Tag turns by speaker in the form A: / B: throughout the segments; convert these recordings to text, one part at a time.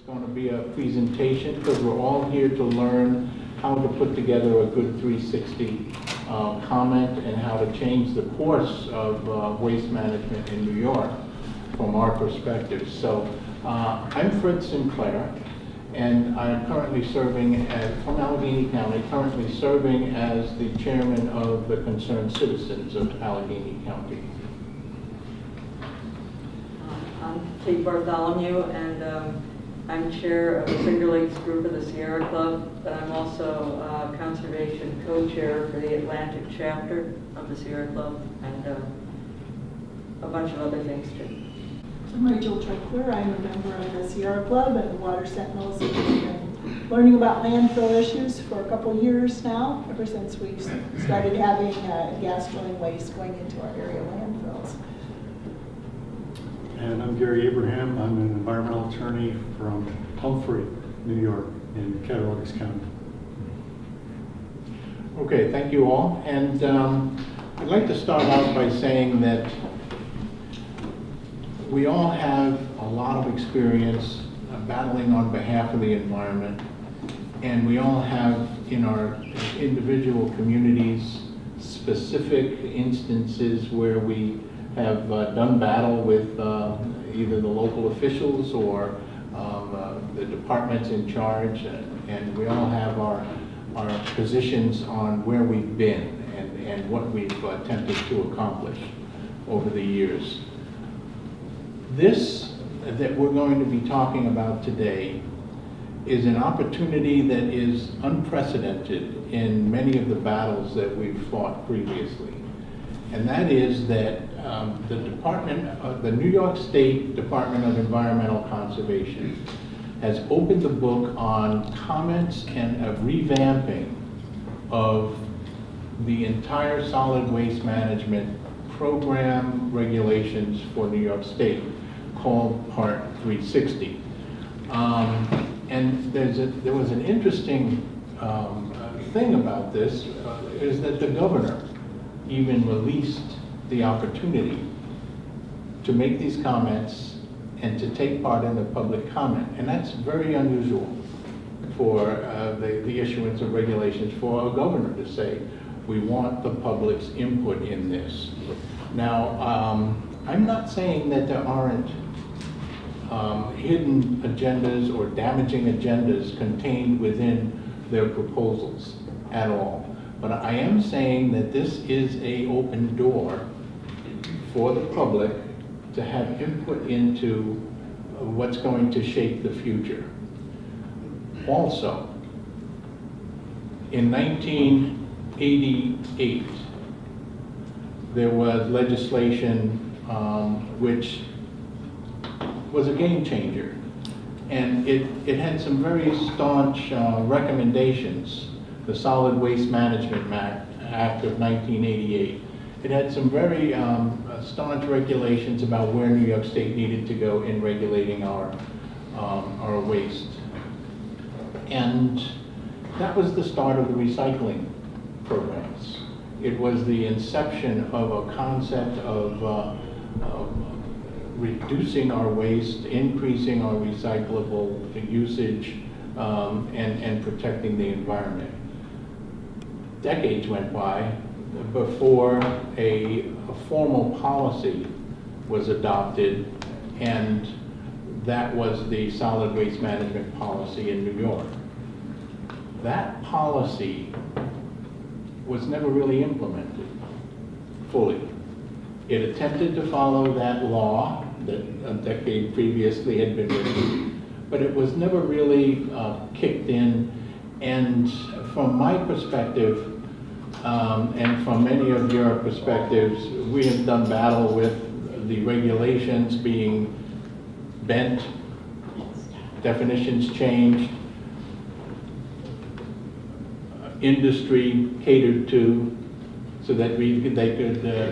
A: going to be a presentation because we're all here to learn how to put together a good 360 comment and how to change the course of waste management in New York from our perspective. So I'm Fred Sinclair, and I'm currently serving from Allegheny County, currently serving as the chairman of the Concerned Citizens of Allegheny County.
B: I'm Kate Bartholomew, and I'm chair of the Finger Lakes group of the Sierra Club, but I'm also conservation co-chair for the Atlantic chapter of the Sierra Club, and a bunch of other things too.
C: I'm Rachel Trickler. I'm a member of the Sierra Club and the Water Sentinels. We've been learning about landfill issues for a couple years now, ever since we started having gas drilling waste going into our area landfills.
D: And I'm Gary Abraham. I'm an environmental attorney from Humphrey, New York, in Cattaraugus County.
A: Okay, thank you all. And I'd like to start out by saying that we all have a lot of experience battling on behalf of the environment, and we all have in our individual communities specific instances where we have done battle with either the local officials or the departments in charge, and we all have our positions on where we've been and what we've attempted to accomplish over the years. This that we're going to be talking about today is an opportunity that is unprecedented in many of the battles that we've fought previously. And that is that the New York State Department of Environmental Conservation has opened the book on comments and a revamping of the entire solid waste management program regulations for New York State, called Part 360. And there was an interesting thing about this, is that the governor even released the opportunity to make these comments and to take part in the public comment. And that's very unusual for the issuance of regulations for a governor to say, we want the public's input in this. Now, I'm not saying that there aren't hidden agendas or damaging agendas contained within their proposals at all. But I am saying that this is an open door for the public to have input into what's going to shape the future. Also, in 1988, there was legislation which was a game changer. And it had some very staunch recommendations, the Solid Waste Management Act of 1988. It had some very staunch regulations about where New York State needed to go in regulating our waste. And that was the start of the recycling programs. It was the inception of a concept of reducing our waste, increasing our recyclable usage, and protecting the environment. Decades went by before a formal policy was adopted, and that was the solid waste management policy in New York. That policy was never really implemented fully. It attempted to follow that law that a decade previously had been written, but it was never really kicked in. And from my perspective, and from many of your perspectives, we have done battle with the regulations being bent, definitions changed, industry catered to, so that they could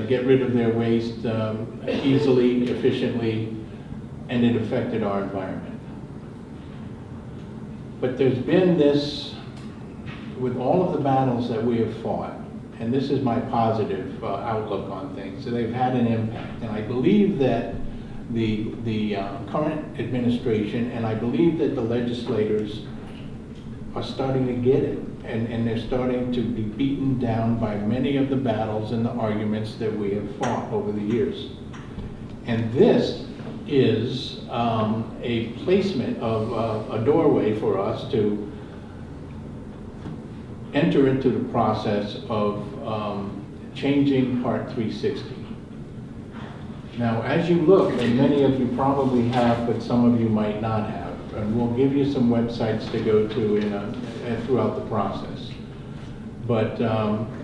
A: get rid of their waste easily, efficiently, and it affected our environment. But there's been this, with all of the battles that we have fought, and this is my positive outlook on things, so they've had an impact. And I believe that the current administration, and I believe that the legislators are starting to get it, and they're starting to be beaten down by many of the battles and the arguments that we have fought over the years. And this is a placement of a doorway for us to enter into the process of changing Part 360. Now, as you look, and many of you probably have, but some of you might not have, and we'll give you some websites to go to throughout the process. But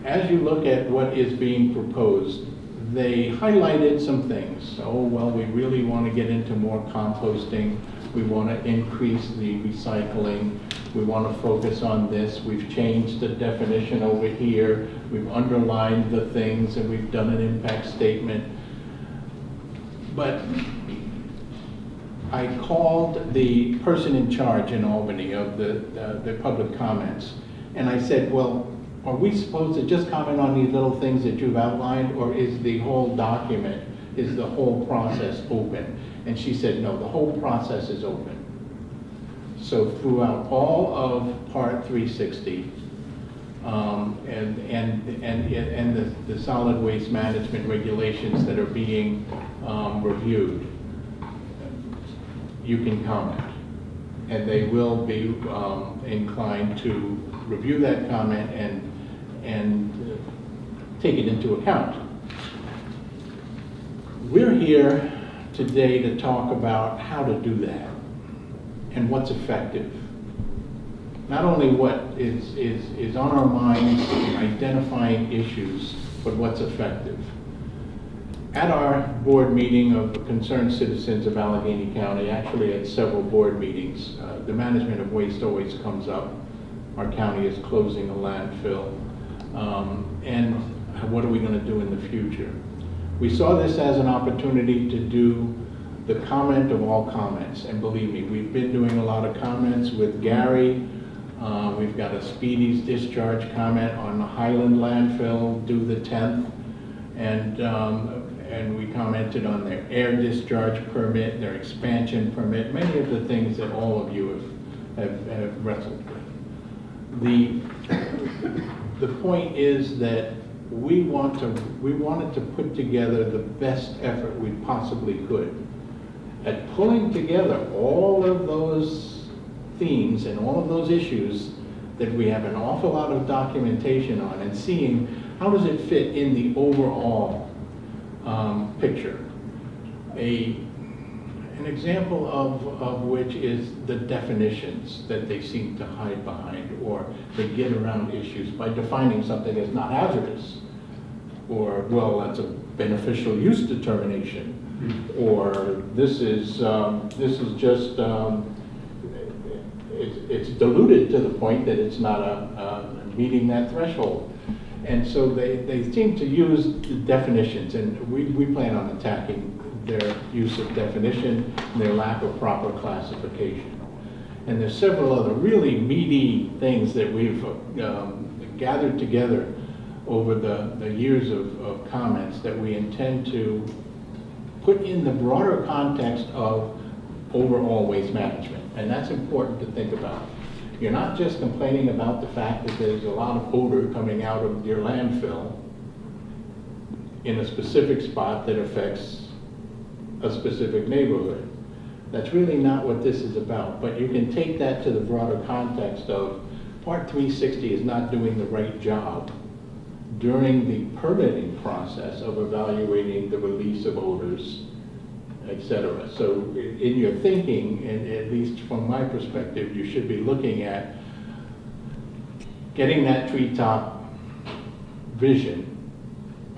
A: as you look at what is being proposed, they highlighted some things. Oh, well, we really want to get into more composting. We want to increase the recycling. We want to focus on this. We've changed the definition over here. We've underlined the things, and we've done an impact statement. But I called the person in charge in Albany of the public comments, and I said, well, are we supposed to just comment on these little things that you've outlined, or is the whole document, is the whole process open? And she said, no, the whole process is open. So throughout all of Part 360, and the solid waste management regulations that are being reviewed, you can comment. And they will be inclined to review that comment and take it into account. We're here today to talk about how to do that and what's effective. Not only what is on our minds in identifying issues, but what's effective. At our board meeting of concerned citizens of Allegheny County, actually at several board meetings, the management of waste always comes up. Our county is closing a landfill. And what are we going to do in the future? We saw this as an opportunity to do the comment of all comments. And believe me, we've been doing a lot of comments with Gary. We've got a Speedy's discharge comment on the Highland landfill due the 10th. And we commented on their air discharge permit, their expansion permit, many of the things that all of you have wrestled with. The point is that we wanted to put together the best effort we possibly could at pulling together all of those themes and all of those issues that we have an awful lot of documentation on, and seeing how does it fit in the overall picture. An example of which is the definitions that they seem to hide behind, or they get around issues by defining something as not hazardous, or, well, that's a beneficial use determination, or this is just it's diluted to the point that it's not meeting that threshold. And so they seem to use the definitions, and we plan on attacking their use of definition and their lack of proper classification. And there's several other really meaty things that we've gathered together over the years of comments that we intend to put in the broader context of overall waste management. And that's important to think about. You're not just complaining about the fact that there's a lot of odor coming out of your landfill in a specific spot that affects a specific neighborhood. That's really not what this is about. But you can take that to the broader context of Part 360 is not doing the right job during the permitting process of evaluating the release of odors, etc. So in your thinking, and at least from my perspective, you should be looking at getting that treetop vision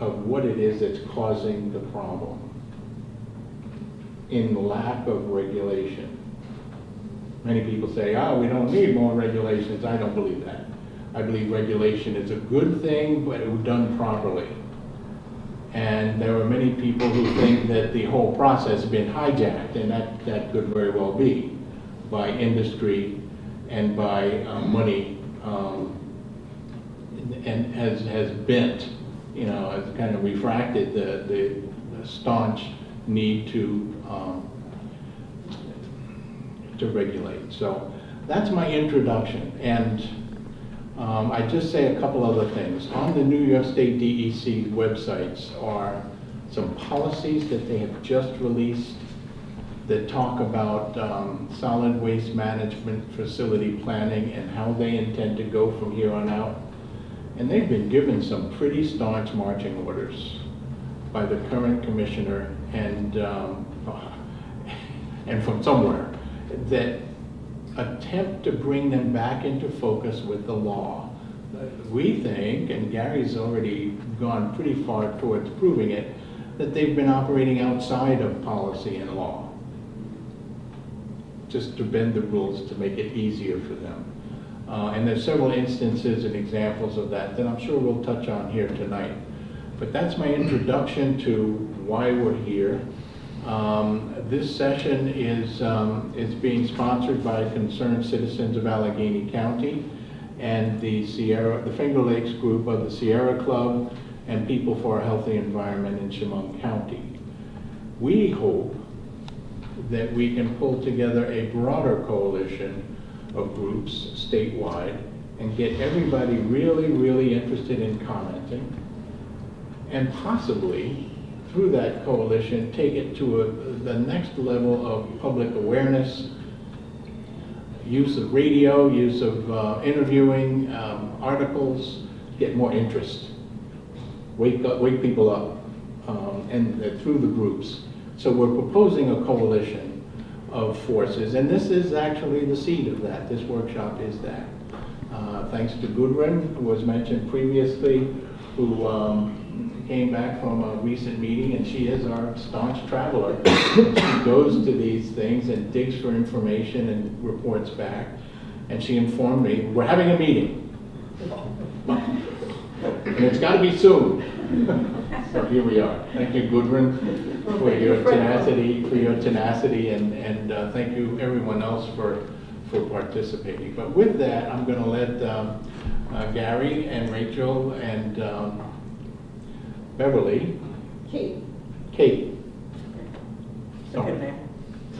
A: of what it is that's causing the problem in lack of regulation. Many people say, oh, we don't need more regulations. I don't believe that. I believe regulation is a good thing, but it was done properly. And there are many people who think that the whole process has been hijacked, and that could very well be by industry and by money, and has bent, has kind of refracted the staunch need to to regulate. So that's my introduction. And I just say a couple other things. On the New York State DEC websites are some policies that they have just released that talk about solid waste management facility planning and how they intend to go from here on out. And they've been given some pretty staunch marching orders by the current commissioner and from somewhere that attempt to bring them back into focus with the law. We think, and Gary's already gone pretty far towards proving it, that they've been operating outside of policy and law, just to bend the rules to make it easier for them. And there's several instances and examples of that I'm sure we'll touch on here tonight. But that's my introduction to why we're here. This session is being sponsored by Concerned Citizens of Allegheny County and the Finger Lakes group of the Sierra Club and People for a Healthy Environment in Chemung County. We hope that we can pull together a broader coalition of groups statewide and get everybody really, really interested in commenting, and possibly through that coalition take it to the next level of public awareness, use of radio, use of interviewing, articles, get more interest, wake people up, and through the groups. So we're proposing a coalition of forces, and this is actually the seed of that. This workshop is that. Thanks to Gudrun, who was mentioned previously, who came back from a recent meeting, and she is our staunch traveler. She goes to these things and digs for information and reports back. And she informed me, we're having a meeting. And it's got to be soon. So here we are. Thank you, Gudrun, for your tenacity, and thank you everyone else for participating. But with that, I'm going to let Gary and Rachel and Beverly. Kate. Sorry.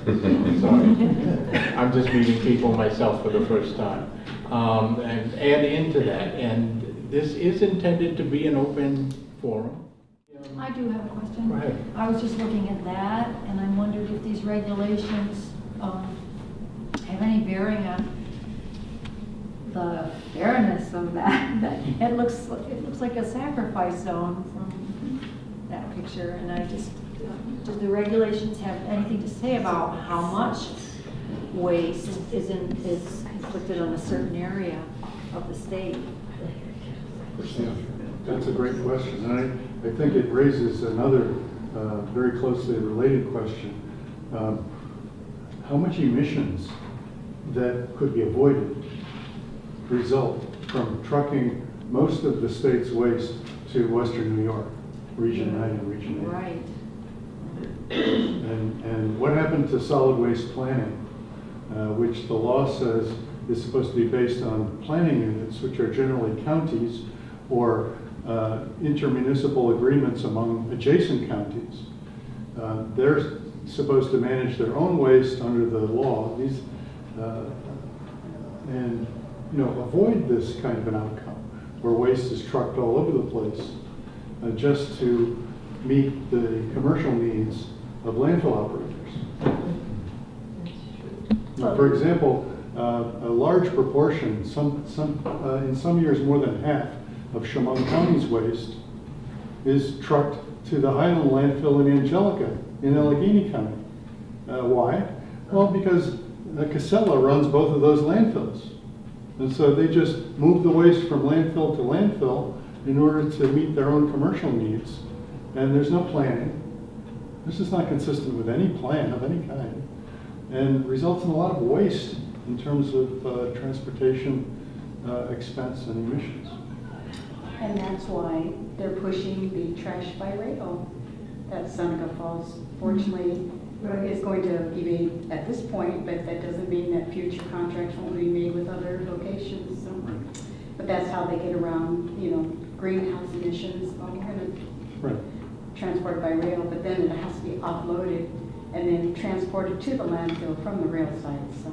A: I'm just meeting people myself for the first time. And add into that. And this is intended to be an open forum.
E: I do have a question.
A: Go ahead.
E: I was just looking at that, and I wondered if these regulations have any bearing on the fairness of that. It looks like a sacrifice zone from that picture, and I just, do the regulations have anything to say about how much waste is inflicted on a certain area of the state?
D: Yeah, that's a great question. And I think it raises another very closely related question. How much emissions that could be avoided result from trucking most of the state's waste to Western New York, Region 9 and Region 8?
E: Right.
D: And what happened to solid waste planning, which the law says is supposed to be based on planning units, which are generally counties or intermunicipal agreements among adjacent counties. They're supposed to manage their own waste under the law. And avoid this kind of an outcome where waste is trucked all over the place just to meet the commercial needs of landfill operators. Now, for example, a large proportion, in some years more than half of Chemung County's waste is trucked to the Highland landfill in Angelica in Allegheny County. Why? Well, because Casella runs both of those landfills. And so they just move the waste from landfill to landfill in order to meet their own commercial needs. And there's no planning. This is not consistent with any plan of any kind, and results in a lot of waste in terms of transportation expense and emissions.
F: And that's why they're pushing the trash by rail at Seneca Falls. Fortunately, is going to be made at this point, but that doesn't mean that future contracts won't be made with other locations. So, but that's how they get around, greenhouse emissions. Well, we're going to transport by rail, but then it has to be offloaded and then transported to the landfill from the rail site, so.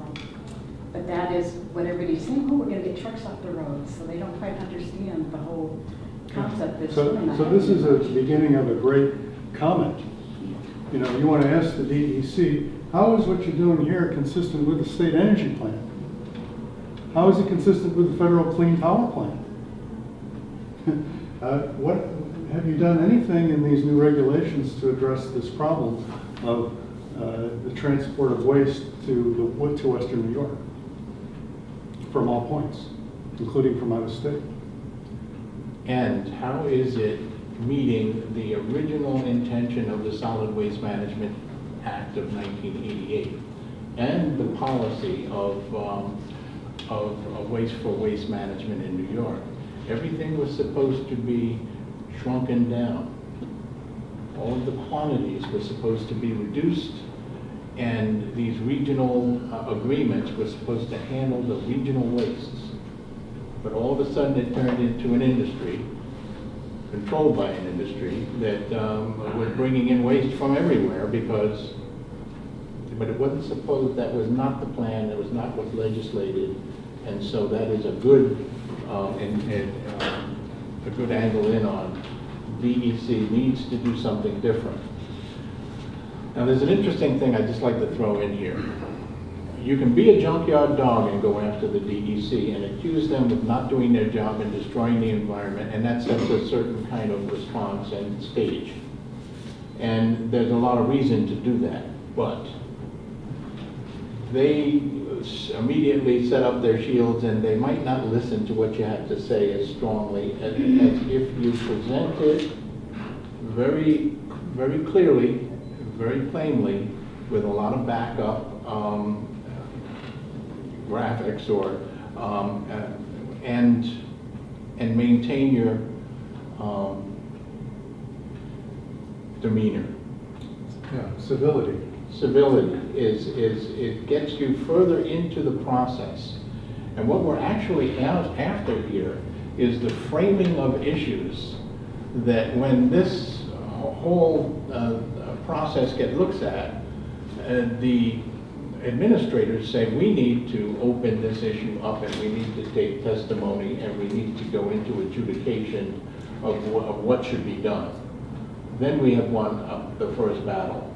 F: But that is what everybody's saying, oh, we're gonna get trucks off the road, so they don't quite understand the whole concept that's
D: So,
F: really not
D: so this is
F: happening.
D: a beginning of a great comment. You know, you want to ask the DEC, how is what you're doing here consistent with the state energy plan? How is it consistent with the federal clean power plan? What, have you done anything in these new regulations to address this problem of the transport of waste to Western New York? From all points, including from out of state.
A: And how is it meeting the original intention of the Solid Waste Management Act of 1988 and the policy of waste for waste management in New York? Everything was supposed to be shrunken down. All of the quantities were supposed to be reduced, and these regional agreements were supposed to handle the regional wastes. But all of a sudden it turned into an industry, controlled by an industry, that was bringing in waste from everywhere but it wasn't supposed, that was not the plan, that was not what's legislated. And so that is a good, a good angle in on. DEC needs to do something different. Now, there's an interesting thing I'd just like to throw in here. You can be a junkyard dog and go after the DEC and accuse them of not doing their job and destroying the environment, and that sets a certain kind of response and stage. And there's a lot of reason to do that, but they immediately set up their shields, and they might not listen to what you have to say as strongly as if you present it very, very clearly, very plainly, with a lot of backup graphics or and maintain your demeanor.
D: Yeah, civility.
A: Civility is it gets you further into the process. And what we're actually after here is the framing of issues that when this whole process looks at, the administrators say we need to open this issue up and we need to take testimony and we need to go into adjudication of what should be done. Then we have won the first battle.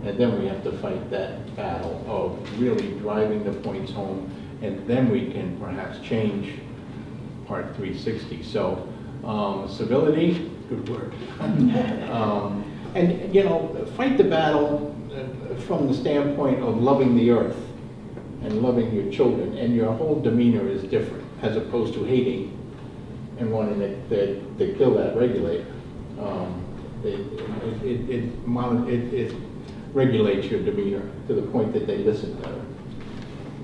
A: And then we have to fight that battle of really driving the points home, and then we can perhaps change Part 360. So civility, good word. And you know, fight the battle from the standpoint of loving the earth and loving your children, and your whole demeanor is different as opposed to hating and wanting to kill that regulator. It regulates your demeanor to the point that they listen better.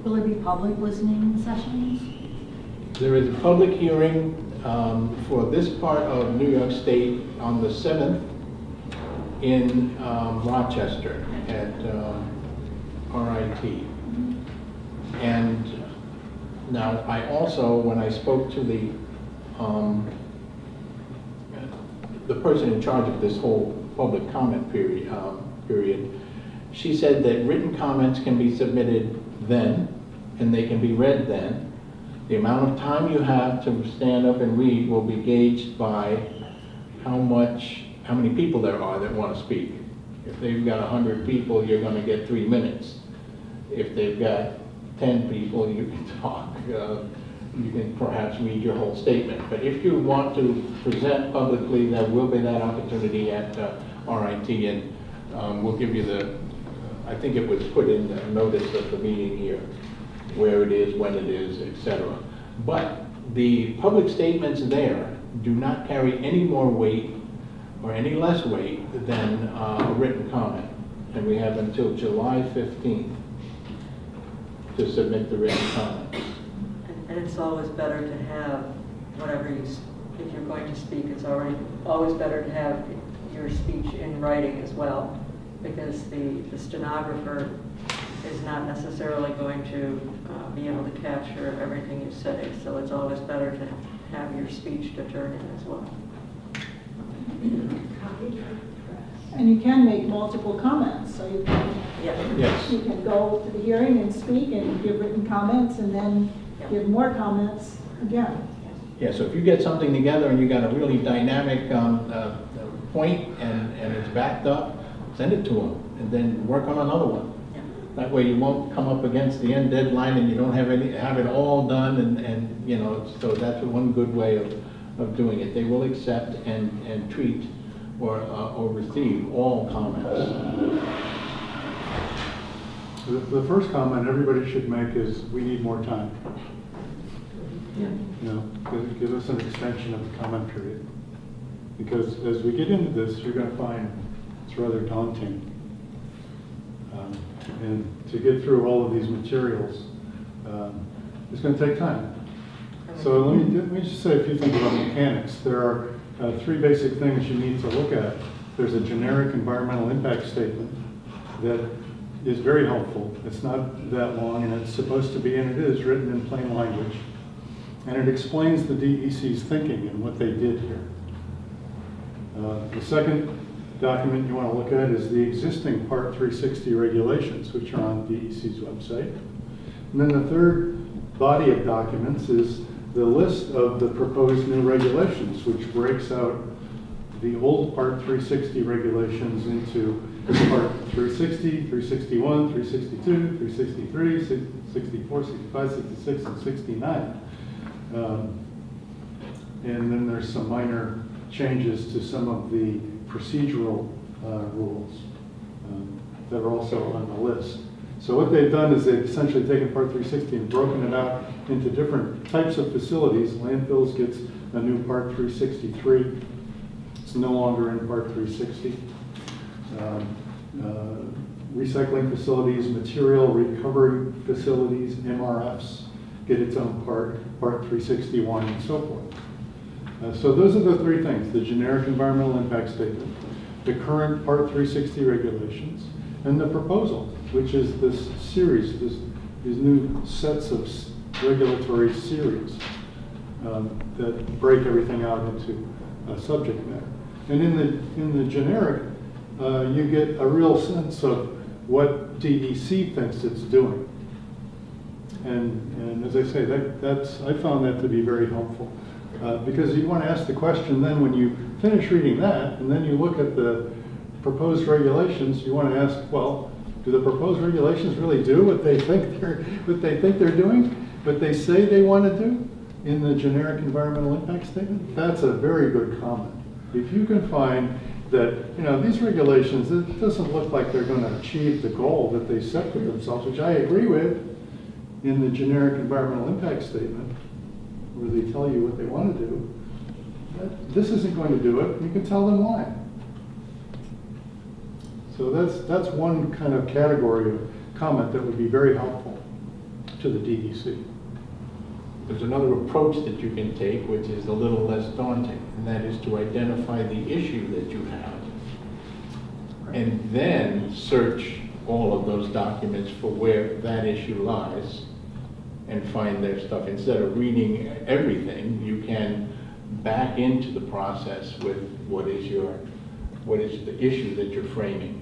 E: Will there be public listening sessions?
A: There is a public hearing for this part of New York State on the 7th in Rochester at RIT. And now I also, when I spoke to the person in charge of this whole public comment period, she said that written comments can be submitted then, and they can be read then. The amount of time you have to stand up and read will be gauged by how many people there are that want to speak. If they've got 100 people, you're going to get 3 minutes. If they've got 10 people, you can talk. You can perhaps read your whole statement. But if you want to present publicly, there will be that opportunity at RIT, and we'll give you I think it was put in the notice of the meeting here, where it is, when it is, etc. But the public statements there do not carry any more weight or any less weight than a written comment. And we have until July 15th to submit the written comments.
B: And it's always better to have whatever if you're going to speak, it's always better to have your speech in writing as well, because the stenographer is not necessarily going to be able to capture everything you say, so it's always better to have your speech to turn in as well.
C: And you can make multiple comments, so you can,
B: Yeah.
A: Yes.
C: you can go to the hearing and speak and give written comments and then give more comments again.
A: Yeah, so if you get something together and you got a really dynamic point and it's backed up, send it to them and then work on another one.
B: Yeah.
A: That way you won't come up against the end deadline and you don't have it all done and you know, so that's one good way of doing it. They will accept and treat or receive all comments.
D: The first comment everybody should make is, we need more time.
B: Yeah.
D: You know, give us an extension of the comment period. Because as we get into this, you're gonna find it's rather daunting. And to get through all of these materials, it's gonna take time. So let me just say a few things about mechanics. There are three basic things you need to look at. There's a generic environmental impact statement that is very helpful. It's not that long, and it's supposed to be, and it is written in plain language. And it explains the DEC's thinking and what they did here. The second document you want to look at is the existing Part 360 regulations, which are on DEC's website. And then the third body of documents is the list of the proposed new regulations, which breaks out the old Part 360 regulations into Part 360, 361, 362, 363, 64, 65, 66, and 69. And then there's some minor changes to some of the procedural rules that are also on the list. So what they've done is they've essentially taken Part 360 and broken it out into different types of facilities. Landfills gets a new Part 363. It's no longer in Part 360. Recycling facilities, material recovery facilities, MRFs, get its own Part 361, and so forth. So those are the three things: the generic environmental impact statement, the current Part 360 regulations, and the proposal, which is this series, these new sets of regulatory series that break everything out into subject matter. And in the generic, you get a real sense of what DEC thinks it's doing. And as I say, I found that to be very helpful. Because you want to ask the question then when you finish reading that, and then you look at the proposed regulations, you want to ask, well, do the proposed regulations really do what they think they're doing? What they say they want to do in the generic environmental impact statement? That's a very good comment. If you can find that, you know, these regulations, it doesn't look like they're going to achieve the goal that they set for themselves, which I agree with in the generic environmental impact statement, where they tell you what they want to do. This isn't going to do it. You can tell them why. So that's one kind of category of comment that would be very helpful to the DEC.
A: There's another approach that you can take, which is a little less daunting, and that is to identify the issue that you have, and then search all of those documents for where that issue lies, and find their stuff. Instead of reading everything, you can back into the process with what is the issue that you're framing.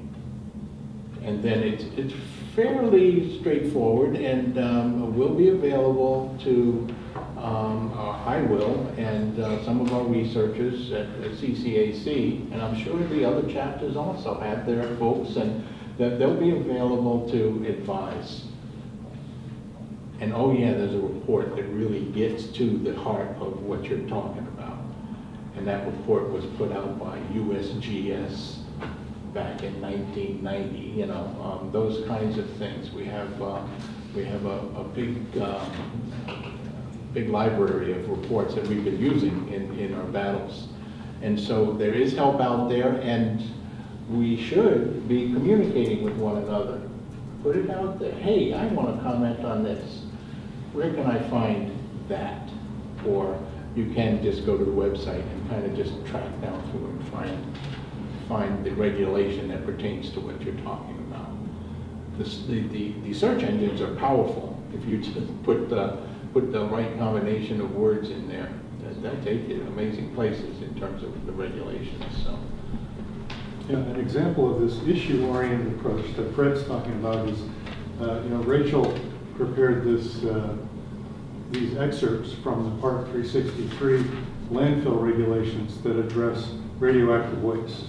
A: And then it's fairly straightforward, and will be available to, I will, and some of our researchers at CCAC, and I'm sure the other chapters also have their folks, and that they'll be available to advise. And oh yeah, there's a report that really gets to the heart of what you're talking about. And that report was put out by USGS back in 1990, you know, those kinds of things. We have a big library of reports that we've been using in our battles. And so there is help out there, and we should be communicating with one another. Put it out there. Hey, I want to comment on this. Where can I find that? Or you can just go to the website and kind of just track down through and find the regulation that pertains to what you're talking about. The search engines are powerful. If you just put the right combination of words in there, that take you to amazing places in terms of the regulations. So
D: Yeah, an example of this issue-oriented approach that Fred's talking about is, Rachel prepared these excerpts from the Part 363 landfill regulations that address radioactive waste.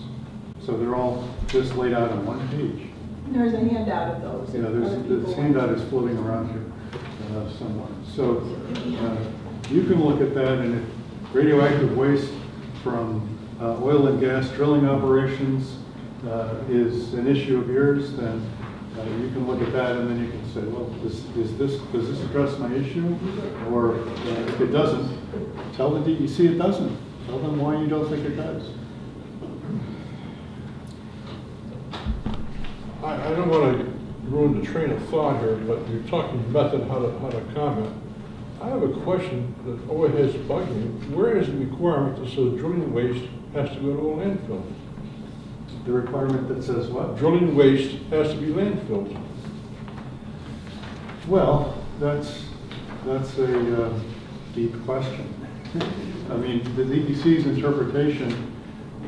D: So they're all just laid out on one page.
C: There's a handout of those.
D: Yeah,
C: if other
D: this
C: people
D: handout
C: want.
D: is floating around here somewhere. So you can look at that, and if radioactive waste from oil and gas drilling operations is an issue of yours, then you can look at that, and then you can say, well, does this address my issue? Or if it doesn't, tell the DEC it doesn't. Tell them why you don't think it does.
G: I don't want to ruin the train of thought here, but you're talking method, how to comment. I have a question that always has bugged me. Where is the requirement that says drilling waste has to go to a landfill?
D: The requirement that says what?
G: Drilling waste has to be landfilled.
D: Well, that's a deep question. I mean, the DEC's interpretation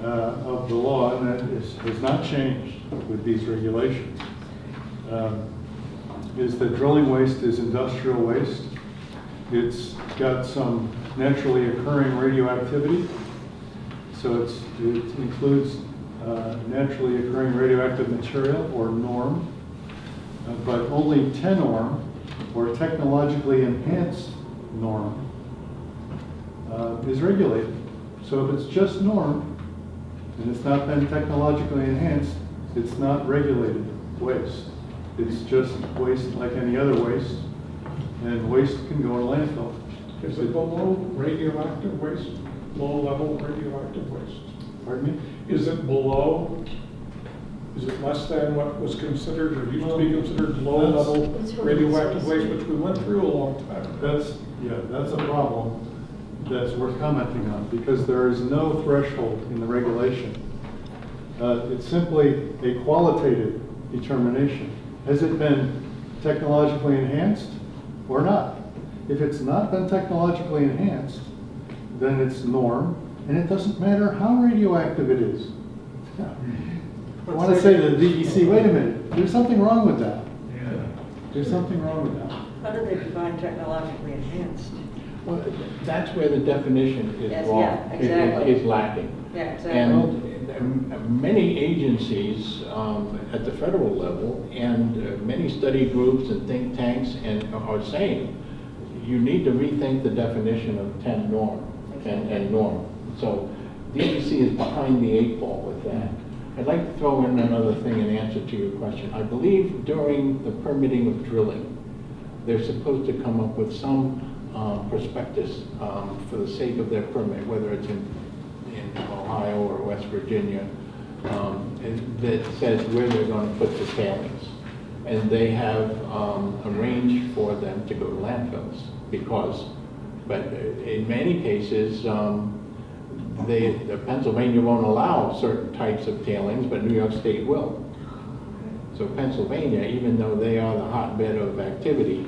D: of the law, and that has not changed with these regulations, is that drilling waste is industrial waste. It's got some naturally occurring radioactivity, so it includes naturally occurring radioactive material, or NORM, but only TENORM, or technologically enhanced NORM, is regulated. So if it's just NORM, and it's not been technologically enhanced, it's not regulated waste. It's just waste like any other waste, and waste can go to landfill.
H: Is it below radioactive waste, low-level radioactive waste?
D: Pardon me?
H: Is it below, is it less than what was considered, or used to be considered low-level
E: It's what
H: radioactive
E: it's
H: waste, which we went through a long time ago?
D: That's a problem that's worth commenting on, because there is no threshold in the regulation. It's simply a qualitative determination. Has it been technologically enhanced or not? If it's not been technologically enhanced, then it's NORM, and it doesn't matter how radioactive it is. I want to say to the DEC, wait a minute, there's something wrong with that. There's something wrong with that.
B: How do they define technologically enhanced?
A: Well, that's where the definition is
B: Yes,
A: wrong.
B: yeah, exactly.
A: Is lacking.
B: Yeah, exactly.
A: And many agencies at the federal level and many study groups and think tanks are saying you need to rethink the definition of 10 norm and norm. So DEC is behind the 8 ball with that. I'd like to throw in another thing in answer to your question. I believe during the permitting of drilling, they're supposed to come up with some prospectus for the sake of their permit, whether it's in Ohio or West Virginia, that says where they're going to put the tailings. And they have arranged for them to go to landfills but in many cases, Pennsylvania won't allow certain types of tailings, but New York State will. So Pennsylvania, even though they are the hotbed of activity,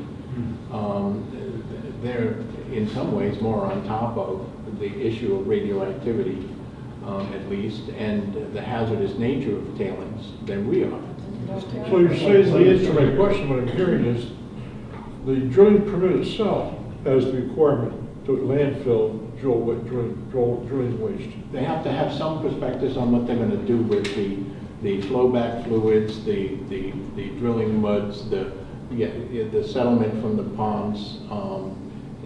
A: they're in some ways more on top of the issue of radioactivity, at least, and the hazardous nature of tailings than we are.
G: So you're saying the answer to my question, what I'm hearing is, the drilling permit itself has the requirement to landfill drilling waste.
A: They have to have some prospectus on what they're going to do with the flowback fluids, the drilling muds, the settlement from the ponds,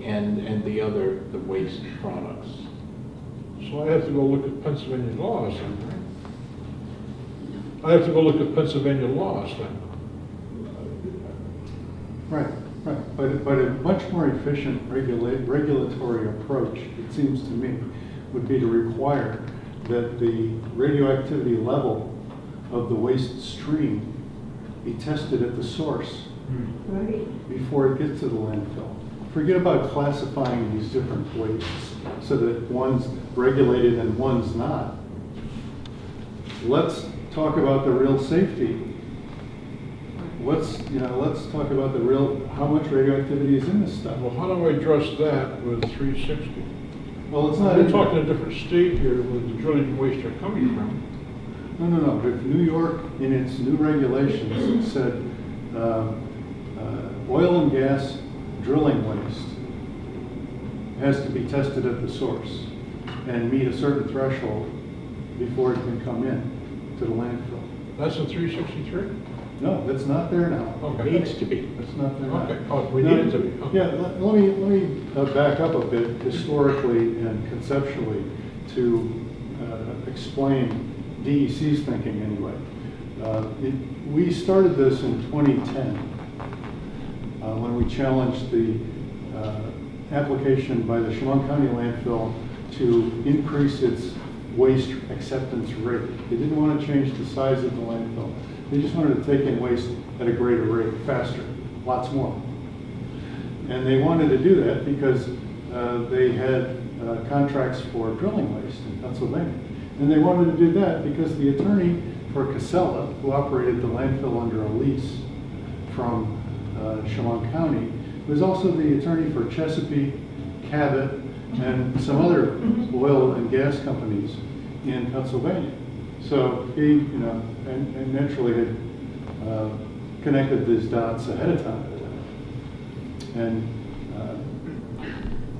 A: and the waste products.
G: So I have to go look at Pennsylvania laws then, right? I have to go look at Pennsylvania laws then.
D: Right. But a much more efficient regulatory approach, it seems to me, would be to require that the radioactivity level of the waste stream be tested at the source before it gets to the landfill. Forget about classifying these different wastes so that one's regulated and one's not. Let's talk about the real safety. Let's talk about how much radioactivity is in this stuff.
G: Well, how do I address that with 360?
D: Well, it's not.
G: We're talking a different state here where the drilling waste are coming from.
D: No. If New York, in its new regulations, said oil and gas drilling waste has to be tested at the source and meet a certain threshold before it can come in to the landfill.
G: That's in 363?
D: No, that's not there now.
G: Okay.
A: Needs to be.
D: That's not there now.
G: Okay, oh, we need it to be. Okay.
D: Yeah, let me back up a bit historically and conceptually to explain DEC's thinking anyway. We started this in 2010 when we challenged the application by the Chemung County landfill to increase its waste acceptance rate. They didn't want to change the size of the landfill. They just wanted to take in waste at a greater rate, faster, lots more. And they wanted to do that because they had contracts for drilling waste in Pennsylvania. And they wanted to do that because the attorney for Casella, who operated the landfill under a lease from Chemung County, was also the attorney for Chesapeake, Cabot, and some other oil and gas companies in Pennsylvania. So he, and naturally had connected these dots ahead of time. And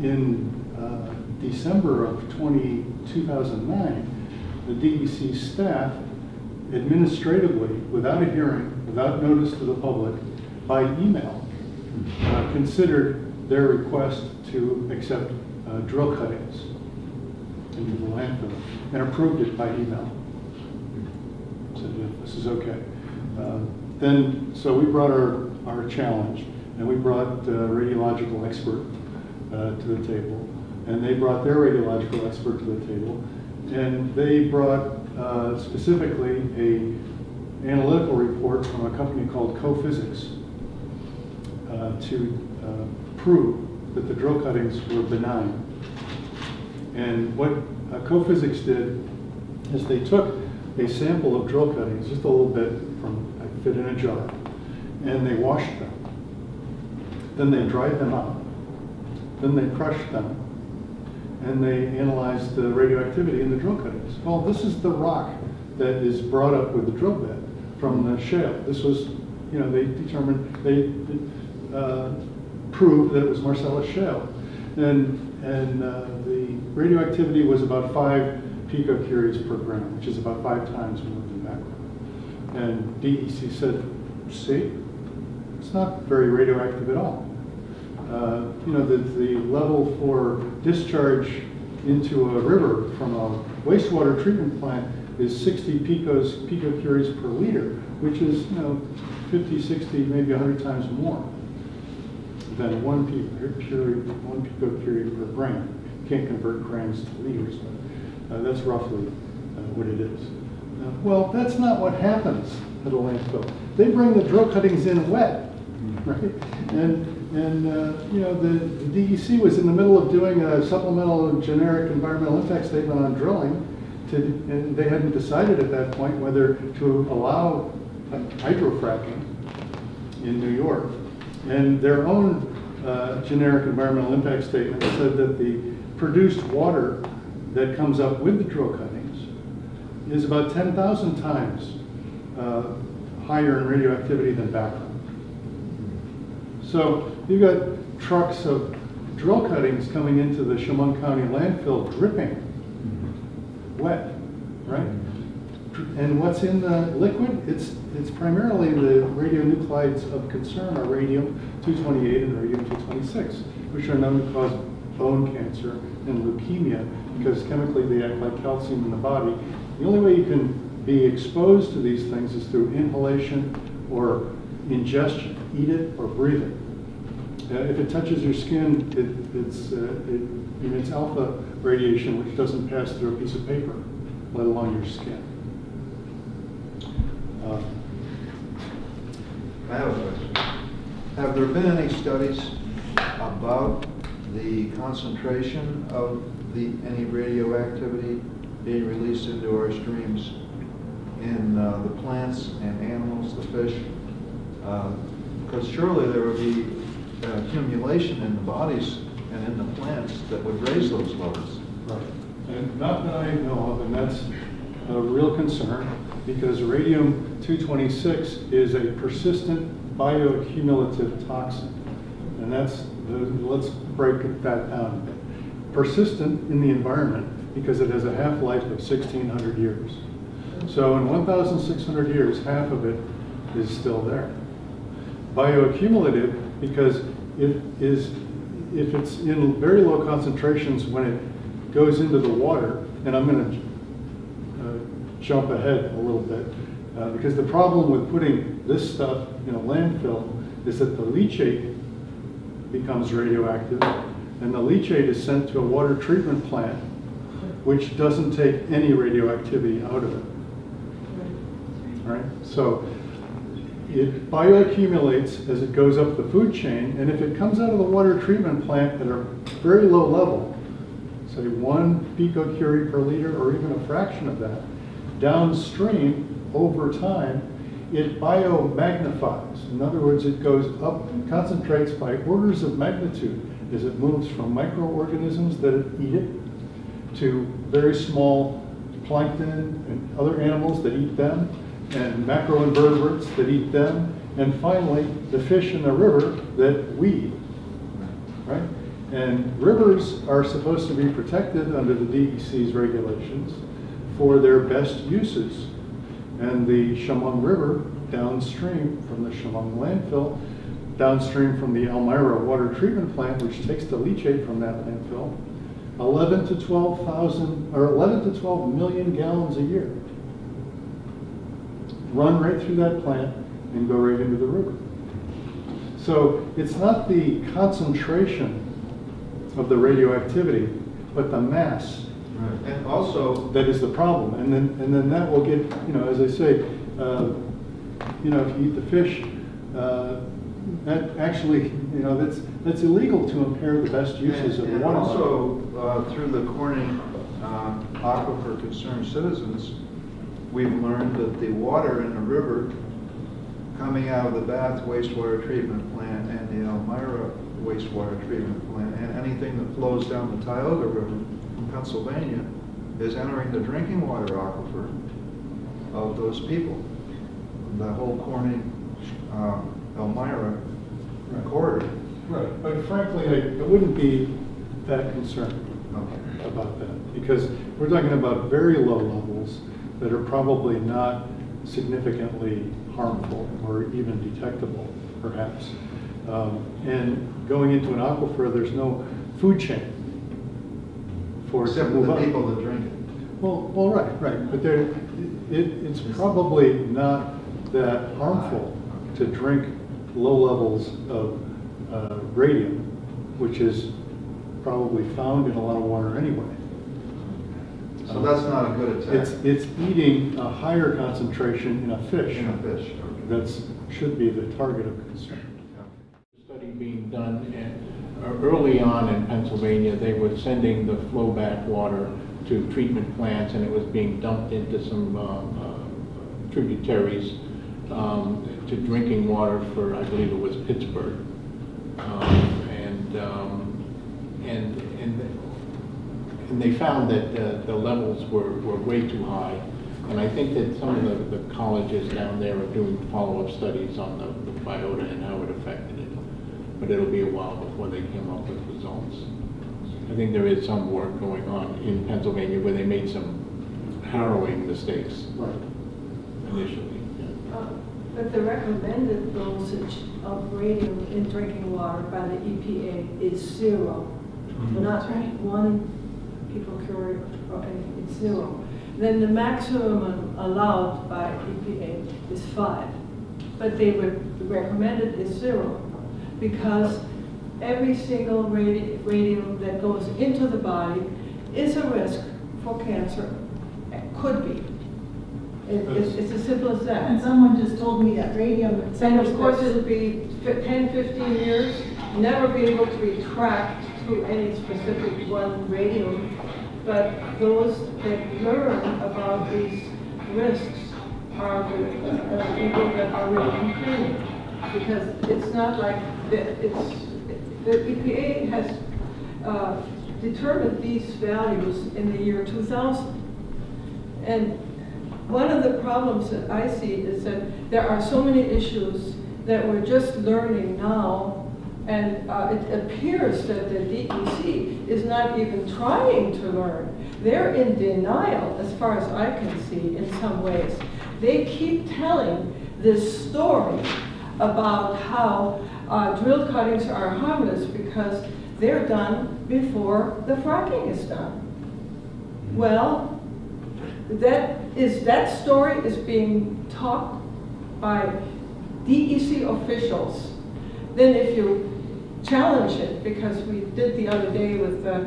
D: in December of 2009, the DEC staff administratively, without a hearing, without notice to the public, by email, considered their request to accept drill cuttings into the landfill and approved it by email. Said, yeah, this is okay. So we brought our challenge, and we brought a radiological expert to the table, and they brought their radiological expert to the table, and they brought specifically an analytical report from a company called Cophysics to prove that the drill cuttings were benign. And what Cophysics did is they took a sample of drill cuttings, just a little bit from, I fit in a jar, and they washed them. Then they dried them out. Then they crushed them. And they analyzed the radioactivity in the drill cuttings. Well, this is the rock that is brought up with the drill bed from the shale. This was, they determined, they proved that it was Marcellus shale. And the radioactivity was about 5 picocuries per gram, which is about 5 times more than background. And DEC said, see, it's not very radioactive at all. The level for discharge into a river from a wastewater treatment plant is 60 picocuries per liter, which is 50, 60, maybe 100 times more than 1 picocurie per gram. You can't convert grams to liters, but that's roughly what it is. Well, that's not what happens at a landfill. They bring the drill cuttings in wet, right? And the DEC was in the middle of doing a supplemental generic environmental impact statement on drilling, and they hadn't decided at that point whether to allow hydrofracking in New York. And their own generic environmental impact statement said that the produced water that comes up with the drill cuttings is about 10,000 times higher in radioactivity than background. So you've got trucks of drill cuttings coming into the Chemung County landfill dripping wet, right? And what's in the liquid? It's primarily the radionuclides of concern are radium-228 and radium-226, which are known to cause bone cancer and leukemia because chemically they act like calcium in the body. The only way you can be exposed to these things is through inhalation or ingestion. Eat it or breathe it. If it touches your skin, it emits alpha radiation, which doesn't pass through a piece of paper, let alone your skin.
I: I have a question. Have there been any studies about the concentration of any radioactivity being released into our streams in the plants and animals, the fish? Because surely there would be accumulation in the bodies and in the plants that would raise those levels.
D: Right. And not that I know of, and that's a real concern. because radium-226 is a persistent bioaccumulative toxin. And let's break that down a bit. Persistent in the environment because it has a half-life of 1,600 years. So in 1,600 years, half of it is still there. Bioaccumulative because if it's in very low concentrations when it goes into the water, and I'm going to jump ahead a little bit, because the problem with putting this stuff in a landfill is that the leachate becomes radioactive, and the leachate is sent to a water treatment plant, which doesn't take any radioactivity out of it. Right? So it bioaccumulates as it goes up the food chain, and if it comes out of the water treatment plant at a very low level, say 1 picocurie per liter or even a fraction of that, downstream over time, it biomagnifies. In other words, it goes up, concentrates by orders of magnitude as it moves from microorganisms that eat it to very small plankton and other animals that eat them, and macroinvertebrates that eat them, and finally the fish in the river that we eat, right? And rivers are supposed to be protected under the DEC's regulations for their best uses. And the Chemung River, downstream from the Chemung landfill, downstream from the Elmira water treatment plant, which takes the leachate from that landfill, 11 to 12 million gallons a year run right through that plant and go right into the river. So it's not the concentration of the radioactivity, but the mass.
I: Right. And also,
D: That is the problem, and then that will get, as I say, if you eat the fish, that actually, that's illegal to impair the best uses of
I: and
D: water.
I: also through the Corning Aquifer Concerned Citizens, we've learned that the water in the river coming out of the Bath wastewater treatment plant and the Elmira wastewater treatment plant and anything that flows down the Tioga River from Pennsylvania is entering the drinking water aquifer of those people. The whole Corning Elmira corridor.
D: Right, but frankly, I wouldn't be that concerned
I: Okay.
D: about that, because we're talking about very low levels that are probably not significantly harmful or even detectable, perhaps. And going into an aquifer, there's no food chain for it to
I: Except for
D: move
I: the
D: up.
I: people that drink it.
D: Well, right, but it's probably not that harmful to drink low levels of radium, which is probably found in a lot of water anyway.
I: So that's not a good attack.
D: It's eating a higher concentration in a fish.
I: In a fish, okay.
D: That should be the target of concern.
A: Study being done early on in Pennsylvania. They were sending the flowback water to treatment plants, and it was being dumped into some tributaries to drinking water for, I believe it was Pittsburgh, and they found that the levels were way too high. And I think that some of the colleges down there are doing follow-up studies on the biota and how it affected it. But it'll be a while before they come up with results. I think there is some work going on in Pennsylvania where they made some harrowing mistakes initially. Yeah.
J: But the recommended dosage of radium in drinking water by the EPA is 0. Not 1 picocurie or anything, it's 0. Then the maximum allowed by EPA is 5. But the recommended is 0 because every single radium that goes into the body is a risk for cancer. It could be. It's as simple as that.
C: And someone just told me that radium.
J: And of course, it'll be 10, 15 years, never be able to be tracked to any specific one radium. But those that learn about these risks are the people that are really complaining. Because it's not like, the EPA has determined these values in the year 2000. And one of the problems that I see is that there are so many issues that we're just learning now, and it appears that the DEC is not even trying to learn. They're in denial, as far as I can see, in some ways. They keep telling this story about how drill cuttings are harmless because they're done before the fracking is done. Well, that story is being taught by DEC officials. Then if you challenge it, because we did the other day with the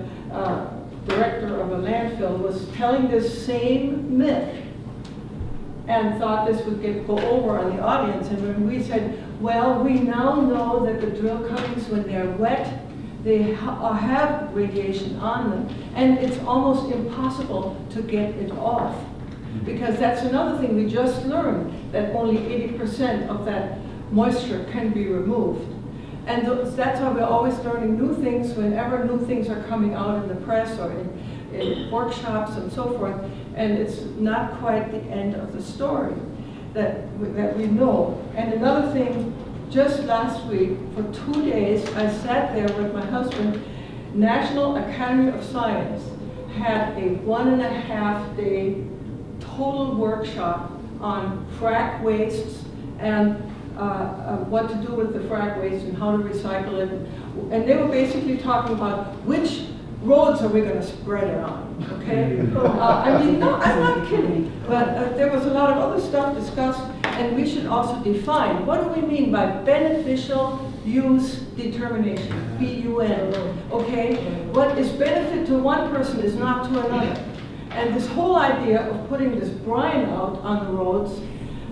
J: director of a landfill was telling this same myth and thought this would go over on the audience. And when we said, well, we now know that the drill cuttings, when they're wet, they have radiation on them. And it's almost impossible to get it off. Because that's another thing we just learned, that only 80% of that moisture can be removed. And that's why we're always learning new things whenever new things are coming out in the press or in workshops and so forth. And it's not quite the end of the story that we know. And another thing, just last week, for 2 days, I sat there with my husband. National Academy of Science had a 1.5-day total workshop on frac wastes and what to do with the frac waste and how to recycle it. And they were basically talking about which roads are we going to spread it on, okay? I mean, no, I'm not kidding. But there was a lot of other stuff discussed, and we should also define, what do we mean by beneficial use determination, BUN, okay? What is benefit to one person is not to another. And this whole idea of putting this brine out on the roads,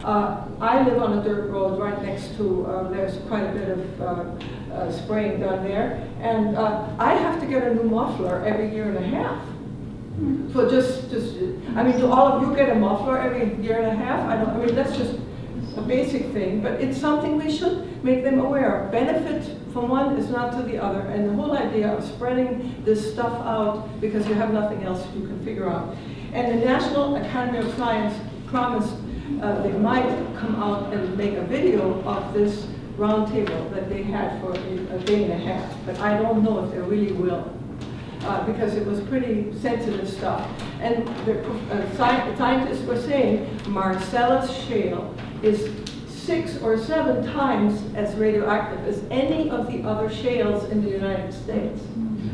J: I live on a dirt road right next to, there's quite a bit of spraying done there, and I have to get a new muffler every 1.5 years. So just, I mean, do all of you get a muffler every 1.5 years? I mean, that's just a basic thing, but it's something we should make them aware of. Benefit from one is not to the other, and the whole idea of spreading this stuff out because you have nothing else you can figure out. And the National Academy of Science promised they might come out and make a video of this roundtable that they had for a 1.5 days, but I don't know if they really will, because it was pretty sensitive stuff. And the scientists were saying Marcellus Shale is 6 or 7 times as radioactive as any of the other shales in the United States.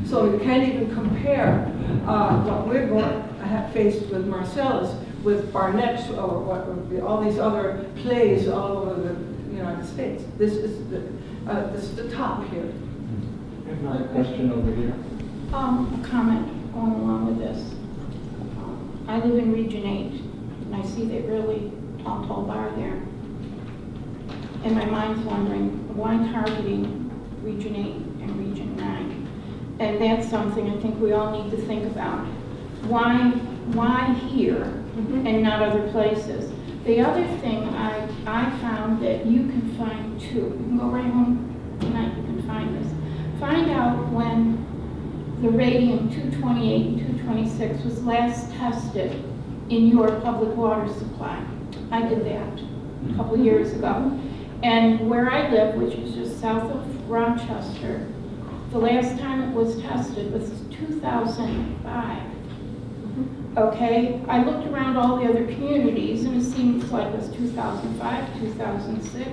J: So you can't even compare what we're going to have faced with Marcellus with Barnett or what would be all these other plays all over the United States. This is the top here.
A: Another question over here.
K: A comment going along with this. I live in Region 8, and I see that really tall bar there. And my mind's wondering, why targeting Region 8 and Region 9? And that's something I think we all need to think about. Why here and not other places? The other thing I found that you can find too, you can go right home tonight, you can find this. Find out when the radium-228 and 226 was last tested in your public water supply. I did that a couple years ago. And where I live, which is just south of Rochester, the last time it was tested was 2005. Okay, I looked around all the other communities and it seems like it was 2005, 2006.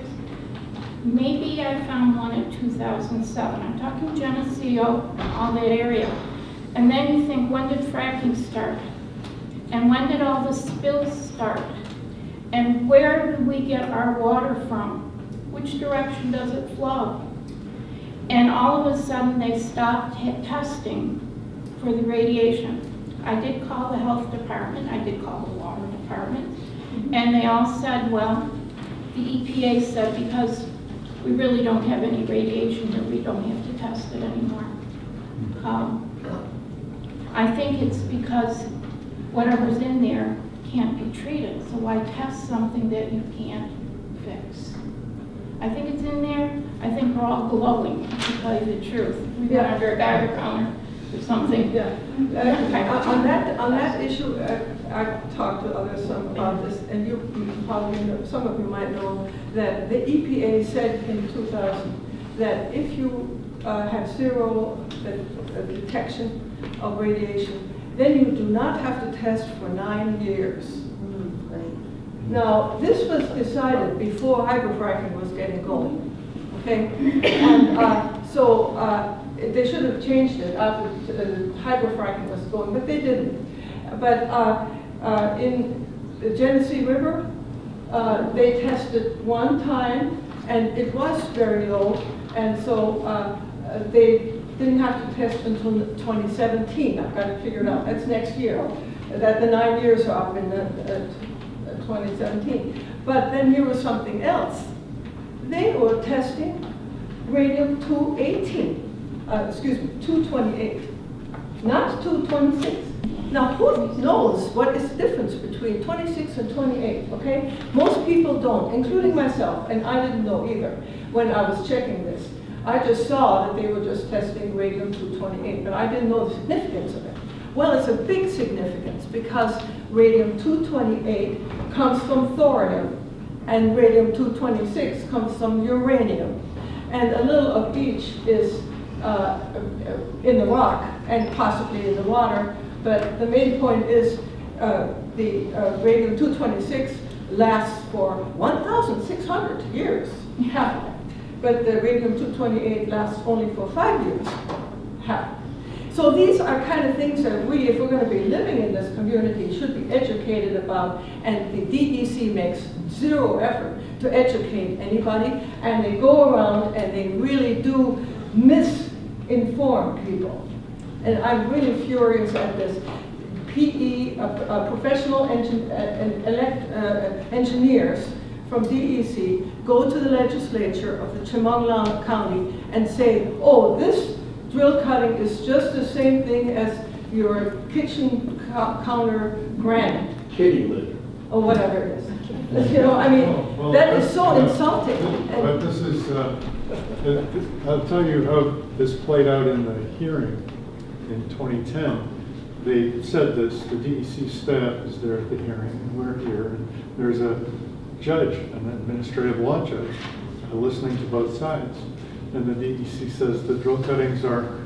K: Maybe I found one in 2007. I'm talking Geneseo, all that area. And then you think, when did fracking start? And when did all the spills start? And where do we get our water from? Which direction does it flow? And all of a sudden they stopped testing for the radiation. I did call the health department, I did call the water department, and they all said, well, the EPA said because we really don't have any radiation here, we don't have to test it anymore. I think it's because whatever's in there can't be treated, so why test something that you can't fix? I think it's in there. I think we're all glowing, to tell you the truth. We've been under a Geiger counter something.
J: Yeah, on that issue, I've talked to others some about this, and you probably know, some of you might know, that the EPA said in 2000 that if you have zero detection of radiation, then you do not have to test for 9 years. Now, this was decided before hydrofracking was getting going, okay? And so they should have changed it after hydrofracking was going, but they didn't. But in the Genesee River, they tested one time, and it was very low, and so they didn't have to test until 2017. I've got it figured out. That's next year. That the 9 years are up in 2017. But then here was something else. They were testing radium-218, 228, not 226. Now, who knows what is the difference between 26 and 28, okay? Most people don't, including myself, and I didn't know either when I was checking this. I just saw that they were just testing radium-228, but I didn't know the significance of it. Well, it's a big significance because radium-228 comes from thorium, and radium-226 comes from uranium. And a little of each is in the rock and possibly in the water, but the main point is the radium-226 lasts for 1,600 years, half. But the radium-228 lasts only for 5 years, half. So these are kind of things that we, if we're going to be living in this community, should be educated about, and the DEC makes zero effort to educate anybody, and they go around and they really do misinform people. And I'm really furious at this. PE, professional engineers from DEC go to the legislature of the Chemung County and say, oh, this drill cutting is just the same thing as your kitchen counter granite.
A: Kitty litter.
J: Or whatever it is. You know, I mean,
D: Well,
J: that is so insulting.
D: But this is, I'll tell you how this played out in the hearing in 2010. They said this, the DEC staff is there at the hearing, and we're here, and there's a judge, an administrative law judge, listening to both sides. And the DEC says the drill cuttings are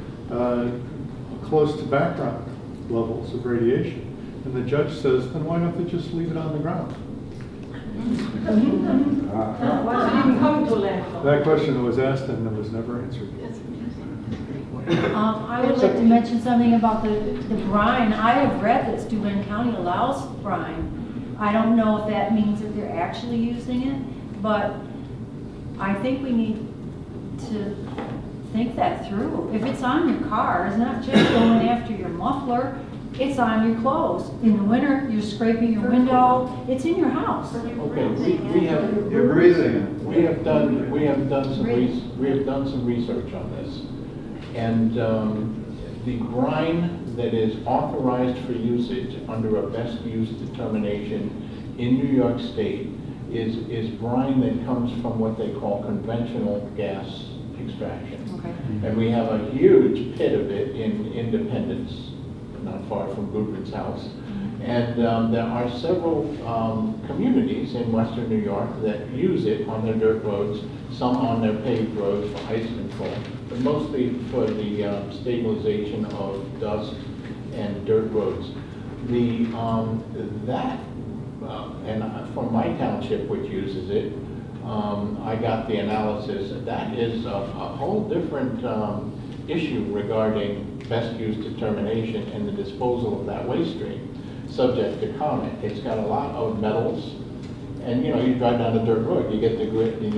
D: close to background levels of radiation. And the judge says, then why don't they just leave it on the ground?
J: Why is it even coming to landfill?
D: That question was asked and it was never answered.
E: I would like to mention something about the brine. I have read that Steuben County allows brine. I don't know if that means that they're actually using it, but I think we need to think that through. If it's on your car, it's not just going after your muffler, it's on your clothes. In the winter, you're scraping your window, it's in your house.
A: Okay, we have.
I: You're breathing.
A: We have done some research on this. And the brine that is authorized for usage under a best use determination in New York State is brine that comes from what they call conventional gas extraction.
E: Okay.
A: And we have a huge pit of it in Independence, not far from Goodwin's house. And there are several communities in western New York that use it on their dirt roads, some on their paved roads for ice control, but mostly for the stabilization of dust and dirt roads. And from my township, which uses it, I got the analysis. That is a whole different issue regarding best use determination and the disposal of that waste stream, subject to comment. It's got a lot of metals, and you know, you drive down a dirt road, you get the grit in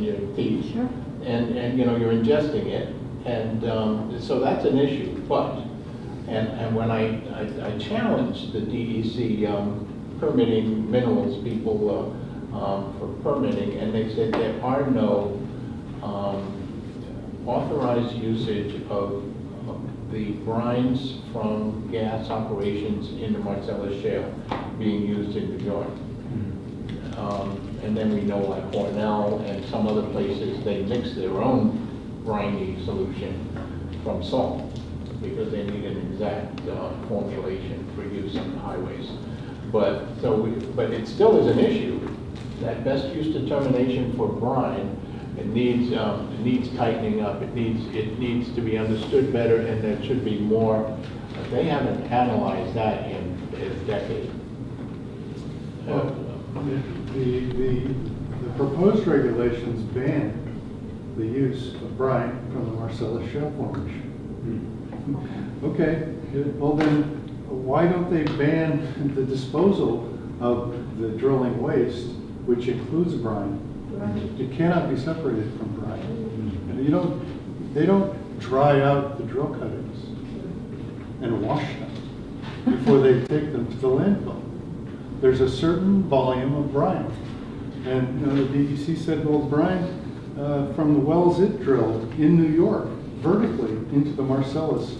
A: your teeth,
E: Sure.
A: and you know, you're ingesting it, and so that's an issue. But and when I challenged the DEC permitting minerals people for permitting, and they said there are no authorized usage of the brines from gas operations in the Marcellus Shale being used in New York. And then we know like Cornell and some other places, they mix their own briny solution from salt. because they need an exact formulation for use on the highways. But it still is an issue. That best use determination for brine, it needs tightening up. It needs to be understood better, and there should be more. They haven't analyzed that in a decade.
D: Well, the proposed regulations ban the use of brine from the Marcellus Shale formation. Okay, well then, why don't they ban the disposal of the drilling waste, which includes brine? It cannot be separated from brine. And they don't dry out the drill cuttings and wash them before they take them to the landfill. There's a certain volume of brine. And the DEC said, well, brine from the wells it drilled in New York, vertically into the Marcellus,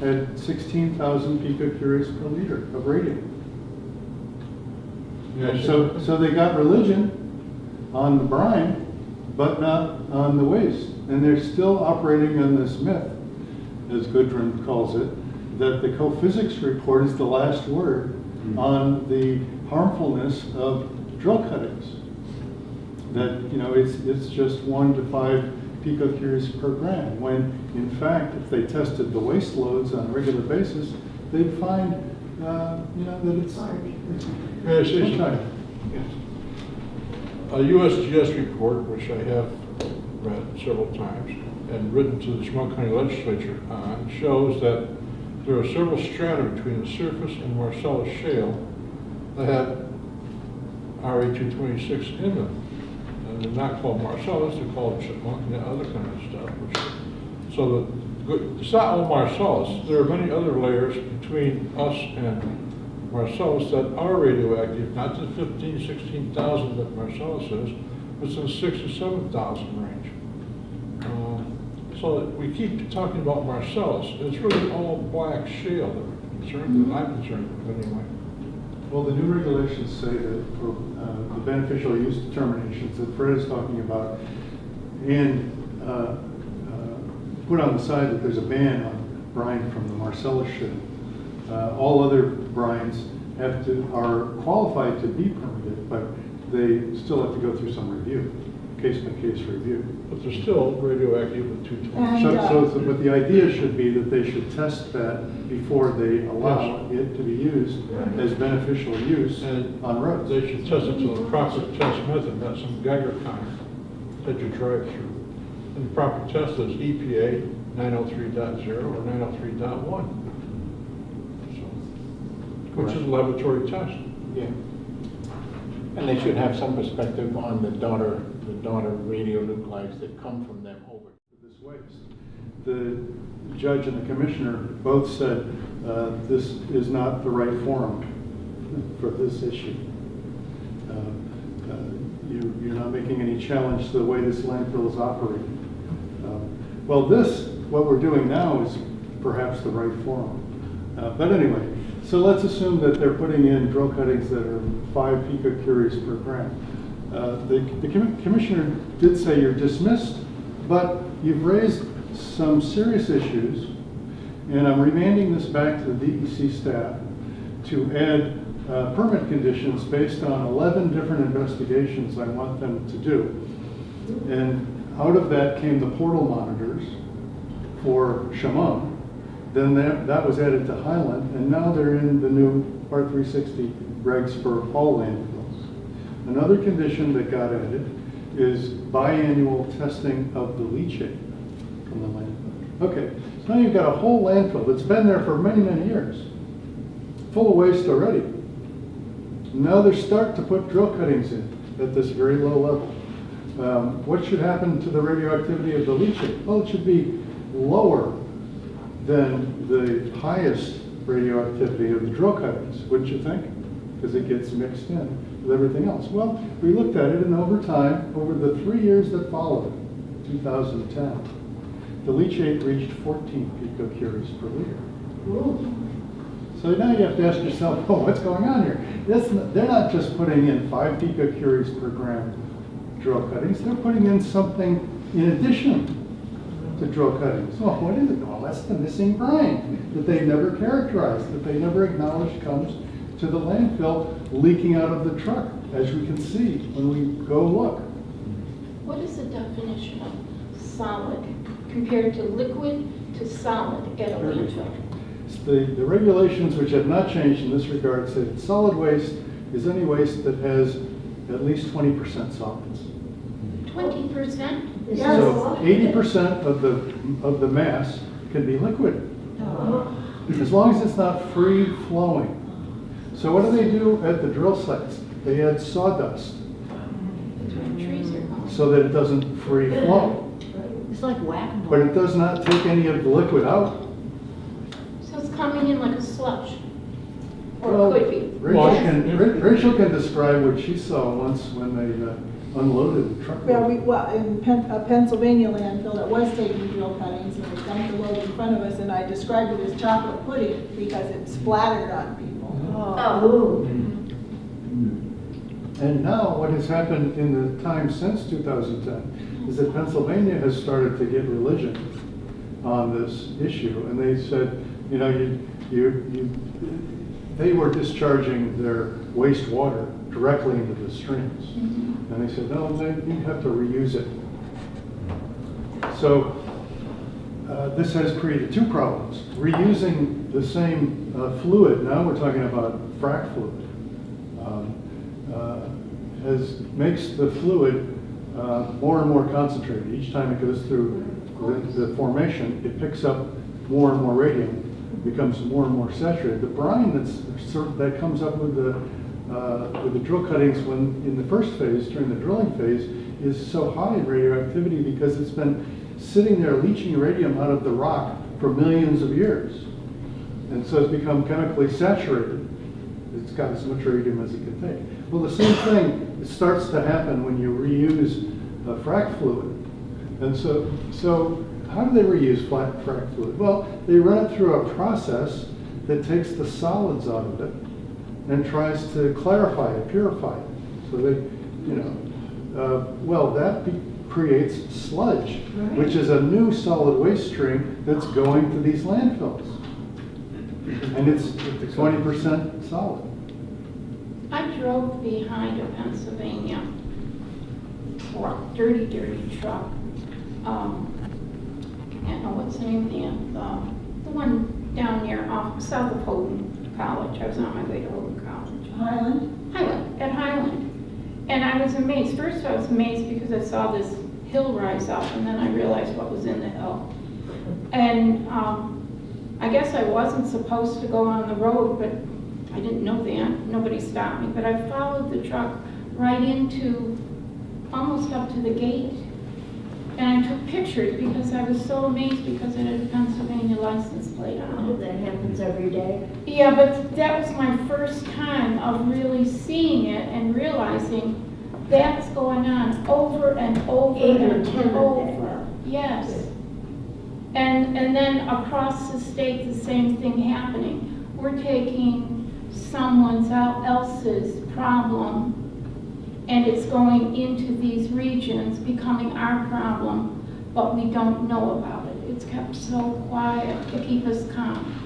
D: had 16,000 picocuries per liter of radium.
G: Yeah,
D: So they got religion on the brine, but not on the waste. And they're still operating on this myth, as Gudrun calls it, that the co-physics report is the last word on the harmfulness of drill cuttings. That, it's just 1 to 5 picocuries per gram, when in fact, if they tested the waste loads on a regular basis, they'd find, that it's
G: May I say something? A USGS report, which I have read several times and written to the Chemung County Legislature on, shows that there are several strata between the surface and Marcellus shale that have RA-226 in them. And they're not called Marcellus, they're called Chipmunk and other kind of stuff. It's not all Marcellus. There are many other layers between us and Marcellus that are radioactive, not the 15,000, 16,000 that Marcellus is, but it's in the 6,000 to 7,000 range. So we keep talking about Marcellus. It's really all black shale that we're concerned with. I'm concerned with anyway.
D: Well, the new regulations say that for the beneficial use determinations that Fred is talking about, and put on the side that there's a ban on brine from the Marcellus shale. All other brines are qualified to be permitted, but they still have to go through some review, case-by-case review.
G: But they're still radioactive at 220.
D: But the idea should be that they should test that before they allow it to be used as beneficial use
G: And
D: on roads.
G: they should test it to the proper test method, not some Geiger counter that you drive through. And the proper test is EPA 903.0 or 903.1. Which is a laboratory test.
A: Yeah. And they should have some perspective on the daughter radionuclides that come from them over.
D: This waste. The judge and the commissioner both said this is not the right forum for this issue. You're not making any challenge to the way this landfill is operating. Well, what we're doing now is perhaps the right forum. But anyway, so let's assume that they're putting in drill cuttings that are 5 picocuries per gram. The commissioner did say you're dismissed, but you've raised some serious issues, and I'm remanding this back to the DEC staff to add permit conditions based on 11 different investigations I want them to do. And out of that came the portal monitors for Chemung. Then that was added to Highland, and now they're in the new Part 360 regs for all landfills. Another condition that got added is biannual testing of the leachate from the landfill. Okay, so now you've got a whole landfill that's been there for many, many years, full of waste already. Now they're starting to put drill cuttings in at this very low level. What should happen to the radioactivity of the leachate? Well, it should be lower than the highest radioactivity of the drill cuttings, wouldn't you think? Because it gets mixed in with everything else. Well, we looked at it, and over time, over the 3 years that followed, 2010, the leachate reached 14 picocuries per liter. So now you have to ask yourself, oh, what's going on here? They're not just putting in 5 picocuries per gram drill cuttings, they're putting in something in addition to drill cuttings. Oh, what is it? Well, that's the missing brine that they never characterized, that they never acknowledged comes to the landfill leaking out of the truck, as we can see when we go look.
K: What is the definition of solid compared to liquid to solid at a landfill?
D: The regulations, which have not changed in this regard, say that solid waste is any waste that has at least 20% solids.
K: 20%?
C: Yes.
D: So 80% of the mass can be liquid, as long as it's not free flowing. So what do they do at the drill sites? They add sawdust
K: Trees are gone.
D: so that it doesn't free flow.
E: It's like whack-a-mole.
D: But it does not take any of the liquid out.
K: So it's coming in like a slush?
D: Well,
K: Or it could be?
D: Rachel can describe what she saw once when they unloaded the truck.
C: Well, in a Pennsylvania landfill that was taking drill cuttings, and they dumped the load in front of us, and I described it as chocolate pudding because it splattered on people.
J: Oh.
D: And now what has happened in the time since 2010 is that Pennsylvania has started to get religion on this issue. And they said, you know, they were discharging their wastewater directly into the streams. And they said, no, you have to reuse it. So this has created two problems. Reusing the same fluid, now we're talking about frac fluid, makes the fluid more and more concentrated. Each time it goes through the formation, it picks up more and more radium, becomes more and more saturated. The brine that comes up with the drill cuttings when in the first phase, during the drilling phase, is so high in radioactivity because it's been sitting there leaching radium out of the rock for millions of years. And so it's become chemically saturated. It's got as much radium as it can take. Well, the same thing starts to happen when you reuse frac fluid. And so how do they reuse frac fluid? Well, they run it through a process that takes the solids out of it and tries to clarify it, purify it. So they, creates sludge, which is a new solid waste stream that's going to these landfills. And it's 20% solid.
K: I drove behind a Pennsylvania truck, dirty truck. I can't know what's the name of the one down near south of Houghton College. I was on my way to Houghton College.
C: Highland?
K: At Highland. And I was amazed. First I was amazed because I saw this hill rise up, and then I realized what was in the hill. And I guess I wasn't supposed to go on the road, but I didn't know that. Nobody stopped me. But I followed the truck right into, almost up to the gate. And I took pictures because I was so amazed because it had a Pennsylvania license plate on it.
J: That happens every day.
K: Yeah, but that was my first time of really seeing it and realizing that's going on over and over
J: 8 or
K: and
J: 10 a
K: over.
J: day.
K: Yes. And then across the state, the same thing happening. We're taking someone else's problem and it's going into these regions, becoming our problem, but we don't know about it. It's kept so quiet to keep us calm.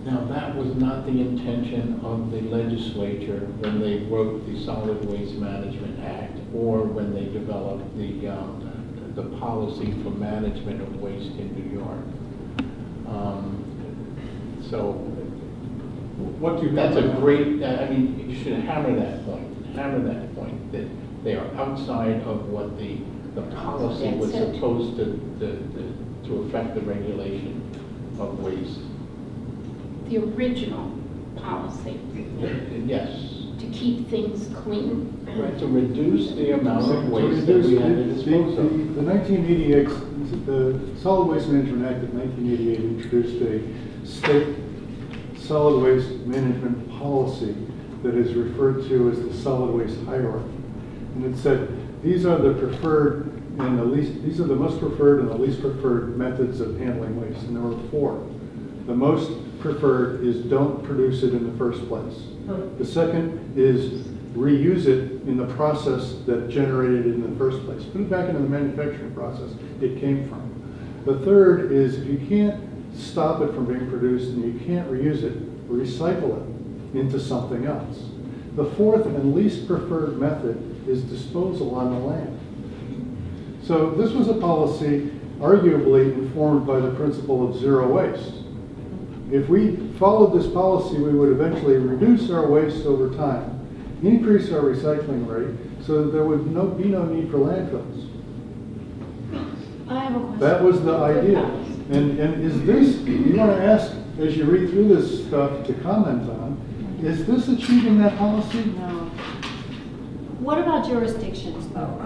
A: Now, that was not the intention of the legislature when they wrote the Solid Waste Management Act or when they developed the policy for management of waste in New York. So
H: What do you?
A: that's a great, you should hammer that point, that they are outside of what the policy was
K: That's it.
A: supposed to affect the regulation of waste.
K: The original policy,
A: Yes.
K: to keep things clean.
A: Right, to reduce the amount
D: So
A: of
D: to
A: waste that
D: reduce
A: we had to dispose of.
D: the 1988, the Solid Waste Management Act of 1988 introduced a state solid waste management policy that is referred to as the solid waste hierarchy. And it said, these are the preferred and the least, these are the most preferred and the least preferred methods of handling waste. And there were 4. The most preferred is don't produce it in the first place. The second is reuse it in the process that generated it in the first place. Put it back into the manufacturing process it came from. The third is if you can't stop it from being produced and you can't reuse it, recycle it into something else. The fourth and least preferred method is disposal on the land. So this was a policy arguably informed by the principle of zero waste. If we followed this policy, we would eventually reduce our waste over time, increase our recycling rate, so that there would be no need for landfills.
E: I have a question.
D: That was the idea. And is this, you want to ask, as you read through this stuff, to comment on, is this achieving that policy?
E: No. What about jurisdictions, though?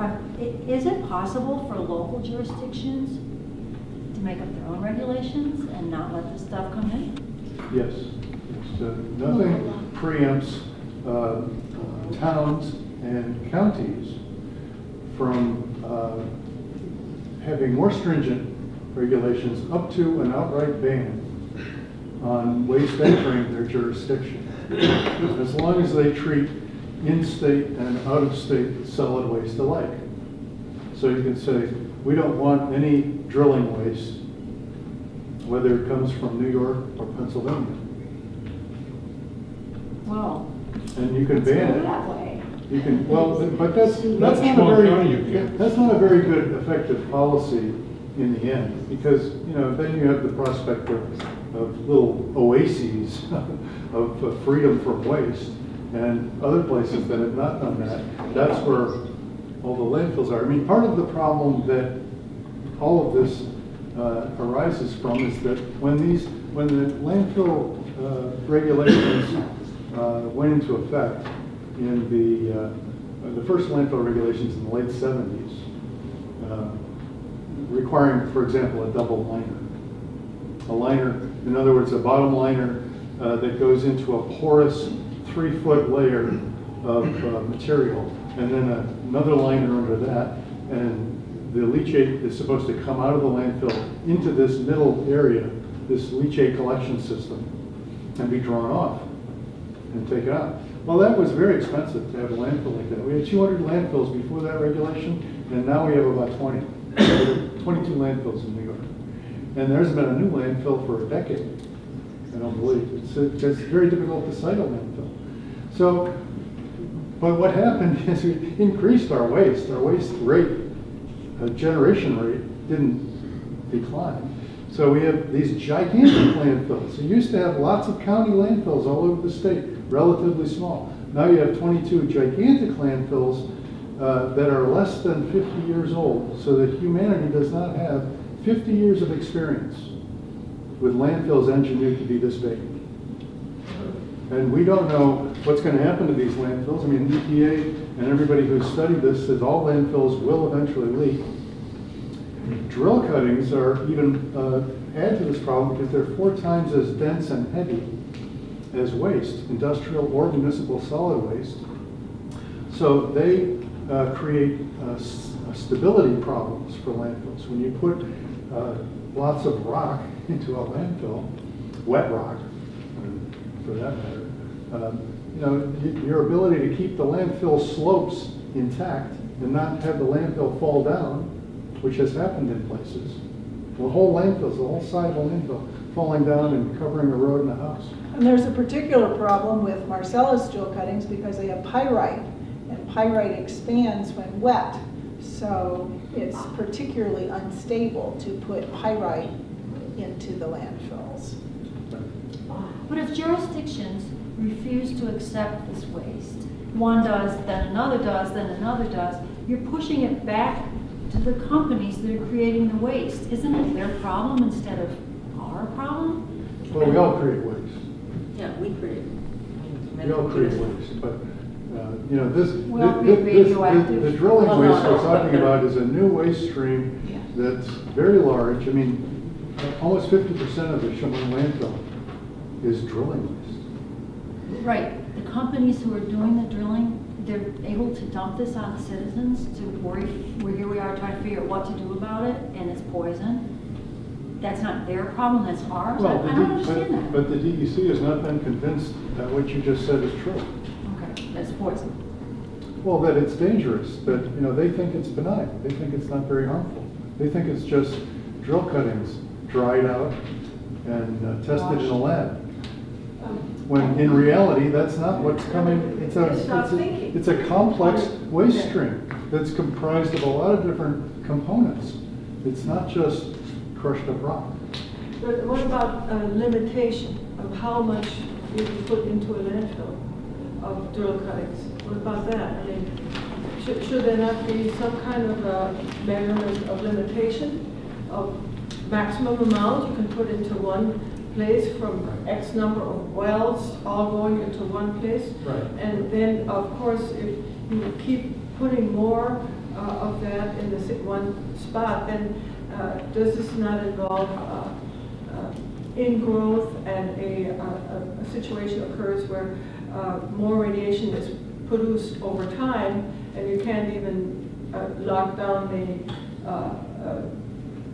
E: Is it possible for local jurisdictions to make up their own regulations and not let this stuff come in?
D: Yes. Nothing preempts towns and counties from having more stringent regulations up to an outright ban on waste entering their jurisdiction, as long as they treat in-state and out-of-state solid waste alike. So you can say, we don't want any drilling waste, whether it comes from New York or Pennsylvania.
E: Well,
D: And you can
E: let's go
D: ban it.
E: that way.
D: You can, well, but that's not
G: Small
D: a
G: county, you
D: very,
G: can.
D: that's not a very good effective policy in the end, because, then you have the prospect of little oases of freedom from waste, and other places that have not done that, that's where all the landfills are. I mean, part of the problem that all of this arises from is that when the landfill regulations went into effect in the first landfill regulations in the late 70s, requiring, for example, a double liner. A liner, in other words, a bottom liner that goes into a porous 3-foot layer of material, and then another liner under that, and the leachate is supposed to come out of the landfill into this middle area, this leachate collection system, and be drawn off and taken out. Well, that was very expensive to have a landfill like that. We had 200 landfills before that regulation, and now we have about 20. 22 landfills in New York. And there hasn't been a new landfill for a decade, I don't believe. It's very difficult to site a landfill. So, but what happened is we increased our waste. Our waste rate, generation rate, didn't decline. So we have these gigantic landfills. You used to have lots of county landfills all over the state, relatively small. Now you have 22 gigantic landfills that are less than 50 years old, so that humanity does not have 50 years of experience with landfills engineered to be this big. And we don't know what's going to happen to these landfills. I mean, EPA and everybody who's studied this says all landfills will eventually leak. Drill cuttings are even add to this problem because they're 4 times as dense and heavy as waste, industrial or municipal solid waste. So they create stability problems for landfills. When you put lots of rock into a landfill, wet rock, for that matter, your ability to keep the landfill slopes intact and not have the landfill fall down, which has happened in places. The whole landfill, the whole side of the landfill, falling down and covering a road and a house.
C: And there's a particular problem with Marcellus drill cuttings because they have pyrite, and pyrite expands when wet. So it's particularly unstable to put pyrite into the landfills.
E: But if jurisdictions refuse to accept this waste, one does, then another does, then another does, you're pushing it back to the companies that are creating the waste. Isn't it their problem instead of our problem?
D: Well, we all create waste.
B: Yeah, we create.
D: We all create waste, but,
E: Well, radioactive.
D: the drilling
B: Well,
D: waste
B: no.
D: we're talking about is a new waste stream that's very large. I mean, almost 50% of the Chemung landfill is drilling waste.
E: Right, the companies who are doing the drilling, they're able to dump this on the citizens to worry, here we are trying to figure out what to do about it, and it's poison. That's not their problem, that's ours. I don't understand that.
D: But the DEC has not been convinced that what you just said is true.
E: Okay, that's poison.
D: Well, that it's dangerous, that, they think it's benign. They think it's not very harmful. They think it's just drill cuttings dried out and tested in a lab. When in reality, that's not what's coming. It's a complex waste stream that's comprised of a lot of different components. It's not just crushed up rock.
J: But what about limitation of how much you can put into a landfill of drill cuttings? What about that? I mean, should there not be some kind of measurement of limitation of maximum amount you can put into one place from X number of wells all going into one place?
D: Right.
J: And then, of course, if you keep putting more of that in the one spot, then does this not involve ingrowth, and a situation occurs where more radiation is produced over time, and you can't even lock down the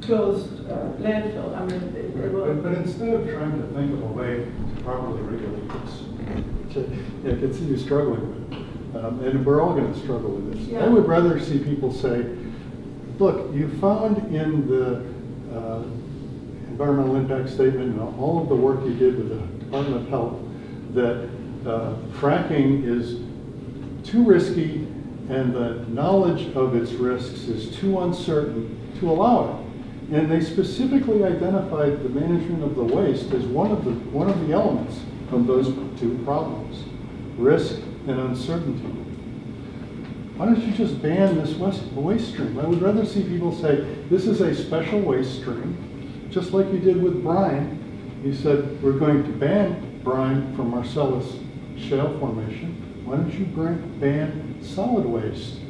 J: closed landfill? I mean, it will.
D: But instead of trying to think of a way to properly regulate this, which I continue struggling with, and we're all going to struggle with this,
J: Yeah.
D: I would rather see people say, look, you found in the environmental impact statement and all of the work you did with the Department of Health that fracking is too risky and the knowledge of its risks is too uncertain to allow it. And they specifically identified the management of the waste as one of the elements of those two problems, risk and uncertainty. Why don't you just ban this waste stream? I would rather see people say, this is a special waste stream, just like you did with brine. You said, we're going to ban brine from Marcellus Shale Formation. Why don't you ban solid waste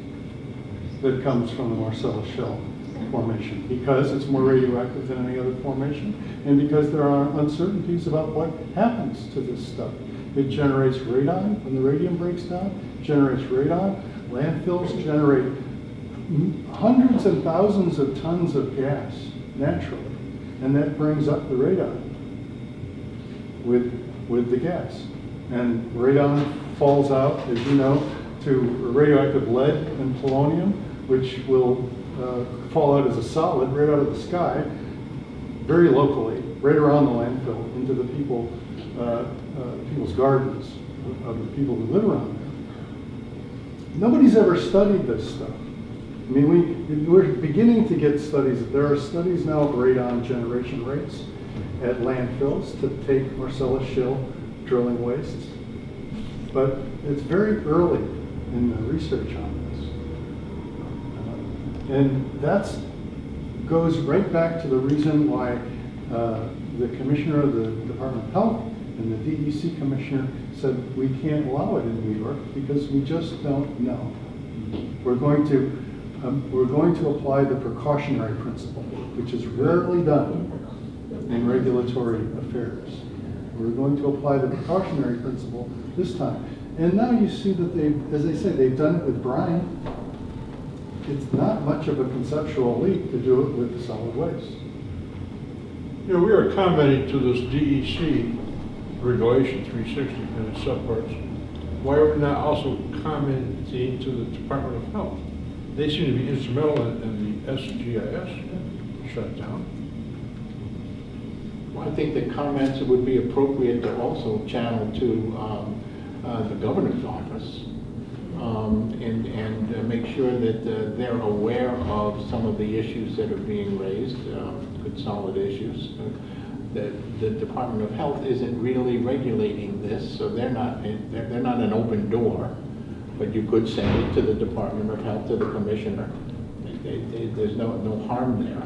D: that comes from the Marcellus Shale Formation? Because it's more radioactive than any other formation, and because there are uncertainties about what happens to this stuff. It generates radon when the radium breaks down, generates radon. Landfills generate hundreds and thousands of tons of gas naturally, and that brings up the radon with the gas. And radon falls out, as you know, to radioactive lead and polonium, which will fall out as a solid right out of the sky, very locally, right around the landfill, into the people's gardens of the people who live around there. Nobody's ever studied this stuff. I mean, we're beginning to get studies. There are studies now of radon generation rates at landfills to take Marcellus Shale drilling wastes. But it's very early in the research on this. And that goes right back to the reason why the commissioner of the Department of Health and the DEC commissioner said we can't allow it in New York because we just don't know. We're going to apply the precautionary principle, which is rarely done in regulatory affairs. We're going to apply the precautionary principle this time. And now you see that as they say, they've done it with brine. It's not much of a conceptual leap to do it with solid waste.
G: You know, we are commenting to this DEC regulation 360 and its subparts. Why are we not also commenting to the Department of Health? They seem to be instrumental in the SGIS shutdown.
A: Well, I think the comments would be appropriate to also channel to the governor's office and make sure that they're aware of some of the issues that are being raised, good solid issues. That the Department of Health isn't really regulating this, so they're not an open door. But you could send it to the Department of Health, to the commissioner. There's no harm there.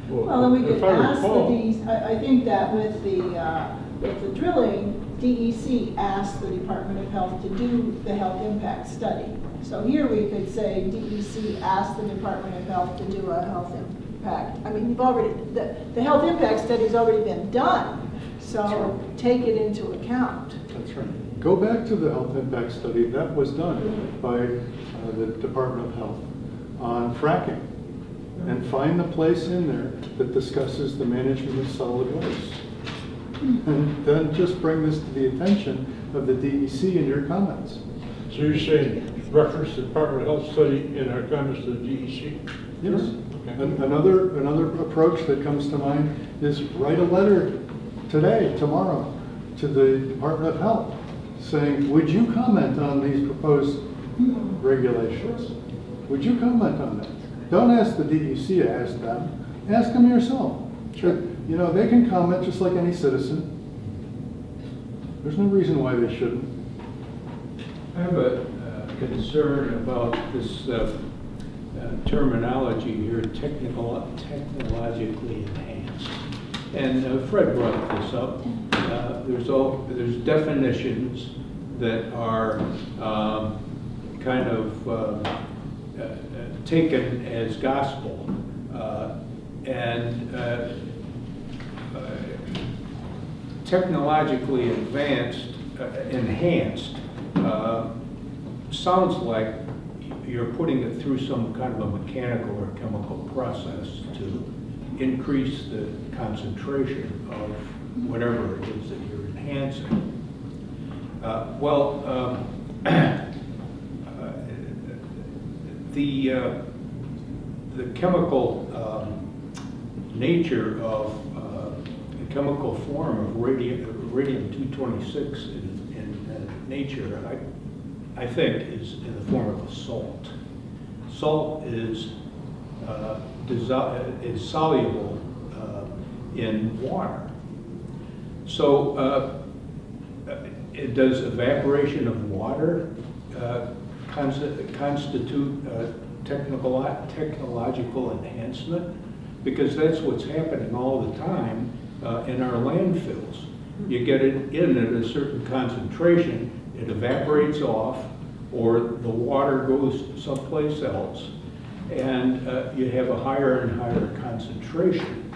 C: Well, and we could
G: if I
C: ask
G: recall-
C: the DEC, I think that with the drilling, DEC asked the Department of Health to do the health impact study. So here we could say DEC asked the Department of Health to do a health impact. I mean, the health impact study's already been done, so take it into account.
D: That's right. Go back to the health impact study that was done by the Department of Health on fracking, and find the place in there that discusses the management of solid waste. And then just bring this to the attention of the DEC in your comments.
G: So you're saying reference the Department of Health study in our comments to the DEC?
D: Yes. Another approach that comes to mind is write a letter today, tomorrow, to the Department of Health, saying, would you comment on these proposed regulations? Would you comment on that? Don't ask the DEC to ask them, ask them yourself. Sure. You know, they can comment just like any citizen. There's no reason why they shouldn't.
L: I have a concern about this terminology here, technologically enhanced. And Fred brought this up. There's definitions that are kind of taken as gospel, and technologically enhanced sounds like you're putting it through some kind of a mechanical or chemical process to increase the concentration of whatever it is that you're enhancing. The chemical nature of the chemical form of radium-226 in nature, I think, is in the form of a salt. Salt is soluble in water. So does evaporation of water constitute technological enhancement? Because that's what's happening all the time in our landfills. You get it in at a certain concentration, it evaporates off, or the water goes someplace else, and you have a higher and higher concentration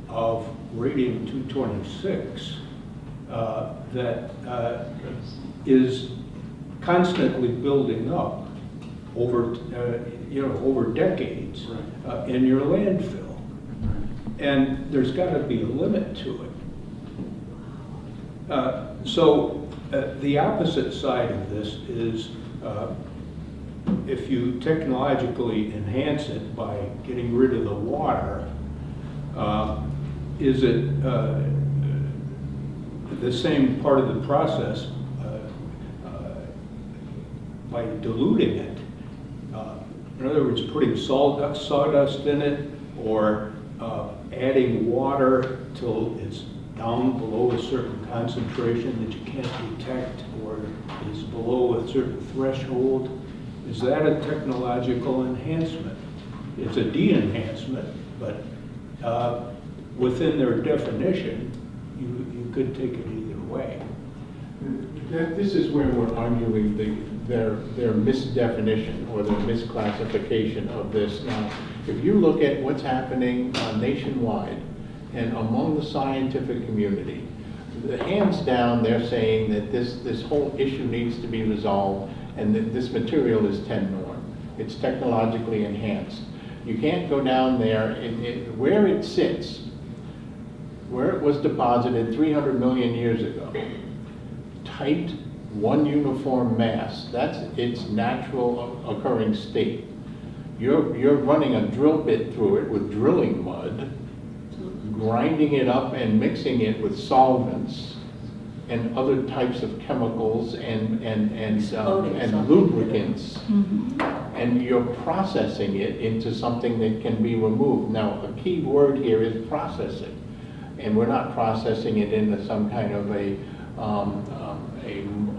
L: of radium-226 that is constantly building up over decades in your landfill. And there's got to be a limit to it. So the opposite side of this is if you technologically enhance it by getting rid of the water, is it the same part of the process by diluting it? In other words, putting sawdust in it, or adding water till it's down below a certain concentration that you can't detect, or is below a certain threshold. Is that a technological enhancement? It's a de-enhancement, but within their definition, you could take it either way.
A: This is where we're arguing their misdefinition or their misclassification of this. Now, if you look at what's happening nationwide and among the scientific community, hands down, they're saying that this whole issue needs to be resolved, and that this material is 10 norm. It's technologically enhanced. You can't go down there where it sits, where it was deposited 300 million years ago. Tight, one uniform mass. That's its natural occurring state. You're running a drill bit through it with drilling mud, grinding it up and mixing it with solvents and other types of chemicals and lubricants, and you're processing it into something that can be removed. Now, a key word here is processing, and we're not processing it into some kind of a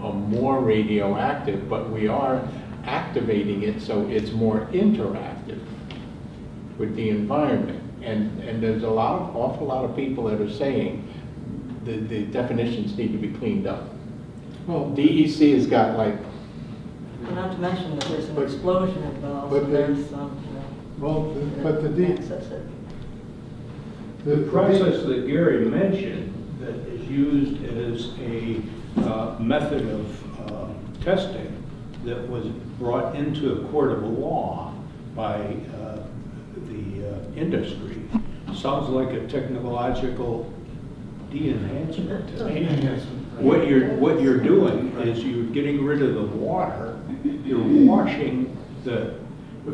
A: more radioactive, but we are activating it so it's more interactive with the environment. And there's awful lot of people that are saying the definitions need to be cleaned up. Well, DEC has got like...
B: Well, not to mention that there's an explosion involved, so there's some, access it.
L: The process that Gary mentioned that is used as a method of testing that was brought into a court of law by the industry sounds like a technological de-enhancement to me. What you're doing is you're getting rid of the water, you're washing the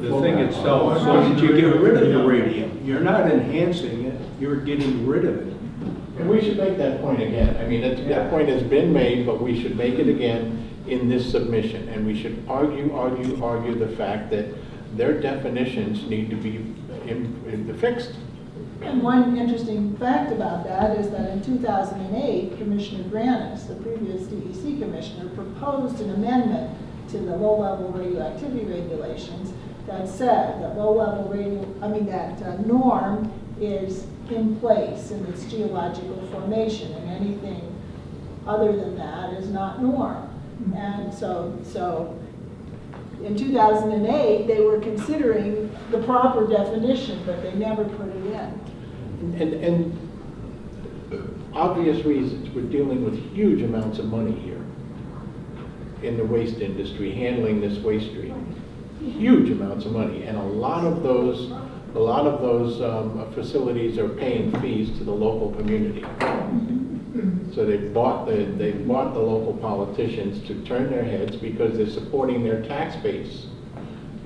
L: the thing itself, so that you get rid of the radium. You're not enhancing it, you're getting rid of it.
A: And we should make that point again. I mean, that point has been made, but we should make it again in this submission. And we should argue the fact that their definitions need to be fixed.
C: And one interesting fact about that is that in 2008, Commissioner Granis, the previous DEC commissioner, proposed an amendment to the low-level radioactivity regulations that said that that norm is in place in its geological formation, and anything other than that is not norm. And so in 2008, they were considering the proper definition, but they never put it in.
A: And obvious reasons, we're dealing with huge amounts of money here in the waste industry, handling this waste stream. Huge amounts of money, and a lot of those facilities are paying fees to the local community. So they bought the local politicians to turn their heads because they're supporting their tax base,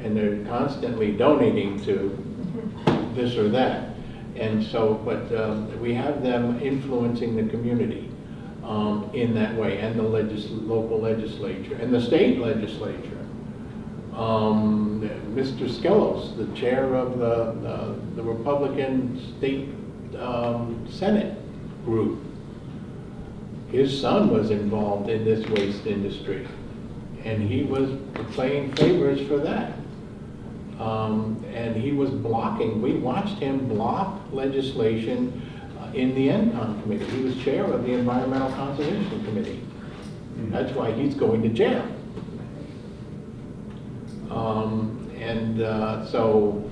A: and they're constantly donating to this or that. And so, but we have them influencing the community in that way, and the local legislature and the state legislature. Mr. Skelos, the chair of the Republican State Senate group, his son was involved in this waste industry, and he was playing favors for that. And he was blocking, we watched him block legislation in the ENCON committee. He was chair of the Environmental Conservation Committee. That's why he's going to jail. So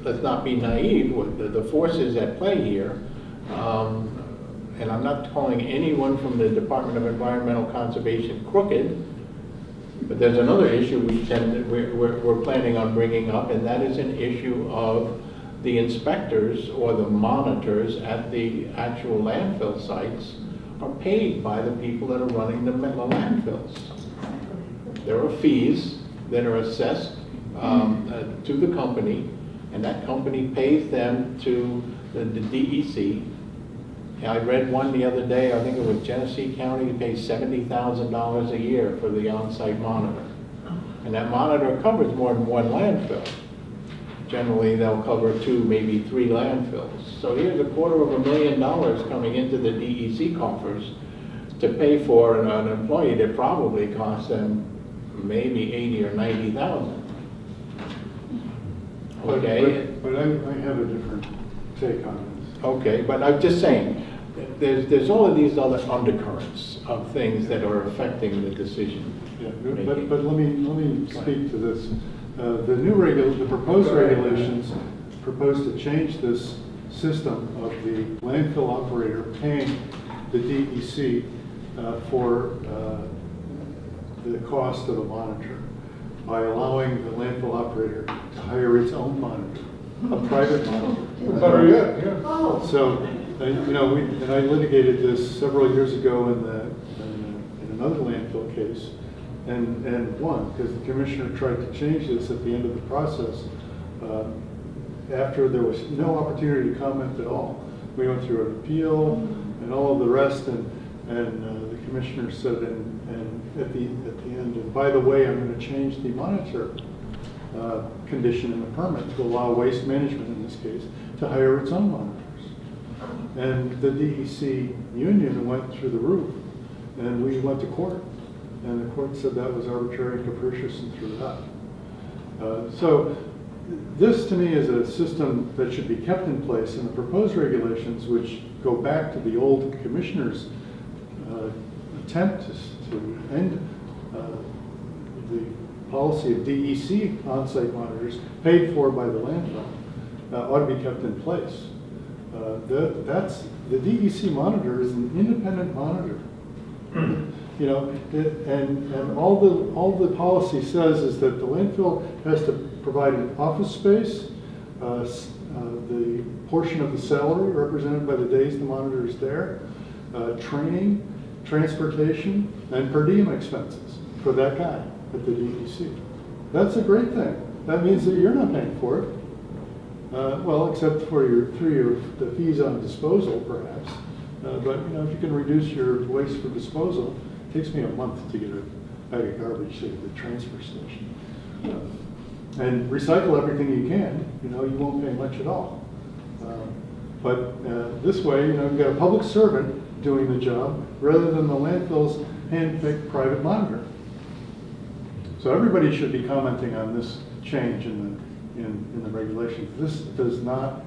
A: let's not be naive with the forces at play here. And I'm not calling anyone from the Department of Environmental Conservation crooked, but there's another issue we're planning on bringing up, and that is an issue of the inspectors or the monitors at the actual landfill sites are paid by the people that are running the landfills. There are fees that are assessed to the company, and that company pays them to the DEC. I read one the other day, I think it was Genesee County, pays $70,000 a year for the on-site monitor. And that monitor covers more than one landfill. Generally, they'll cover 2, maybe 3 landfills. So here's $250,000 coming into the DEC coffers to pay for an employee that probably costs them maybe $80,000 or $90,000. Okay?
D: But I have a different take on this.
A: Okay, but I'm just saying, there's all of these other undercurrents of things that are affecting the decision.
D: Yeah, but let me speak to this. The proposed regulations propose to change this system of the landfill operator paying the DEC for the cost of a monitor by allowing the landfill operator to hire its own monitor, a private monitor.
G: Better yet, yeah.
D: So, and I litigated this several years ago in another landfill case, and won, because the commissioner tried to change this at the end of the process after there was no opportunity to comment at all. We went through an appeal and all of the rest, and the commissioner said, and at the end, and by the way, I'm going to change the monitor condition in the permit to allow Waste Management, in this case, to hire its own monitors. And the DEC union went through the roof, and we went to court. And the court said that was arbitrary and capricious and threw it out. So this, to me, is a system that should be kept in place, and the proposed regulations, which go back to the old commissioner's attempt to end the policy of DEC on-site monitors paid for by the landfill, ought to be kept in place. The DEC monitor is an independent monitor. And all the policy says is that the landfill has to provide an office space, the portion of the salary represented by the days the monitor is there, training, transportation, and per diem expenses for that guy at the DEC. That's a great thing. that means that you're not paying for it. Well, except for the fees on disposal, perhaps. But, you know, if you can reduce your waste for disposal, it takes me a month to get a bag of garbage to the transfer station. And recycle everything you can, you know, you won't pay much at all. But this way, you know, you've got a public servant doing the job rather than the landfill's hand-picked private monitor. So everybody should be commenting on this change in the regulations. This does not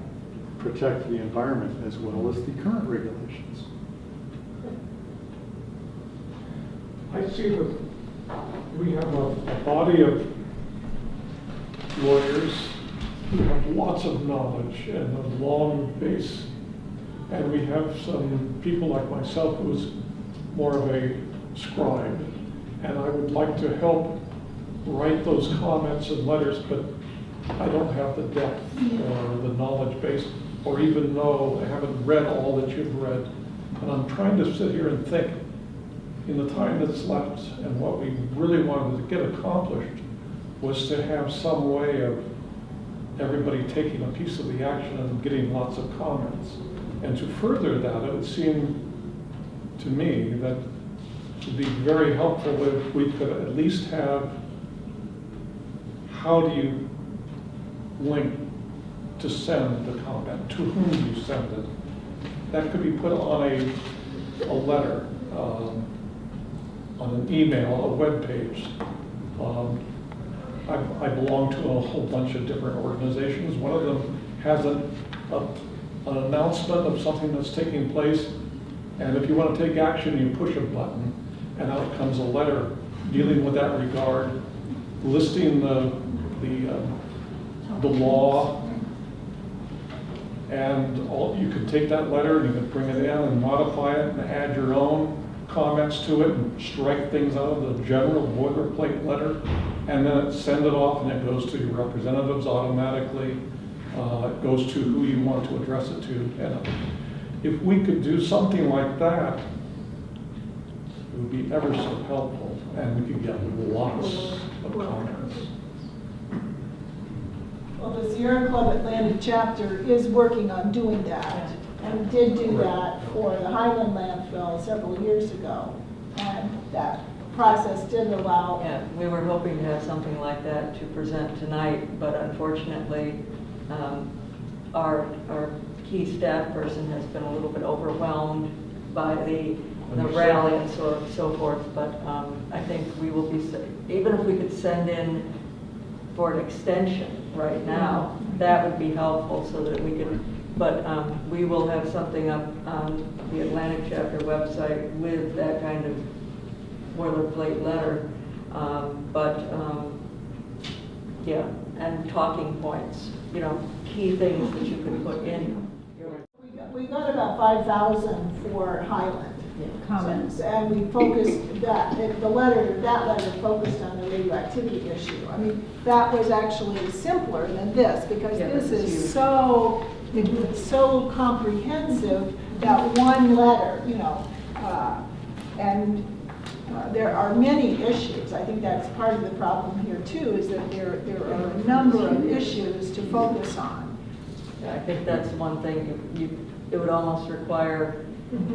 D: protect the environment as well as the current regulations.
H: I see that we have a body of lawyers who have lots of knowledge and a long base. And we have some people like myself who's more of a scribe. And I would like to help write those comments and letters, but I don't have the depth or the knowledge base, or even know, I haven't read all that you've read. And I'm trying to sit here and think, in the time that's left, and what we really wanted to get accomplished was to have some way of everybody taking a piece of the action and getting lots of comments. And to further that, it would seem to me that it would be very helpful if we could at least have, how do you link to send the comment, to whom you send it. That could be put on a letter, on an email, a web page. I belong to a whole bunch of different organizations. One of them has an announcement of something that's taking place, and if you want to take action, you push a button, and out comes a letter dealing with that regard, listing the law, and you could take that letter and you could bring it in and modify it and add your own comments to it and strike things out of the general boilerplate letter, and then send it off, and it goes to your representatives automatically. It goes to who you want to address it to. And if we could do something like that, it would be ever so helpful, and we could get lots of comments.
C: Well, the Sierra Club Atlantic chapter is working on doing that, and did do that for the Highland landfill several years ago. And that process did allow.
B: Yeah, we were hoping to have something like that to present tonight, but unfortunately, our key staff person has been a little bit overwhelmed by the rally and so forth. But I think we will be, even if we could send in for an extension right now, that would be helpful so that we can, but we will have something up on the Atlantic chapter website with that kind of boilerplate letter. Yeah, and talking points, you know, key things that you can put in.
C: We got about 5,000 for Highland comments, and we focused that letter focused on the radioactivity issue. I mean, that was actually simpler than this, because this is so comprehensive, that one letter, you know, and there are many issues. I think that's part of the problem here too, is that there are a number of issues to focus on.
B: Yeah, I think that's one thing. It would almost require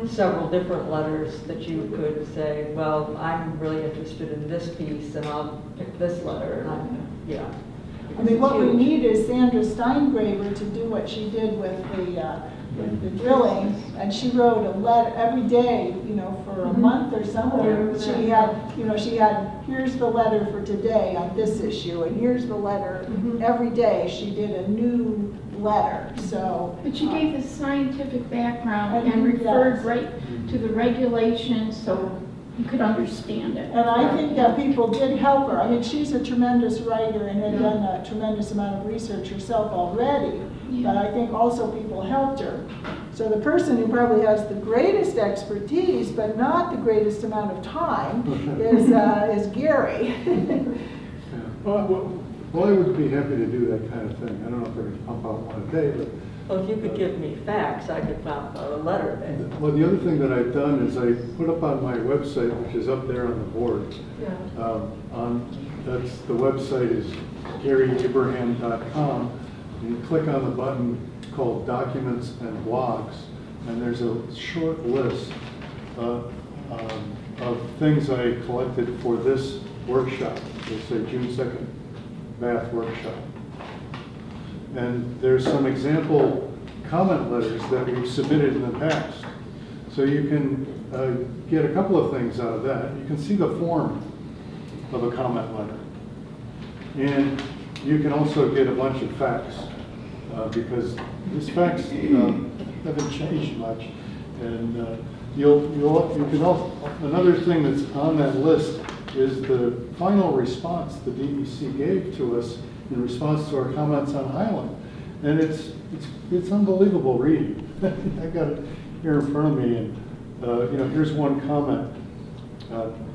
B: several different letters that you could say, well, I'm really interested in this piece, and I'll pick this letter. And
C: I mean, what we need is Sandra Steingraber to do what she did with the drilling, and she wrote a letter every day, you know, for a month or somewhere. She had, here's the letter for today on this issue, and here's the letter. Every day she did a new letter, so.
K: But she gave the scientific background and referred right to the regulations, so you could understand it.
C: And I think that people did help her. I mean, she's a tremendous writer and had done a tremendous amount of research herself already, but I think also people helped her. So the person who probably has the greatest expertise, but not the greatest amount of time, is Gary.
D: Well, I would be happy to do that kind of thing. I don't know if I can pump out one a day, but.
B: Well, if you could give me facts, I could pump out a letter then.
D: Well, the other thing that I've done is I put up on my website, which is up there on the board, on That's, the website is GaryAbraham.com. And you click on the button called Documents and Blogs, and there's a short list of things I collected for this workshop. They say June 2nd Bath Workshop. And there's some example comment letters that we've submitted in the past. So you can get a couple of things out of that. You can see the form of a comment letter. And you can also get a bunch of facts, because these facts haven't changed much. And you can also, another thing that's on that list is the final response the DEC gave to us in response to our comments on Highland. And it's unbelievable reading. I got it here in front of me, and here's one comment.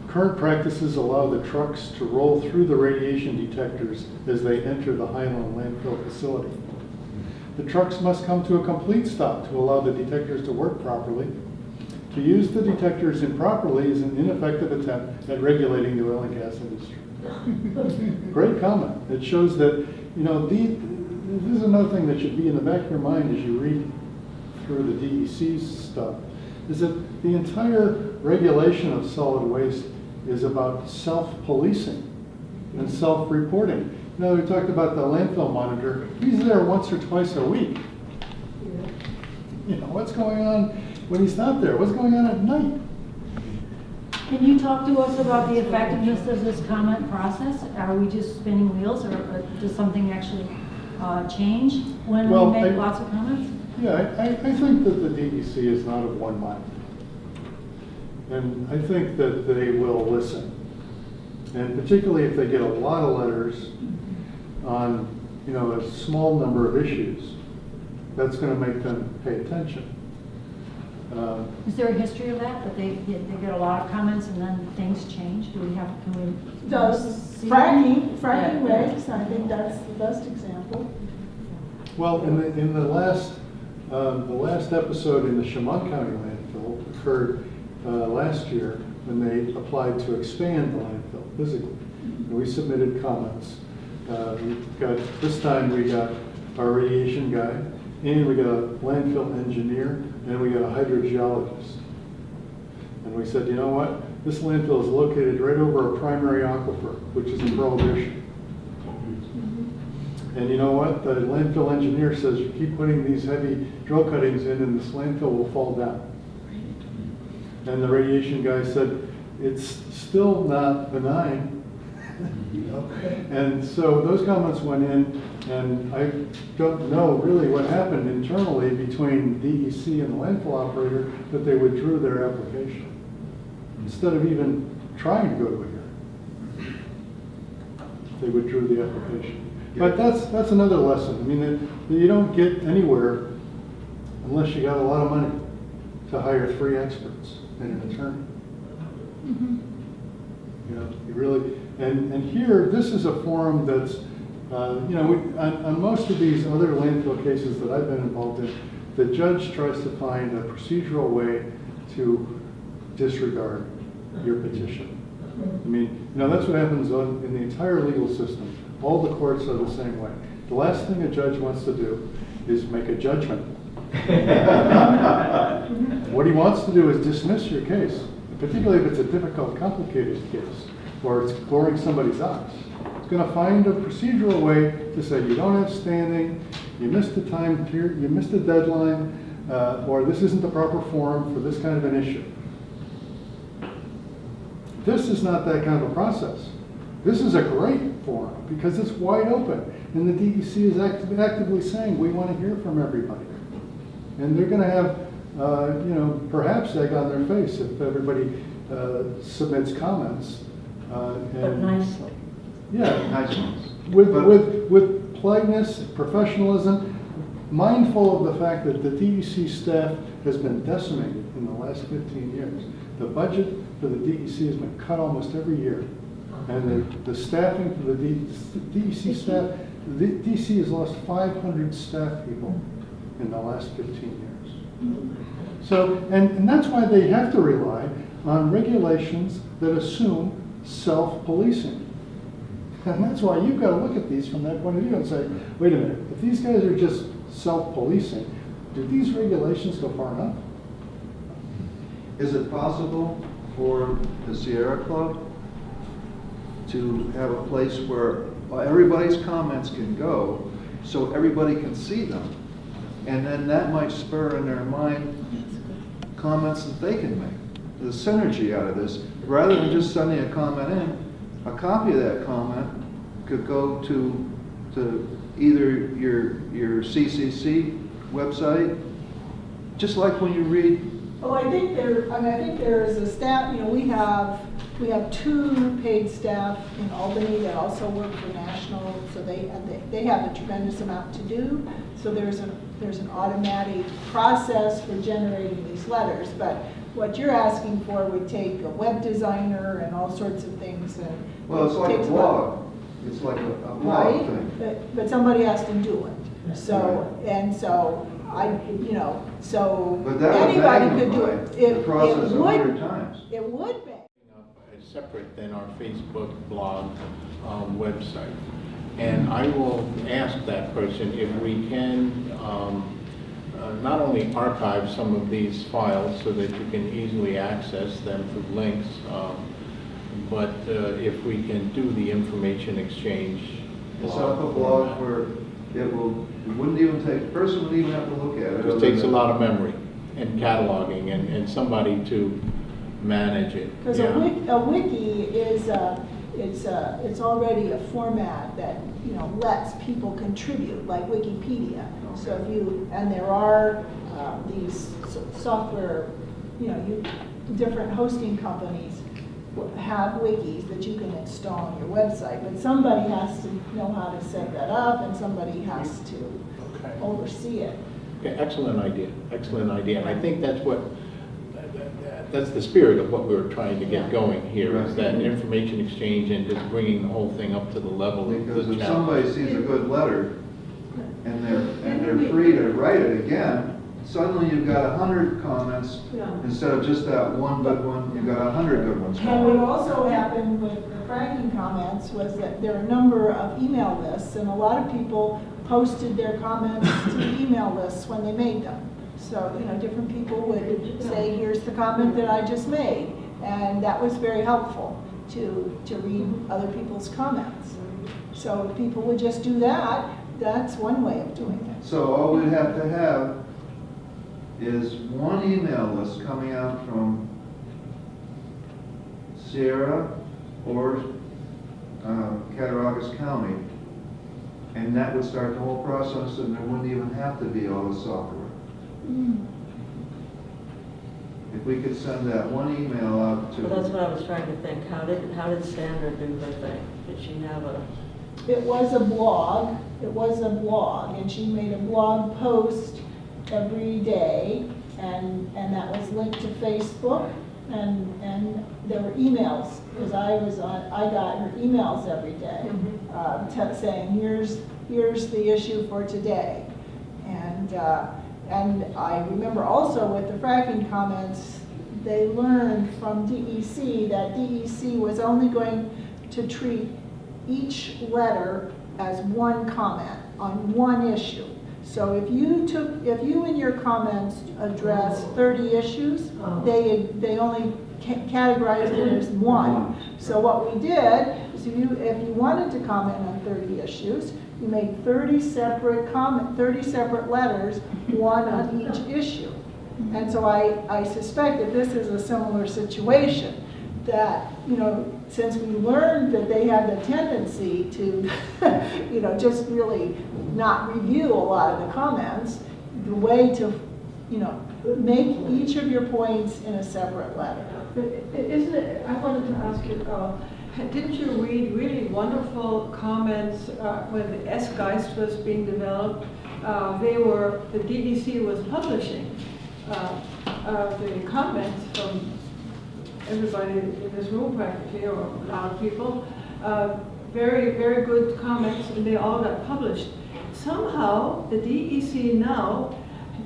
D: Current practices allow the trucks to roll through the radiation detectors as they enter the Highland landfill facility. The trucks must come to a complete stop to allow the detectors to work properly. To use the detectors improperly is an ineffective attempt at regulating the oil and gas industry. Great comment. It shows that, this is another thing that should be in the back of your mind as you read through the DEC's stuff, is that the entire regulation of solid waste is about self-policing and self-reporting. We talked about the landfill monitor. He's there once or twice a week. What's going on when he's not there? What's going on at night?
E: Can you talk to us about the effectiveness of this comment process? Are we just spinning wheels, or does something actually change when we make lots of comments?
D: Yeah, I think that the DEC is not of one mind. And I think that they will listen. And particularly if they get a lot of letters on, a small number of issues, that's going to make them pay attention.
E: Is there a history of that they get a lot of comments and then things change? Can we
C: Does
E: see
C: fracking
E: that?
C: regs, I think that's the best example.
D: Well, in the last episode in the Chemung County landfill occurred last year when they applied to expand the landfill physically. And we submitted comments. This time we got our radiation guy, and we got a landfill engineer, and we got a hydrogeologist. And we said, you know what? This landfill is located right over a primary aquifer, which is a prohibition. And you know what? The landfill engineer says, you keep putting these heavy drill cuttings in and this landfill will fall down. And the radiation guy said, it's still not benign. And so those comments went in, and I don't know really what happened internally between DEC and the landfill operator, but they withdrew their application instead of even trying to go to a hearing. They withdrew the application. But that's another lesson. I mean, you don't get anywhere unless you got a lot of money to hire 3 experts and an attorney. You really, and here, this is a forum that's, on most of these other landfill cases that I've been involved in, the judge tries to find a procedural way to disregard your petition. I mean, that's what happens in the entire legal system. All the courts are the same way. The last thing a judge wants to do is make a judgment. What he wants to do is dismiss your case, particularly if it's a difficult, complicated case, or it's goring somebody's ox. It's going to find a procedural way to say you don't have standing, you missed the time period, you missed the deadline, or this isn't the proper forum for this kind of an issue. This is not that kind of a process. This is a great forum because it's wide open, and the DEC is actively saying we want to hear from everybody, and they're going to have, perhaps egg on their face if everybody submits comments.
E: But nicely.
D: Yeah,
I: Nice ones.
D: with politeness, professionalism, mindful of the fact that the DEC staff has been decimated in the last 15 years. The budget for the DEC has been cut almost every year. And the staffing for the DEC staff, the DEC has lost 500 staff people in the last 15 years. So, and that's why they have to rely on regulations that assume self-policing. And that's why you've got to look at these from that point of view and say, wait a minute, if these guys are just self-policing, did these regulations go far enough?
I: Is it possible for the Sierra Club to have a place where everybody's comments can go, so everybody can see them? And then that might spur in their mind comments that they can make. The synergy out of this, rather than just sending a comment in, a copy of that comment could go to either your CCC website, just like when you read.
C: Well, I think there is a staff, we have 2 paid staff in Albany that also work for National, so they have a tremendous amount to do. So there's an automatic process for generating these letters, but what you're asking for would take a web designer and all sorts of things. And
I: Well, it's like a blog. It's like a blog
C: right?
I: thing.
C: But somebody has to do it. So, and so so
I: But that would
C: anybody could do
I: magnify
C: it.
I: the process
C: It
I: 100
C: would,
I: times.
C: it would be.
A: Separate than our Facebook blog website. And I will ask that person if we can not only archive some of these files so that you can easily access them through links, but if we can do the information exchange.
I: It's up a blog where it wouldn't even take, the person wouldn't even have to look at it.
A: It just takes a lot of memory and cataloging and somebody to manage it.
C: Because a wiki is it's already a format that lets people contribute, like Wikipedia. So and there are these software, different hosting companies have wikis that you can install on your website, but somebody has to know how to set that up, and somebody has to oversee it.
A: Okay, excellent idea. And I think that's the spirit of what we're trying to get going here, is that information exchange and just bringing the whole thing up to the level of
I: Because
A: the
I: if
A: challenge.
I: somebody sees a good letter and they're free to write it again, suddenly you've got 100 comments instead of just that one good one. You've got 100 good ones.
C: And what also happened with the fracking comments was that there are a number of email lists, and a lot of people posted their comments to the email lists when they made them. So, different people would say, here's the comment that I just made. And that was very helpful to read other people's comments. So if people would just do that, that's one way of doing it.
I: So all we'd have to have is one email list coming out from Sierra or Cattaraugus County, and that would start the whole process, and there wouldn't even have to be all the software. If we could send that one email out to.
B: Well, that's what I was trying to think. How did Sandra do her thing? Did she have a?
C: It was a blog, and she made a blog post every day, and that was linked to Facebook, and there were emails, because I got her emails every day, saying, here's the issue for today. And I remember also with the fracking comments, they learned from DEC that DEC was only going to treat each letter as one comment on one issue. So if you in your comments address 30 issues, they only categorized it as one. So what we did is if you wanted to comment on 30 issues, you made 30 separate letters, one on each issue. And so I suspect that this is a similar situation, that, since we learned that they have the tendency to, just really not review a lot of the comments, the way to, make each of your points in a separate letter.
J: But isn't it, I wanted to ask you, didn't you read really wonderful comments when the S-Geist was being developed? The DEC was publishing the comments from everybody in this room practically, or a lot of people. Very, very good comments, and they all got published. Somehow, the DEC now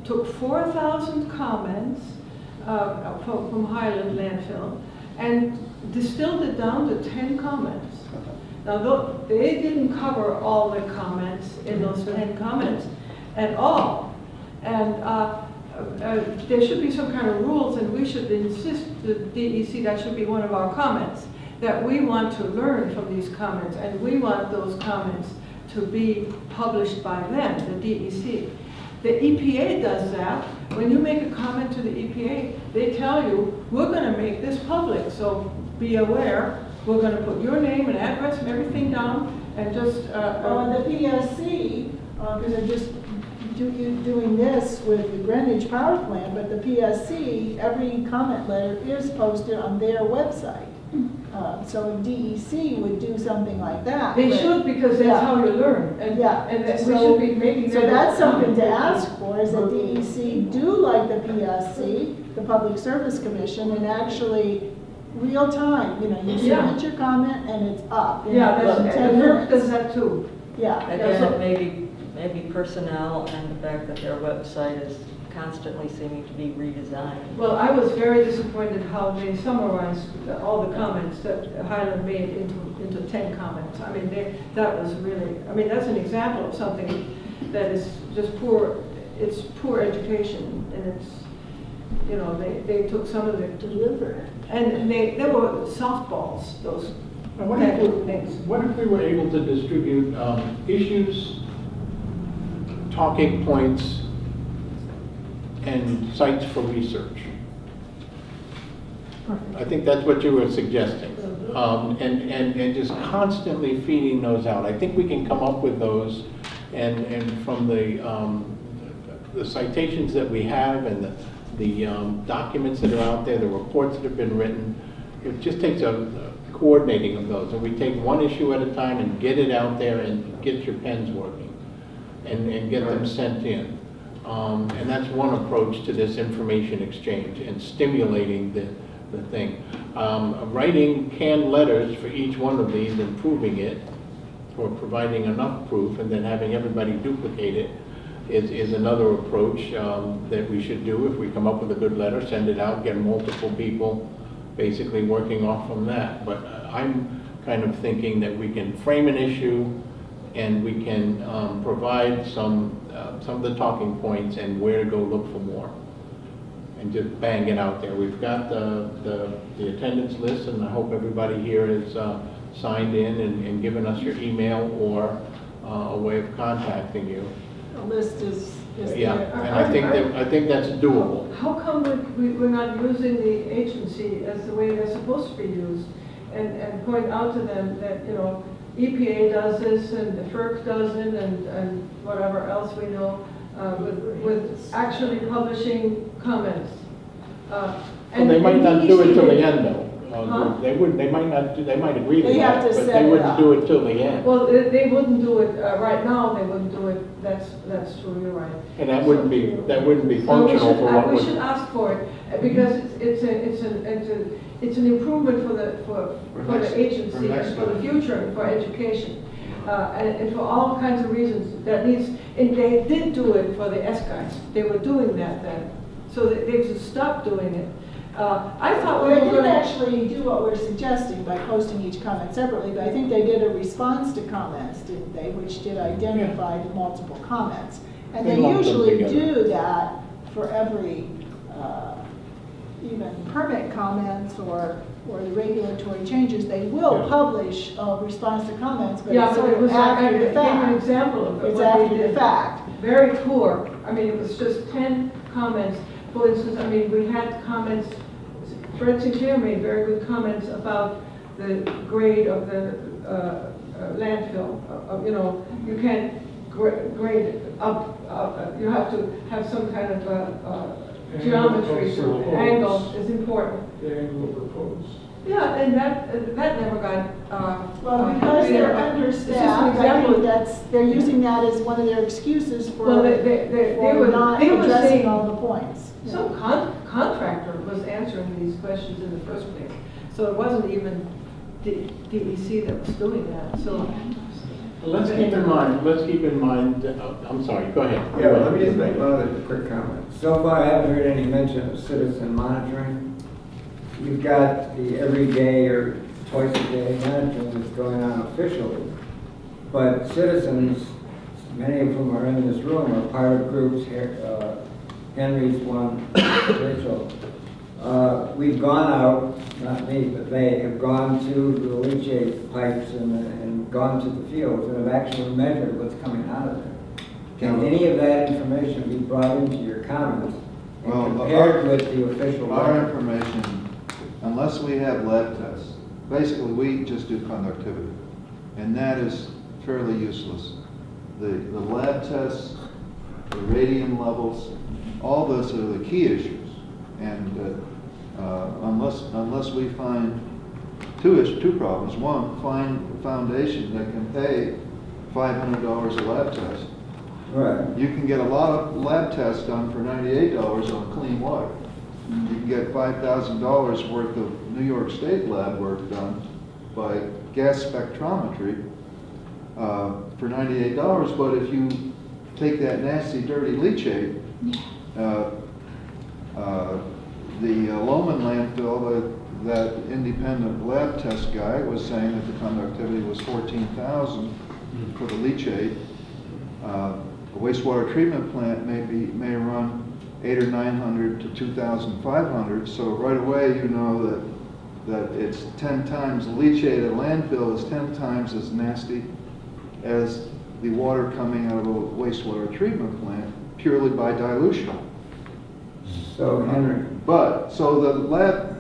J: took 4,000 comments from Highland landfill and distilled it down to 10 comments. Now, they didn't cover all the comments in those 10 comments at all. And there should be some kind of rules, and we should insist, the DEC, that should be one of our comments, that we want to learn from these comments, and we want those comments to be published by them, the DEC. The EPA does that. When you make a comment to the EPA, they tell you, we're going to make this public, so be aware. We're going to put your name and address and everything down, and just...
C: Well, the PSC, because I'm just doing this with the Greenwich Power Plant, but the PSC, every comment letter is posted on their website. So DEC would do something like that.
J: They
C: but-
J: should, because that's
C: Yeah.
J: how you learn. And,
C: Yeah.
J: and that we
C: So-
J: should be making
C: So
J: that
C: that's something to
J: comment.
C: ask for, is that DEC do like the PSC, the Public Service Commission, and actually real time, you
J: Yeah.
C: submit your comment and it's up. in
J: Yeah,
C: about 10
J: and FERC
C: minutes.
J: does that too.
C: Yeah.
B: Again, maybe personnel and the fact that their website is constantly seeming to be redesigned.
J: Well, I was very disappointed how they summarized all the comments that Highland made into 10 comments. I mean, that was really, I mean, that's an example of something that is just poor, it's poor education, and it's, they took some of the
C: Deliver.
J: and they were softballs, those
A: Now, What
J: things.
A: if we were able to distribute issues, talking points, and sites for research? I think that's what you were suggesting. And just constantly feeding those out. I think we can come up with those, and from the citations that we have and the documents that are out there, the reports that have been written, it just takes a coordinating of those. And we take one issue at a time and get it out there and get your pens working and get them sent in. And that's one approach to this information exchange and stimulating the thing. Writing canned letters for each one of these and proving it, or providing enough proof, and then having everybody duplicate it is another approach that we should do. If we come up with a good letter, send it out, get multiple people basically working off from that. But I'm kind of thinking that we can frame an issue and we can provide some of the talking points and where to go look for more. And just bang it out there. We've got the attendance list, and I hope everybody here is signed in and given us your email or a way of contacting you.
C: The list is
A: Yeah,
C: there.
A: and I think that's doable.
J: How come we're not using the agency as the way they're supposed to be used? And point out to them that, EPA does this and the FERC does it and whatever else we know, with actually publishing comments.
A: And they might not do it till the end though.
J: Huh?
A: They might not do, they might agree to
C: They have
A: that,
C: to
A: but
C: set
A: they
C: it
A: wouldn't
C: up.
A: do it till the end.
J: Well, they wouldn't do it, right now, they wouldn't do it, that's true, you're right.
A: And that wouldn't be
J: So we
A: functional for what
J: we
A: would.
J: should ask for it, because it's an improvement for the agency, and for the future, and for education. And for all kinds of reasons, that needs, and they did do it for the S guys, they were doing that then, so they just stopped doing it. I thought
C: Well,
J: we
C: they
J: were
C: didn't
J: gonna.
C: actually do what we're suggesting by posting each comment separately, but I think they did a response to comments, didn't they, which did identify the multiple comments. And
A: They
C: they
A: lumped them
C: usually
A: together.
C: do that for every, even permit comments or the regulatory changes. They will
A: Yeah.
C: publish a response to comments, but
J: Yeah,
C: it's
J: so
C: sort
J: it
C: of
J: was like, I
C: after
J: gave
C: the
J: an
C: fact.
J: example of
C: It's
J: what
C: after
J: they
C: the
J: did.
C: fact.
J: Very poor. I mean, it was just 10 comments. For instance, I mean, we had comments, Fred Sinclair made very good comments about the grade of the landfill. You can't grade up, you have to have some kind of geometry.
H: Angle.
J: Angle is important.
H: The angle of the post.
J: Yeah, and that never got.
C: Well, because they're
J: It's just an
C: understaffed, I
J: example.
C: think they're using that as one of their excuses for
J: Well, they
C: for
J: were
C: not
J: saying.
C: addressing all the points.
J: Some contractor was answering these questions in the first place. So it wasn't even DEC that was doing that, so.
A: Let's keep in mind, I'm sorry, go ahead.
M: Yeah, let me just make one other quick comment. So far, I haven't heard any mention of citizen monitoring. You've got the every day or twice a day monitoring that's going on officially. But citizens, many of whom are in this room, are part of groups here, Henry's one, Rachel. We've gone out, not me, but they have gone to the leachate pipes and gone to the fields and have actually measured what's coming out of there. Can any of that information be brought into your comments and
I: Well,
M: compared with the official
I: Our
M: record?
I: information, unless we have lab tests, basically we just do conductivity. And that is fairly useless. The lab tests, the radium levels, all those are the key issues. And unless we find two problems. One, find a foundation that can pay $500 a lab test.
M: Right.
I: You can get a lot of lab tests done for $98 on clean water. You can get $5,000 worth of New York State lab work done by gas spectrometry for $98. But if you take that nasty, dirty leachate, the Loman landfill, that independent lab test guy was saying that the conductivity was 14,000 for the leachate. A wastewater treatment plant may run 800 or 900 to 2,500. So right away you know that it's 10 times, the leachate at landfill is 10 times as nasty as the water coming out of a wastewater treatment plant purely by dilution.
M: So, Henry.
I: But, so the lab,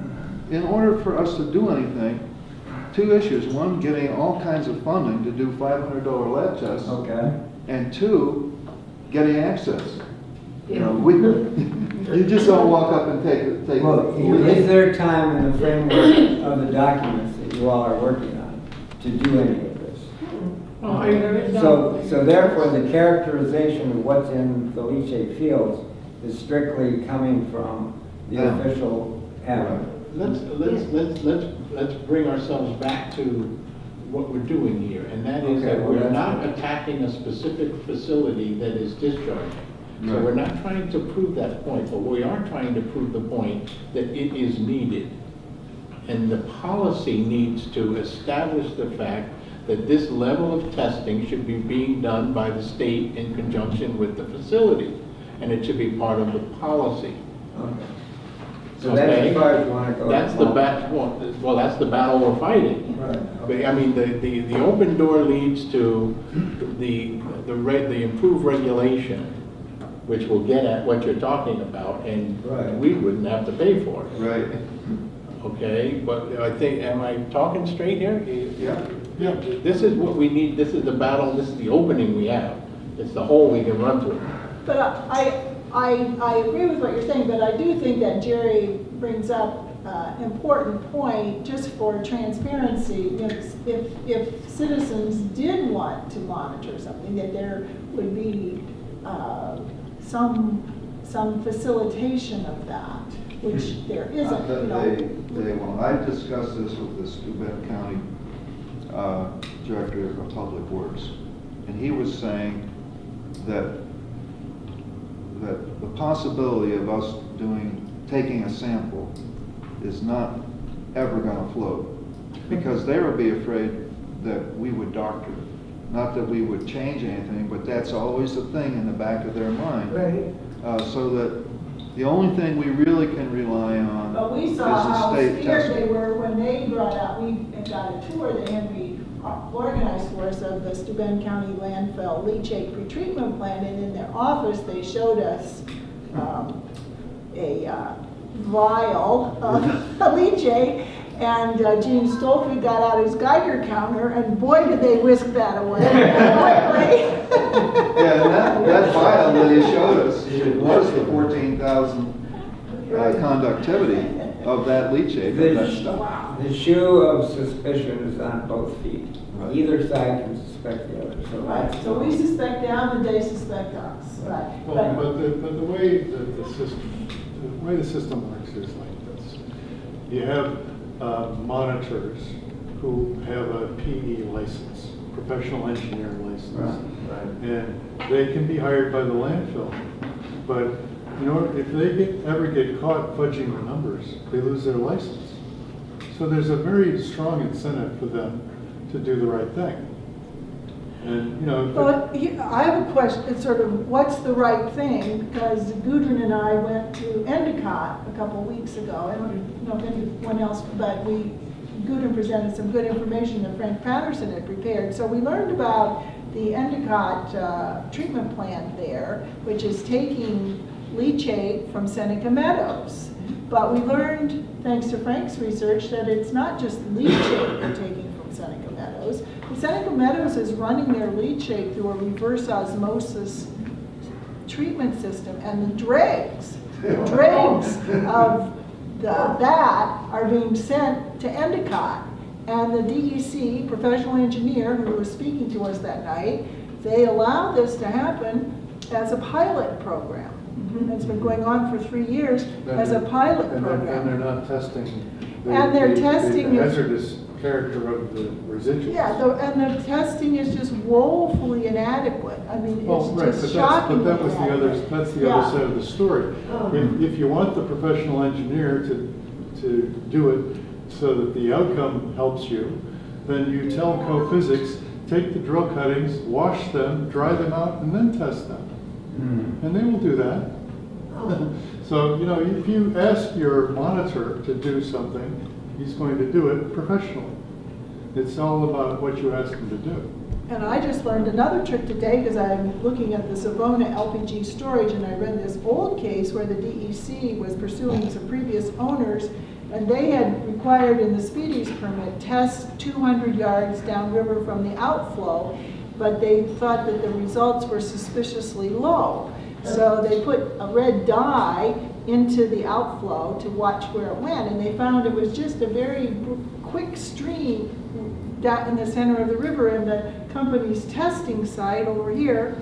I: in order for us to do anything, two issues. One, getting all kinds of funding to do $500 lab tests.
M: Okay.
I: And two, getting access. You know, you just don't walk up and take
M: Well, is there time in the framework of the documents that you all are working on to do any of this? So therefore, the characterization of what's in the leachate fields is strictly coming from the
I: Yeah.
M: official avenue.
A: Let's bring ourselves back to what we're doing here, and that is
M: Okay,
A: that
M: well,
A: we're
M: that's
A: not
M: good.
A: attacking a specific facility that is discharging. So
I: Right.
A: we're not trying to prove that point, but we are trying to prove the point that it is needed. And the policy needs to establish the fact that this level of testing should be being done by the state in conjunction with the facility, and it should be part of the policy.
M: Okay. So that's
A: Okay.
M: as far as you want to go.
A: That's the well, that's the battle we're fighting.
M: Right.
A: But, I mean, the open door leads to the improved regulation, which will get at what you're talking about, and
M: Right.
A: we wouldn't have to pay for it.
I: Right.
A: Okay, but I think, am I talking straight here?
I: Yeah.
A: Yeah. This is what we need, this is the battle, this is the opening we have. It's the hole we can run through.
C: But I agree with what you're saying, but I do think that Jerry brings up an important point just for transparency. If citizens did want to monitor something, that there would be some facilitation of that, which there isn't, you know.
I: They won't. I discussed this with the Steuben County Director of Public Works, and he was saying that the possibility of us taking a sample is not ever going to float, because they would be afraid that we would doctor it. Not that we would change anything, but that's always the thing in the back of their mind.
J: Right.
I: So that the only thing we really can rely on
C: But we
I: is
C: saw
I: the
C: how
I: state
C: scared
I: testing.
C: they were when they brought out, we got a tour that Henry organized for us of the Steuben County landfill leachate pretreatment plant, and in their office, they showed us a vial of leachate, and Gene Stolfe got out his Geiger counter, and boy, did they whisk that away quickly.
I: Yeah, and that vial that he showed us, it was the 14,000 conductivity of that leachate, of that stuff.
M: The shoe of suspicion is on both feet.
I: Right.
M: Either side can suspect the other, so
C: Right,
M: that's.
C: so we suspect them, and they suspect us, right?
D: Well, but the way the system works is like this. You have monitors who have a PE license, professional engineering license.
I: Right.
D: And they can be hired by the landfill. But if they ever get caught fudging the numbers, they lose their license. So there's a very strong incentive for them to do the right thing. And, you know,
C: I have a question, it's sort of, what's the right thing? Because Gudrun and I went to Endicott a couple of weeks ago. I don't know if anyone else, but Gudrun presented some good information that Frank Patterson had prepared. So we learned about the Endicott treatment plant there, which is taking leachate from Seneca Meadows. But we learned, thanks to Frank's research, that it's not just leachate they're taking from Seneca Meadows. Seneca Meadows is running their leachate through a reverse osmosis treatment system, and the dregs of that are being sent to Endicott. And the DEC professional engineer who was speaking to us that night, they allow this to happen as a pilot program. It's been going on for 3 years as a pilot program.
D: And they're not testing
C: And they're testing
D: the hazardous character of the residuals.
C: Yeah, and the testing is just woefully inadequate. I mean,
D: Well,
C: it's
D: right,
C: just
D: but
C: shocking.
D: that was the other, that's the
C: Yeah.
D: other side of the story. If you want the professional engineer to do it so that the outcome helps you, then you tell co-physics, take the drill cuttings, wash them, dry them out, and then test them. And they will do that. So, you know, if you ask your monitor to do something, he's going to do it professionally. It's all about what you ask him to do.
C: And I just learned another trick today because I'm looking at the Savona LPG storage, and I read this old case where the DEC was pursuing some previous owners, and they had required in the Speedies permit test 200 yards downriver from the outflow, but they thought that the results were suspiciously low. So they put a red dye into the outflow to watch where it went, and they found it was just a very quick stream down in the center of the river, and the company's testing site over here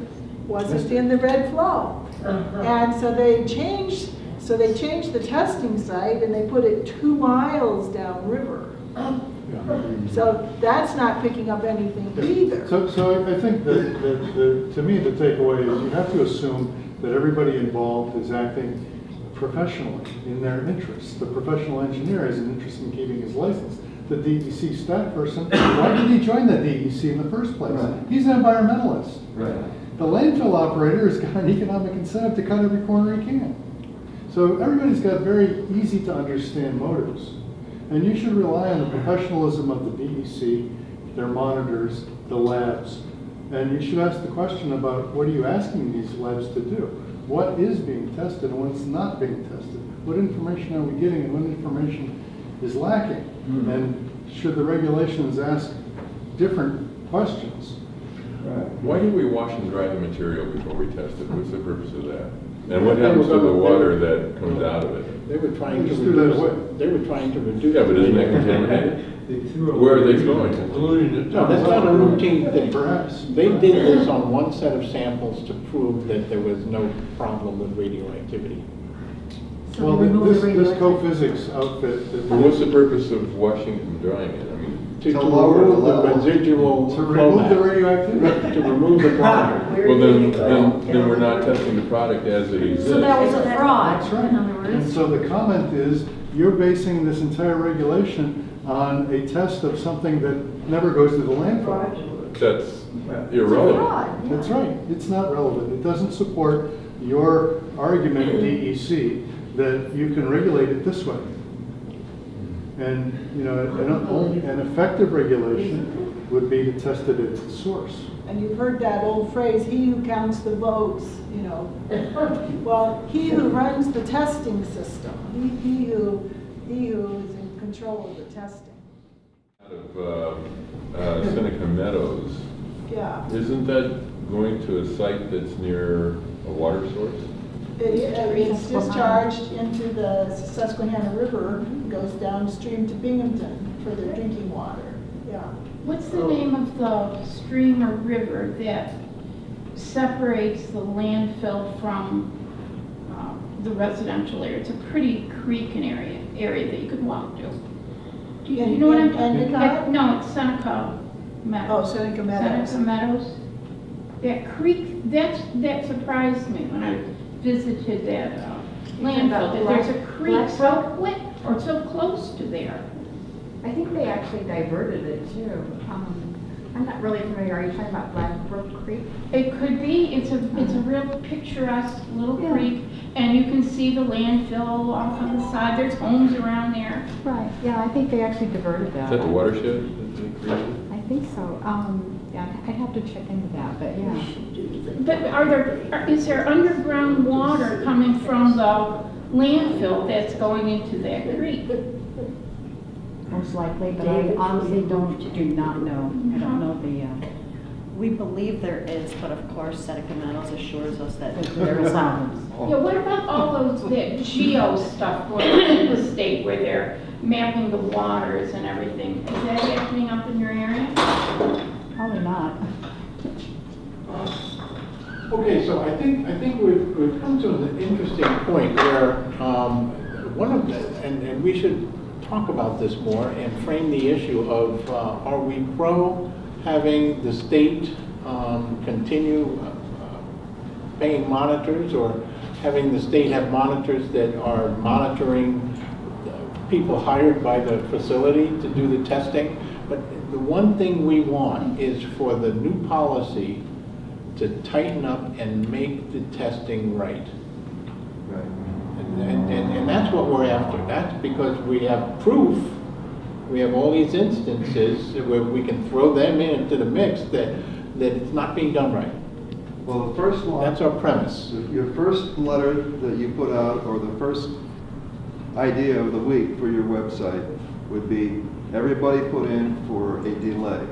C: wasn't in the red flow. And so they changed the testing site and they put it 2 miles downriver. So that's not picking up anything either.
D: So I think that to me, the takeaway is you have to assume that everybody involved is acting professionally in their interests. The professional engineer has an interest in keeping his license. The DEC staff person, why did he join the DEC in the first place?
M: Right.
D: He's an environmentalist.
M: Right.
D: The landfill operator has got an economic incentive to cut every corner he can. So everybody's got very easy to understand motives. And you should rely on the professionalism of the DEC, their monitors, the labs. And you should ask the question about what are you asking these labs to do? What is being tested and what's not being tested? What information are we getting and what information is lacking? And should the regulations ask different questions?
N: Why do we wash and dry the material before we test it? What's the purpose of that? And what happens to the water that comes out of it?
A: They were trying to
D: Just do that
A: reduce,
D: away.
A: they were trying to reduce.
N: Yeah, but isn't that contaminated? Where are they going?
G: Diluting it.
A: No, that's not a routine thing.
D: Perhaps.
A: They did this on one set of samples to prove that there was no problem with radioactivity.
E: So
D: Well,
E: they remove the
D: this
E: radioactive.
D: co-physics outfit.
N: Well, what's the purpose of washing it and drying it? I mean,
A: To
I: lower the
A: remove the
I: level.
A: residual
D: To
A: flow
D: remove the
A: back.
D: radioactivity.
A: To remove the brine.
N: well, then we're not testing the product as it exists.
E: So that was a fraud,
D: That's right.
E: in other
D: And
E: words.
D: so the comment is, you're basing this entire regulation on a test of something that never goes to the landfill.
N: That's
E: It's a
N: irrelevant.
E: fraud, yeah.
D: That's right, it's not relevant. It doesn't support your argument, DEC, that you can regulate it this way. And, you know, an effective regulation would be to test it at its source.
C: And you've heard that old phrase, he who counts the votes, you know. Well, he who runs the testing system, he who is in control of the testing.
N: Out of Seneca Meadows,
C: Yeah.
N: isn't that going to a site that's near a water source?
C: It's discharged into the Susquehanna River, goes downstream to Binghamton for their drinking water. Yeah.
K: What's the name of the stream or river that separates the landfill from the residential area? It's a pretty creek area that you could walk to. Do you know what I'm talking
C: Endicott?
K: No, it's Seneca Meadows.
C: Oh, Seneca Meadows.
K: Seneca Meadows. That creek, that surprised me when I visited that landfill, that there's a creek so quick or so close to there.
O: I think they actually diverted it too. I'm not really familiar. Are you talking about Black Brook Creek?
K: It could be, it's a real picturesque little creek, and you can see the landfill off on the side, there's homes around there.
O: Right, yeah, I think they actually diverted that.
N: Is that the watershed that they created?
O: I think so. Yeah, I'd have to check into that, but yeah.
K: But is there underground water coming from the landfill that's going into that creek?
F: Most likely, but I honestly do not know. I don't know the,
P: We believe there is, but of course Seneca Meadows assures us that there is not.
K: Yeah, what about all that geo stuff going on in the state where they're mapping the waters and everything? Is that happening up in your area?
F: probably not.
A: Okay, so I think we've come to an interesting point where one of the, and we should talk about this more and frame the issue of are we pro having the state continue paying monitors, or having the state have monitors that are monitoring people hired by the facility to do the testing? But the one thing we want is for the new policy to tighten up and make the testing right.
I: Right.
A: And that's what we're after. That's because we have proof, we have all these instances where we can throw them into the mix that it's not being done right.
I: Well, the first one.
A: That's our premise.
I: Your first letter that you put out, or the first idea of the week for your website would be, everybody put in for a delay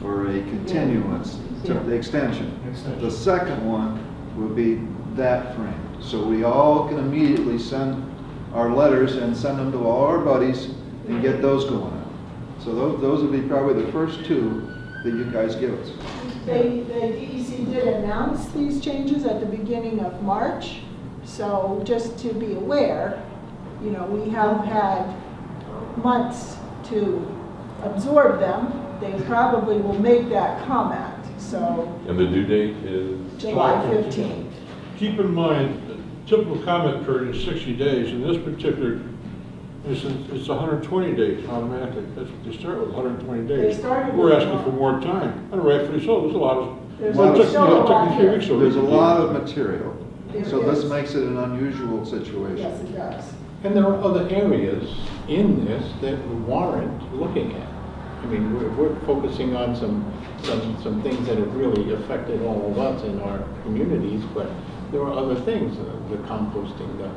I: or a continuance to the extension. The second one would be that frame. So we all can immediately send our letters and send them to all our buddies and get those going out. So those would be probably the first two that you guys give us.
C: The DEC did announce these changes at the beginning of March, so just to be aware, you know, we have had months to absorb them. They probably will make that comment, so
N: And the due date is?
C: July 15th.
G: Keep in mind, the typical comment period is 60 days. In this particular instance, it's 120 days automatically. That's what they start with, 120 days.
C: They started
G: We're
C: with
G: asking for more time, and rightfully so. There's a lot of,
C: There's
G: well, it took
C: still a lot
G: me 3
C: here.
G: weeks. so
I: There's a
G: we-
I: lot of material.
C: There
I: So this
C: is.
I: makes it an unusual situation.
C: Yes, it does.
A: And there are other areas in this that warrant looking at. I mean, we're focusing on some things that have really affected all of us in our communities, but there are other things, the composting,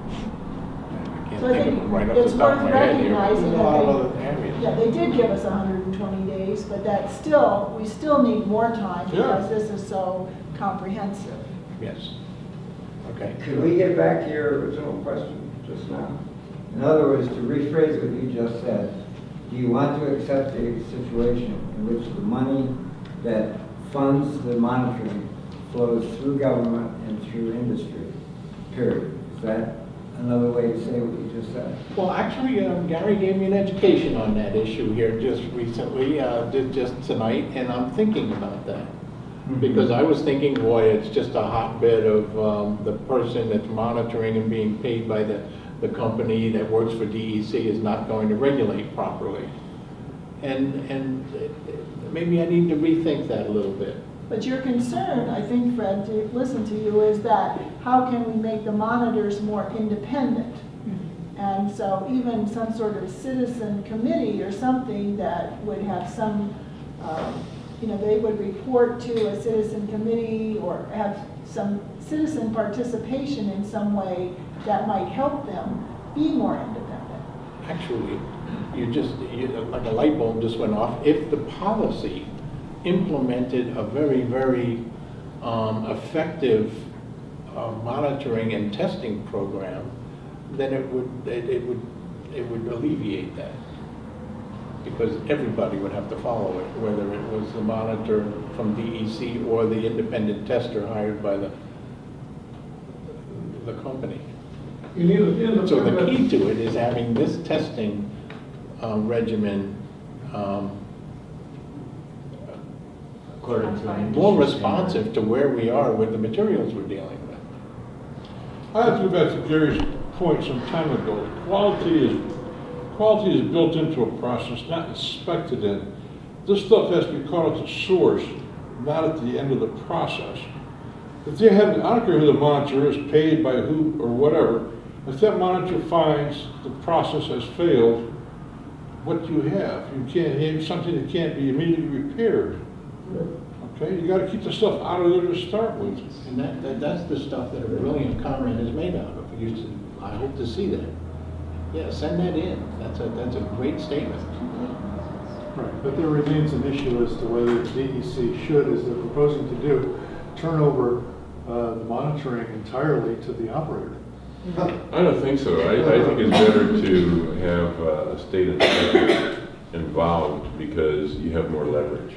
A: I can't
C: So I
A: think of
C: think
A: them right off
C: it's
A: the top of
C: worth
A: my head here. but
C: recognizing
A: There's a lot of
C: that
A: other areas.
C: Yeah, they did give us 120 days, but that still, we still need more time
G: Yeah.
C: because this is so comprehensive.
A: Yes. Okay.
M: Could we get back to your original question just now? In other words, to rephrase what you just said, do you want to accept a situation in which the money that funds the monitoring flows through government and through industry, period? Is that another way to say what you just said?
A: Well, actually, Gary gave me an education on that issue here just recently, just tonight, and I'm thinking about that. Because I was thinking, boy, it's just a hotbed of the person that's monitoring and being paid by the company that works for DEC is not going to regulate properly. And maybe I need to rethink that a little bit.
C: But your concern, I think, Fred, to listen to you, is that how can we make the monitors more independent? And so even some sort of citizen committee or something that would have some, you know, they would report to a citizen committee or have some citizen participation in some way that might help them be more independent.
A: Actually, like a light bulb just went off. If the policy implemented a very, very effective monitoring and testing program, then it would alleviate that. Because everybody would have to follow it, whether it was the monitor from DEC or the independent tester hired by the company.
H: You need an
A: So the key
H: independent,
A: to it is having this testing regimen more responsive to where we are with the materials we're dealing with.
G: I have to go back to Gary's point some time ago. Quality is quality is built into a process, not inspected in. This stuff has to be caught at the source, not at the end of the process. If they have, I don't care who the monitor is, paid by who or whatever, if that monitor finds the process has failed, what do you have? You can't have something that can't be immediately repaired. Okay, you gotta keep the stuff out of there to start with.
A: And that's the stuff that a brilliant comment is made out of. I hope to see that. Yeah, send that in. That's a great statement.
D: Right, but there remains an issue as to whether the DEC should, as they're proposing to do, turn over the monitoring entirely to the operator.
N: I don't think so. I think it's better to have a state inspector involved because you have more leverage.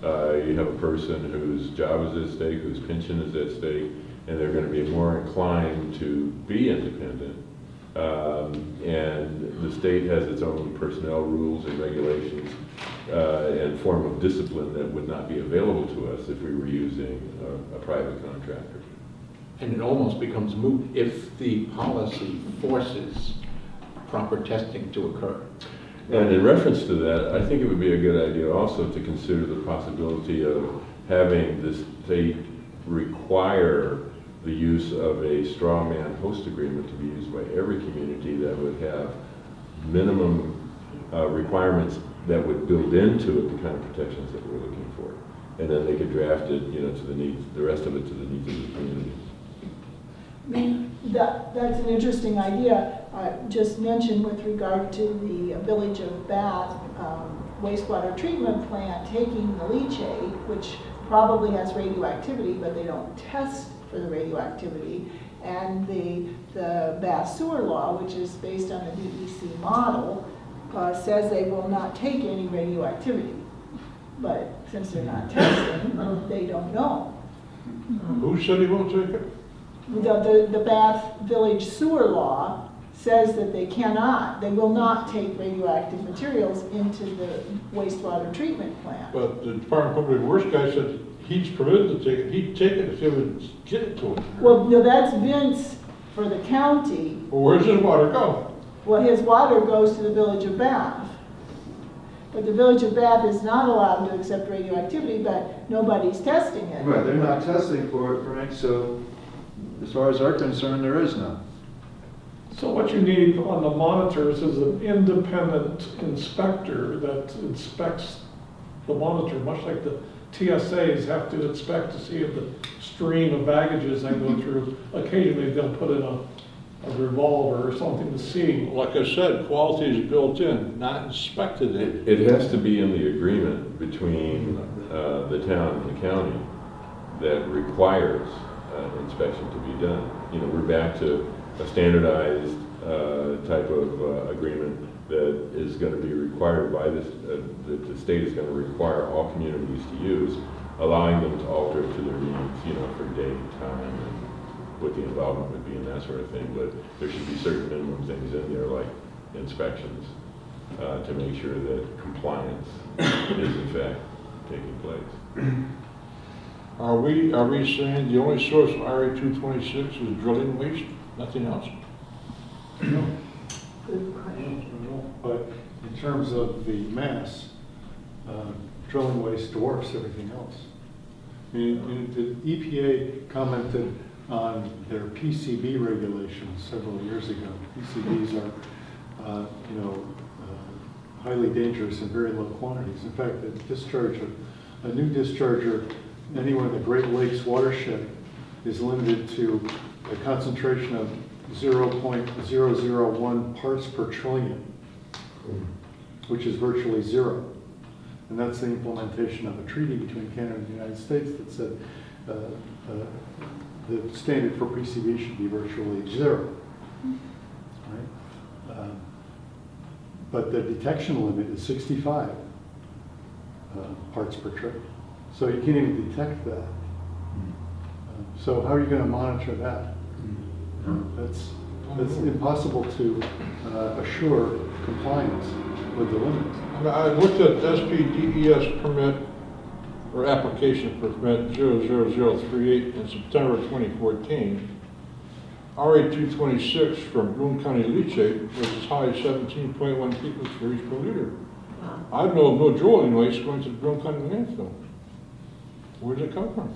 N: You have a person whose job is at stake, whose pension is at stake, and they're going to be more inclined to be independent. And the state has its own personnel rules and regulations and form of discipline that would not be available to us if we were using a private contractor.
A: And it almost becomes moot if the policy forces proper testing to occur.
N: And in reference to that, I think it would be a good idea also to consider the possibility of having the state require the use of a straw man host agreement to be used by every community that would have minimum requirements that would build into it the kind of protections that we're looking for. And then they could draft it, to the needs, the rest of it to the needs of the community.
C: That's an interesting idea. Just mentioned with regard to the Village of Bath wastewater treatment plant taking the leachate, which probably has radioactivity, but they don't test for the radioactivity, and the Bath sewer law, which is based on the DEC model, says they will not take any radioactivity. But since they're not testing, they don't know.
G: Who said he won't take it?
C: The Bath Village sewer law says that they will not take radioactive materials into the wastewater treatment plant.
G: But the Department of Public Works guy said he's permitted to take it. He'd take it if they would get it to him.
C: Well, no, that's Vince for the county.
G: Well, where does his water go?
C: Well, his water goes to the Village of Bath. But the Village of Bath is not allowed to accept radioactivity, but nobody's testing it.
I: Right, they're not testing for it, Frank, so as far as I'm concerned, there is none.
H: So what you need on the monitors is an independent inspector that inspects the monitor, much like the TSAs have to inspect to see if the stream of baggages they go through. Occasionally they'll put in a revolver or something to see.
G: Like I said, quality is built in, not inspected in.
N: It has to be in the agreement between the town and the county that requires inspection to be done. We're back to a standardized type of agreement that is going to be required by this, that the state is going to require all communities to use, allowing them to alter it to their needs, for date, time, and what the involvement would be and that sort of thing. But there should be certain minimum things in there like inspections to make sure that compliance is in fact taking place.
G: Are we saying the only source of RA-226 is drilling waste, nothing else?
D: But in terms of the mass, drilling waste dwarfs everything else. The EPA commented on their PCB regulations several years ago. PCBs are, highly dangerous in very low quantities. In fact, a new discharger anywhere in the Great Lakes watershed is limited to a concentration of 0.001 parts per trillion, which is virtually zero. And that's the implementation of a treaty between Canada and the United States that said the standard for PCB should be virtually zero. Right? But the detection limit is 65 parts per trillion. So you can't even detect that. So how are you going to monitor that? That's impossible to assure compliance with the limit.
G: I looked at SPDES permit or application for permit 00038 in September 2014. RA-226 from Broome County leachate was as high as 17.1 picocuries per liter. I know of no drilling waste going to the Broome County landfill. Where does it come from?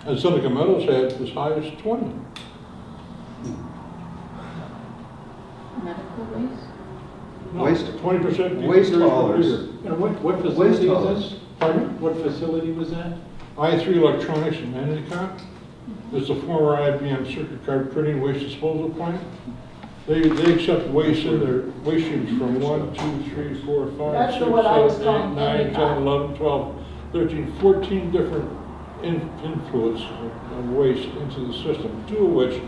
G: And Seneca Meadows had as high as 20.
K: Medical waste?
G: No,
I: Waste-
G: 20%
I: waste
G: picocuries per
I: haulers.
G: liter.
A: And what
I: Waste
A: facility
I: haulers.
A: is this?
G: Pardon?
A: What facility was that?
G: I3 Electronics in Endicott. It's a former IBM circuit card printing waste disposal plant. They accept waste in their waste streams from 1, 2, 3, 4, 5,
C: That's
G: 6,
C: the one I was
G: 7, 8,
C: calling
G: 9, 10,
C: Endicott.
G: 11, 12, 13, 14 different influence of waste into the system, 2 of which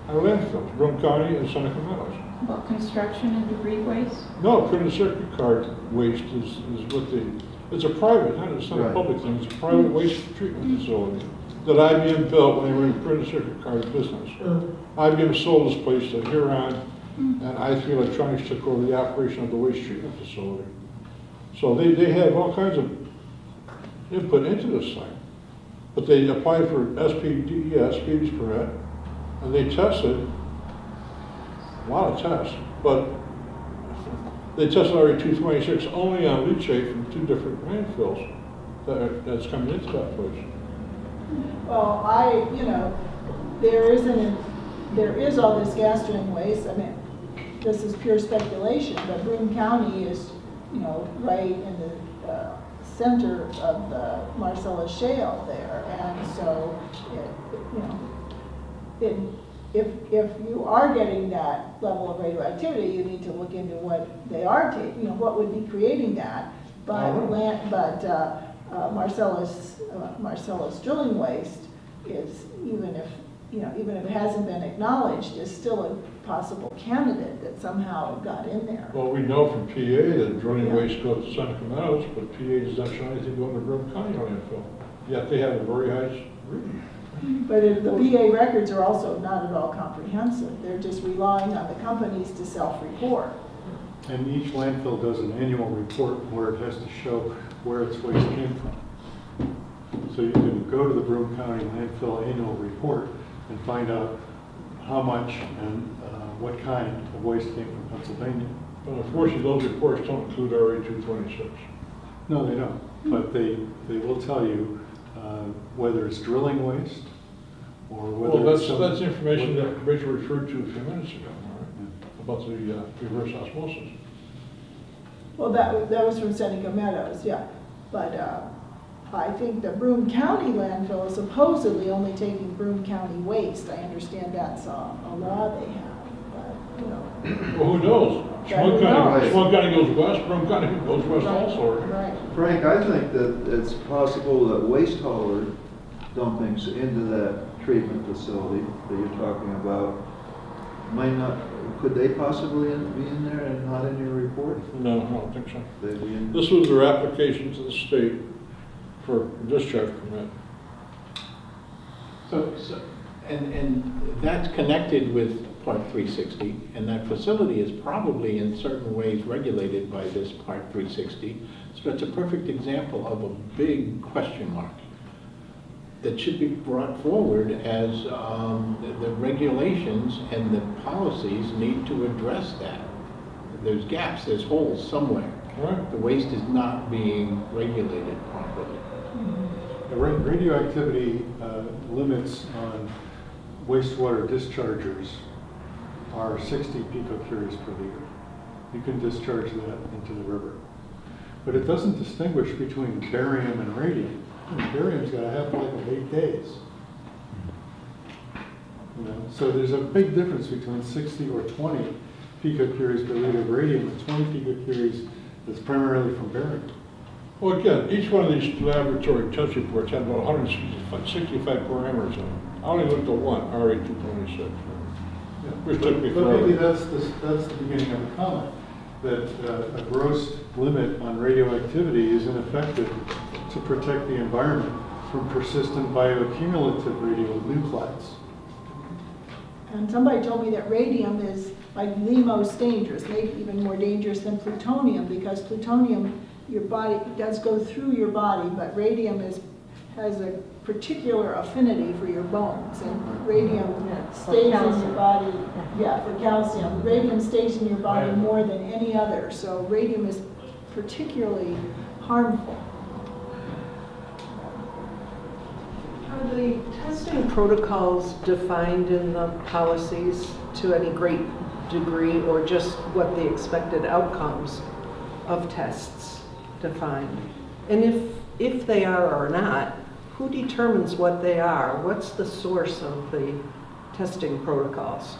G: are landfills, Broome County and Seneca Meadows.
K: About construction and debris waste?
G: No, printed circuit card waste is what it's a private, it's not a
I: Right.
G: public thing, it's a private waste treatment facility that IBM built when they were in the printed circuit card business. IBM sold this place to Huron, and I3 Electronics took over the operation of the waste treatment facility. So they have all kinds of input into this thing. But they applied for SPDES, Speedies permit, and they tested, a lot of tests, but they tested RA-226 only on leachate from 2 different landfills that's coming into that place.
C: Well, there is all this gas stream waste. I mean, this is pure speculation, but Broome County is, right in the center of the Marcellus Shale there. And so, if you are getting that level of radioactivity, you need to look into what they are taking, what would be creating that. But Marcellus drilling waste is, even if it hasn't been acknowledged, is still a possible candidate that somehow got in there.
G: Well, we know from PA that drilling
C: Yeah.
G: waste goes to Seneca Meadows, but PA does not show anything going to Broome County landfill. Yet they have a very high reading.
C: But the PA records are also not at all comprehensive. They're just relying on the companies to self-report.
D: And each landfill does an annual report where it has to show where its waste came from. So you can go to the Broome County landfill annual report and find out how much and what kind of waste came from Pennsylvania.
G: But unfortunately, those reports don't include RA-226.
D: No, they don't, but they will tell you whether it's drilling waste or whether
G: Well,
D: it's
G: that's information that Rachel referred to a few minutes ago, all right? About the reverse osmosis.
C: Well, that was from Seneca Meadows, yeah. But I think the Broome County landfill is supposedly only taking Broome County waste. I understand that's a law they have, but,
G: Well, who knows?
C: Yeah, who knows?
G: Swan County goes west, Broome County goes west
C: Right.
G: also.
C: Right.
I: Frank, I think that it's possible that waste hauler dumpings into that treatment facility that you're talking about might not, could they possibly be in there and not in your report?
G: No, I don't think so.
I: They'd be in.
G: This was their application to the state for a discharge permit.
A: And that's connected with Part 360, and that facility is probably in certain ways regulated by this Part 360. So it's a perfect example of a big question mark that should be brought forward as the regulations and the policies need to address that. There's gaps, there's holes somewhere.
G: Right.
A: The waste is not being regulated properly.
D: The radioactivity limits on wastewater dischargers are 60 picocuries per liter. You can discharge that into the river. But it doesn't distinguish between barium and radium. Barium's got a half-life of 8 days. So there's a big difference between 60 or 20 picocuries per liter of radium and 20 picocuries that's primarily from barium.
G: Well, again, each one of these laboratory test reports had about 165 parameters in them. I only looked at one, RA-226. Which took me
D: But maybe
G: forever.
D: that's the beginning of the comment, that a gross limit on radioactivity is ineffective to protect the environment from persistent bioaccumulative radionuclides.
C: And somebody told me that radium is like the most dangerous, maybe even more dangerous than plutonium, because plutonium, your body does go through your body, but radium has a particular affinity for your bones, and radium stays in your body, yeah, for calcium. Radium stays in your body more than any other, so radium is particularly harmful.
J: Are the testing protocols defined in the policies to any great degree, or just what the expected outcomes of tests defined? And if they are or not, who determines what they are? What's the source of the testing protocols?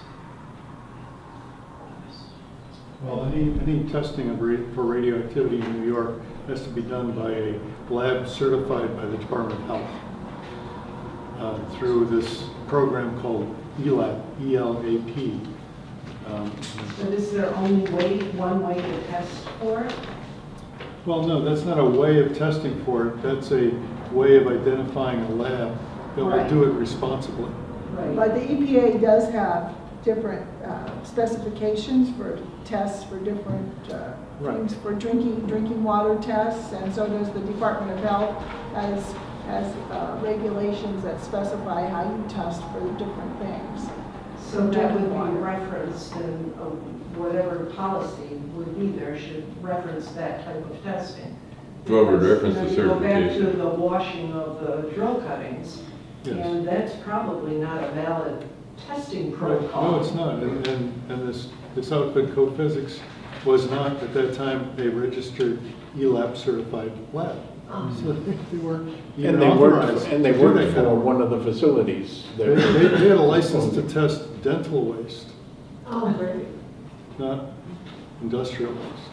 D: Well, any testing for radioactivity in New York has to be done by a lab certified by the Department of Health through this program called ELAP, E-L-A-P.
J: And is there only one way to test for it?
D: Well, no, that's not a way of testing for it. That's a way of identifying a lab that will do it responsibly.
C: But the EPA does have different specifications for tests for different things, for drinking water tests, and so does the Department of Health has regulations that specify how you test for different things.
J: So that would be referenced in whatever policy would be there should reference that type of testing.
N: Well, we reference the
J: You go back to
N: certification.
J: the washing of the drill cuttings,
D: Yes.
J: and that's probably not a valid testing protocol.
D: No, it's not. And this outfit, Co-Physics, was not at that time a registered ELAP certified lab. So they weren't even
A: And they
D: authorized.
A: worked,
D: to do that kind of work.
A: one of the facilities
D: They
A: there.
D: had a license to test dental waste,
J: Oh, great.
D: not industrial waste.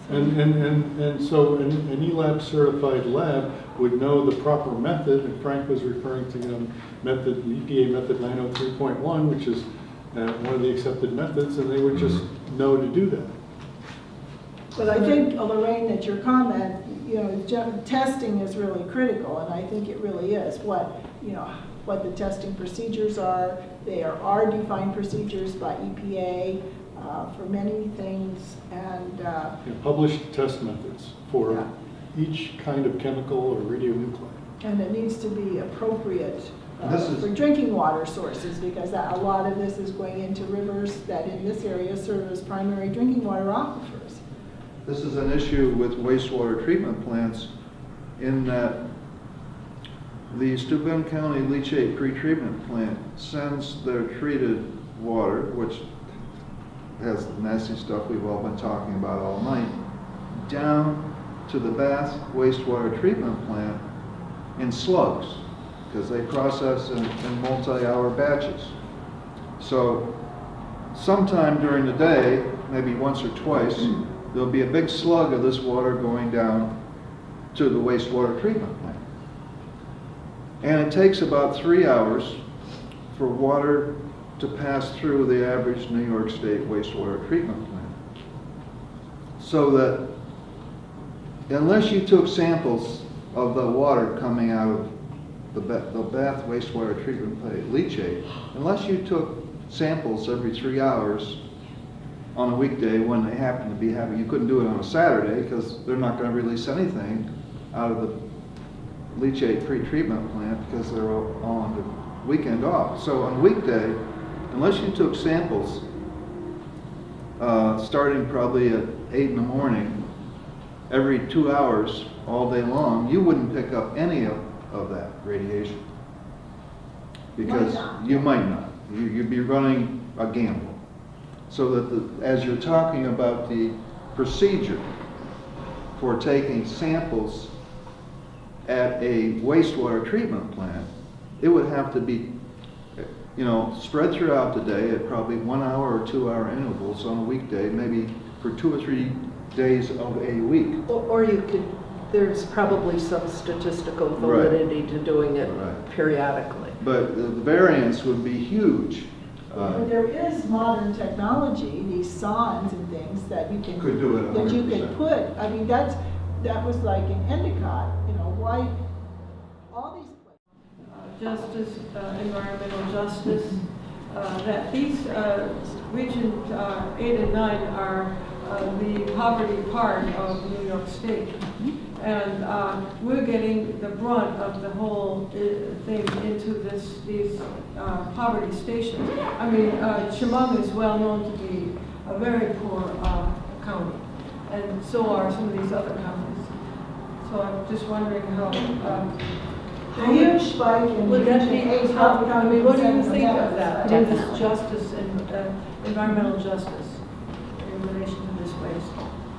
D: And so an ELAB certified lab would know the proper method, and Frank was referring to method, EPA method 903.1, which is one of the accepted methods, and they would just know to do that.
C: But I think, Lorraine, that your comment, testing is really critical, and I think it really is. What the testing procedures are. There are defined procedures by EPA for many things, and
D: Published test methods for each kind of chemical or radionuclide.
C: and it needs to be appropriate
I: This is-
C: for drinking water sources, because a lot of this is going into rivers that in this area serve as primary drinking water aquifers.
I: This is an issue with wastewater treatment plants in that the Steuben County Leachate Pretreatment Plant sends their treated water, which has the nasty stuff we've all been talking about all night, down to the Bath wastewater treatment plant in slugs, because they process in multi-hour batches. So sometime during the day, maybe once or twice, there'll be a big slug of this water going down to the wastewater treatment plant. And it takes about 3 hours for water to pass through the average New York State wastewater treatment plant. So that unless you took samples of the water coming out of the Bath wastewater treatment plant leachate, unless you took samples every 3 hours on a weekday when they happen to be having, you couldn't do it on a Saturday because they're not going to release anything out of the leachate pre-treatment plant because they're all on the weekend off. So on a weekday, unless you took samples starting probably at 8 in the morning, every 2 hours all day long, you wouldn't pick up any of that radiation. Because you might not. You'd be running a gamble. So that as you're talking about the procedure for taking samples at a wastewater treatment plant, it would have to be, spread throughout the day at probably 1 hour or 2 hour intervals on a weekday, maybe for 2 or 3 days of a week.
J: Or you could, there's probably some statistical validity to doing it periodically.
I: But the variance would be huge.
C: But there is modern technology, these sondes and things that you can
I: Could do it
C: that you
I: 100%.
C: can put. I mean, that was like in Endicott. Why all these
B: Justice, environmental justice, that these regions 8 and 9 are the poverty part of New York State.
J: And we're getting the brunt of the whole thing into these poverty stations. I mean, Chemung is well known to be a very poor county, and so are some of these other counties. So I'm just wondering how.
C: A huge spike in
J: Would that be,
C: region 8,
J: I mean, what do you think of
C: Central
J: that,
C: Nevada.
J: this justice and environmental justice in relation to this waste?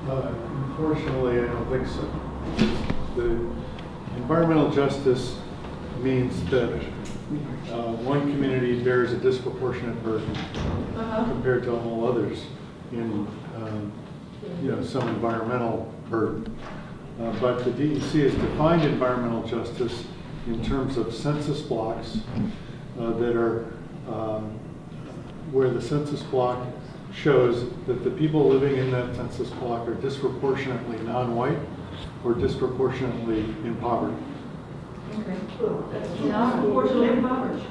D: Unfortunately, I don't think so. The environmental justice means that one community bears a disproportionate burden compared to all others in some environmental burden. But the DEC has defined environmental justice in terms of census blocks that are where the census block shows that the people living in that census block are disproportionately non-white or disproportionately in poverty.
J: Disproportionately impoverished.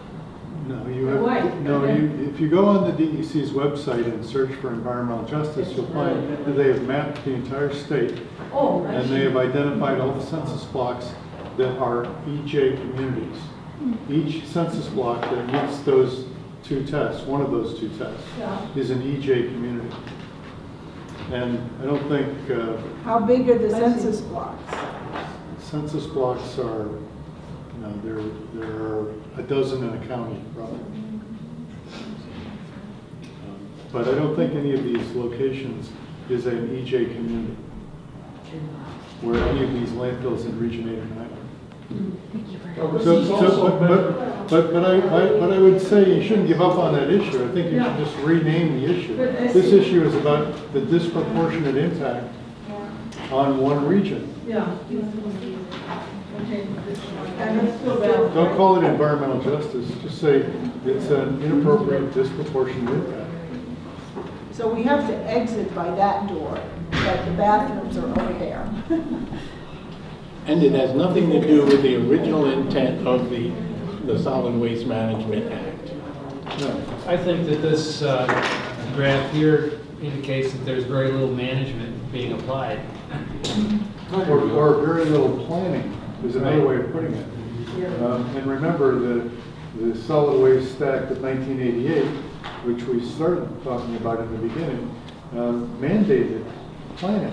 D: No, you
J: They're
D: have,
J: white.
D: no, if you go on the DEC's website and search for environmental justice, you'll find that they have mapped the entire state.
J: Oh, I
D: And
J: see.
D: they have identified all the census blocks that are EJ communities. Each census block that meets those two tests, one of those two tests,
J: Yeah.
D: is an EJ community. And I don't think
C: How big are the
J: I see.
C: census blocks?
D: census blocks are, there are a dozen in a county, probably. But I don't think any of these locations is an EJ community, where any of these landfills in Region 8 or 9 are.
H: Well, this is also meant-
D: But I would say you shouldn't give up on that issue. I think you should just rename the issue.
J: But I
D: This
J: see.
D: issue is about the disproportionate impact on one region.
J: Yeah. Okay. And it's still valid.
D: Don't call it environmental justice, just say it's an inappropriate disproportionate impact.
C: So we have to exit by that door, but the bathrooms are over there.
A: And it has nothing to do with the original intent of the Solid Waste Management Act.
D: No.
Q: I think that this graph here indicates that there's very little management being applied.
D: Or very little planning is another way of putting it. And remember, the Solid Waste Act of 1988, which we started talking about in the beginning, mandated planning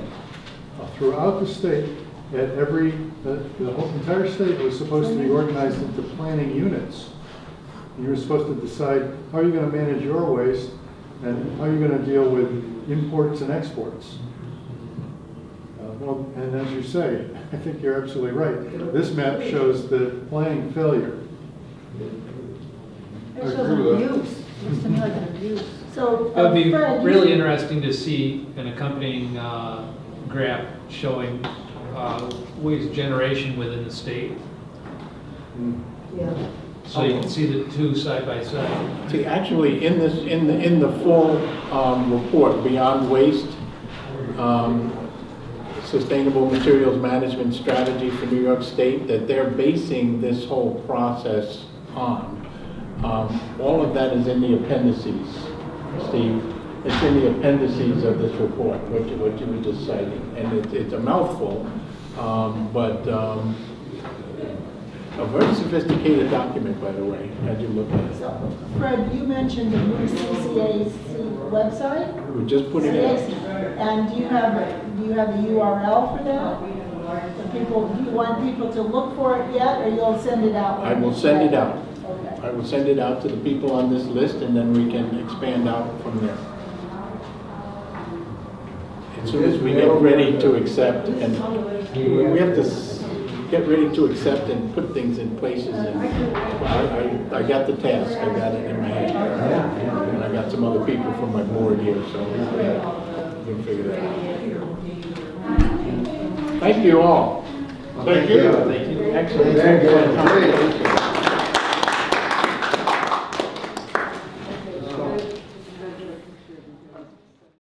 D: throughout the state. At the whole entire state was supposed to be organized into planning units. You were supposed to decide how you're going to manage your waste and how you're going to deal with imports and exports. Well, and as you say, I think you're absolutely right. This map shows the planning failure.
E: It shows an abuse, looks to me like an abuse.
C: So,
Q: It would be
C: Fred,
Q: really
C: you-
Q: interesting to see an accompanying graph showing waste generation within the state.
J: Yeah.
Q: So you can see the two side by side.
A: See, actually, in the full report, Beyond Waste, Sustainable Materials Management Strategy for New York State, that they're basing this whole process on. All of that is in the appendices, Steve. It's in the appendices of this report, what you were just citing. And it's a mouthful, but a very sophisticated document, by the way, as you look at it.
C: So, Fred, you mentioned the new CCAC website?
A: We're just putting it
C: CAC. And do you have the URL for that? Do you want people to look for it yet, or you'll send it out?
A: I will send it out.
C: Okay.
A: I will send it out to the people on this list, and then we can expand out from there. As soon as we get ready to accept, and we have to get ready to accept and put things in places, and I got the task, I got it in my head. And I got some other people from my board here, so we'll figure that out. Thank you all.
D: Thank you.
A: Excellent.
I: Thank you.
A: Conversation.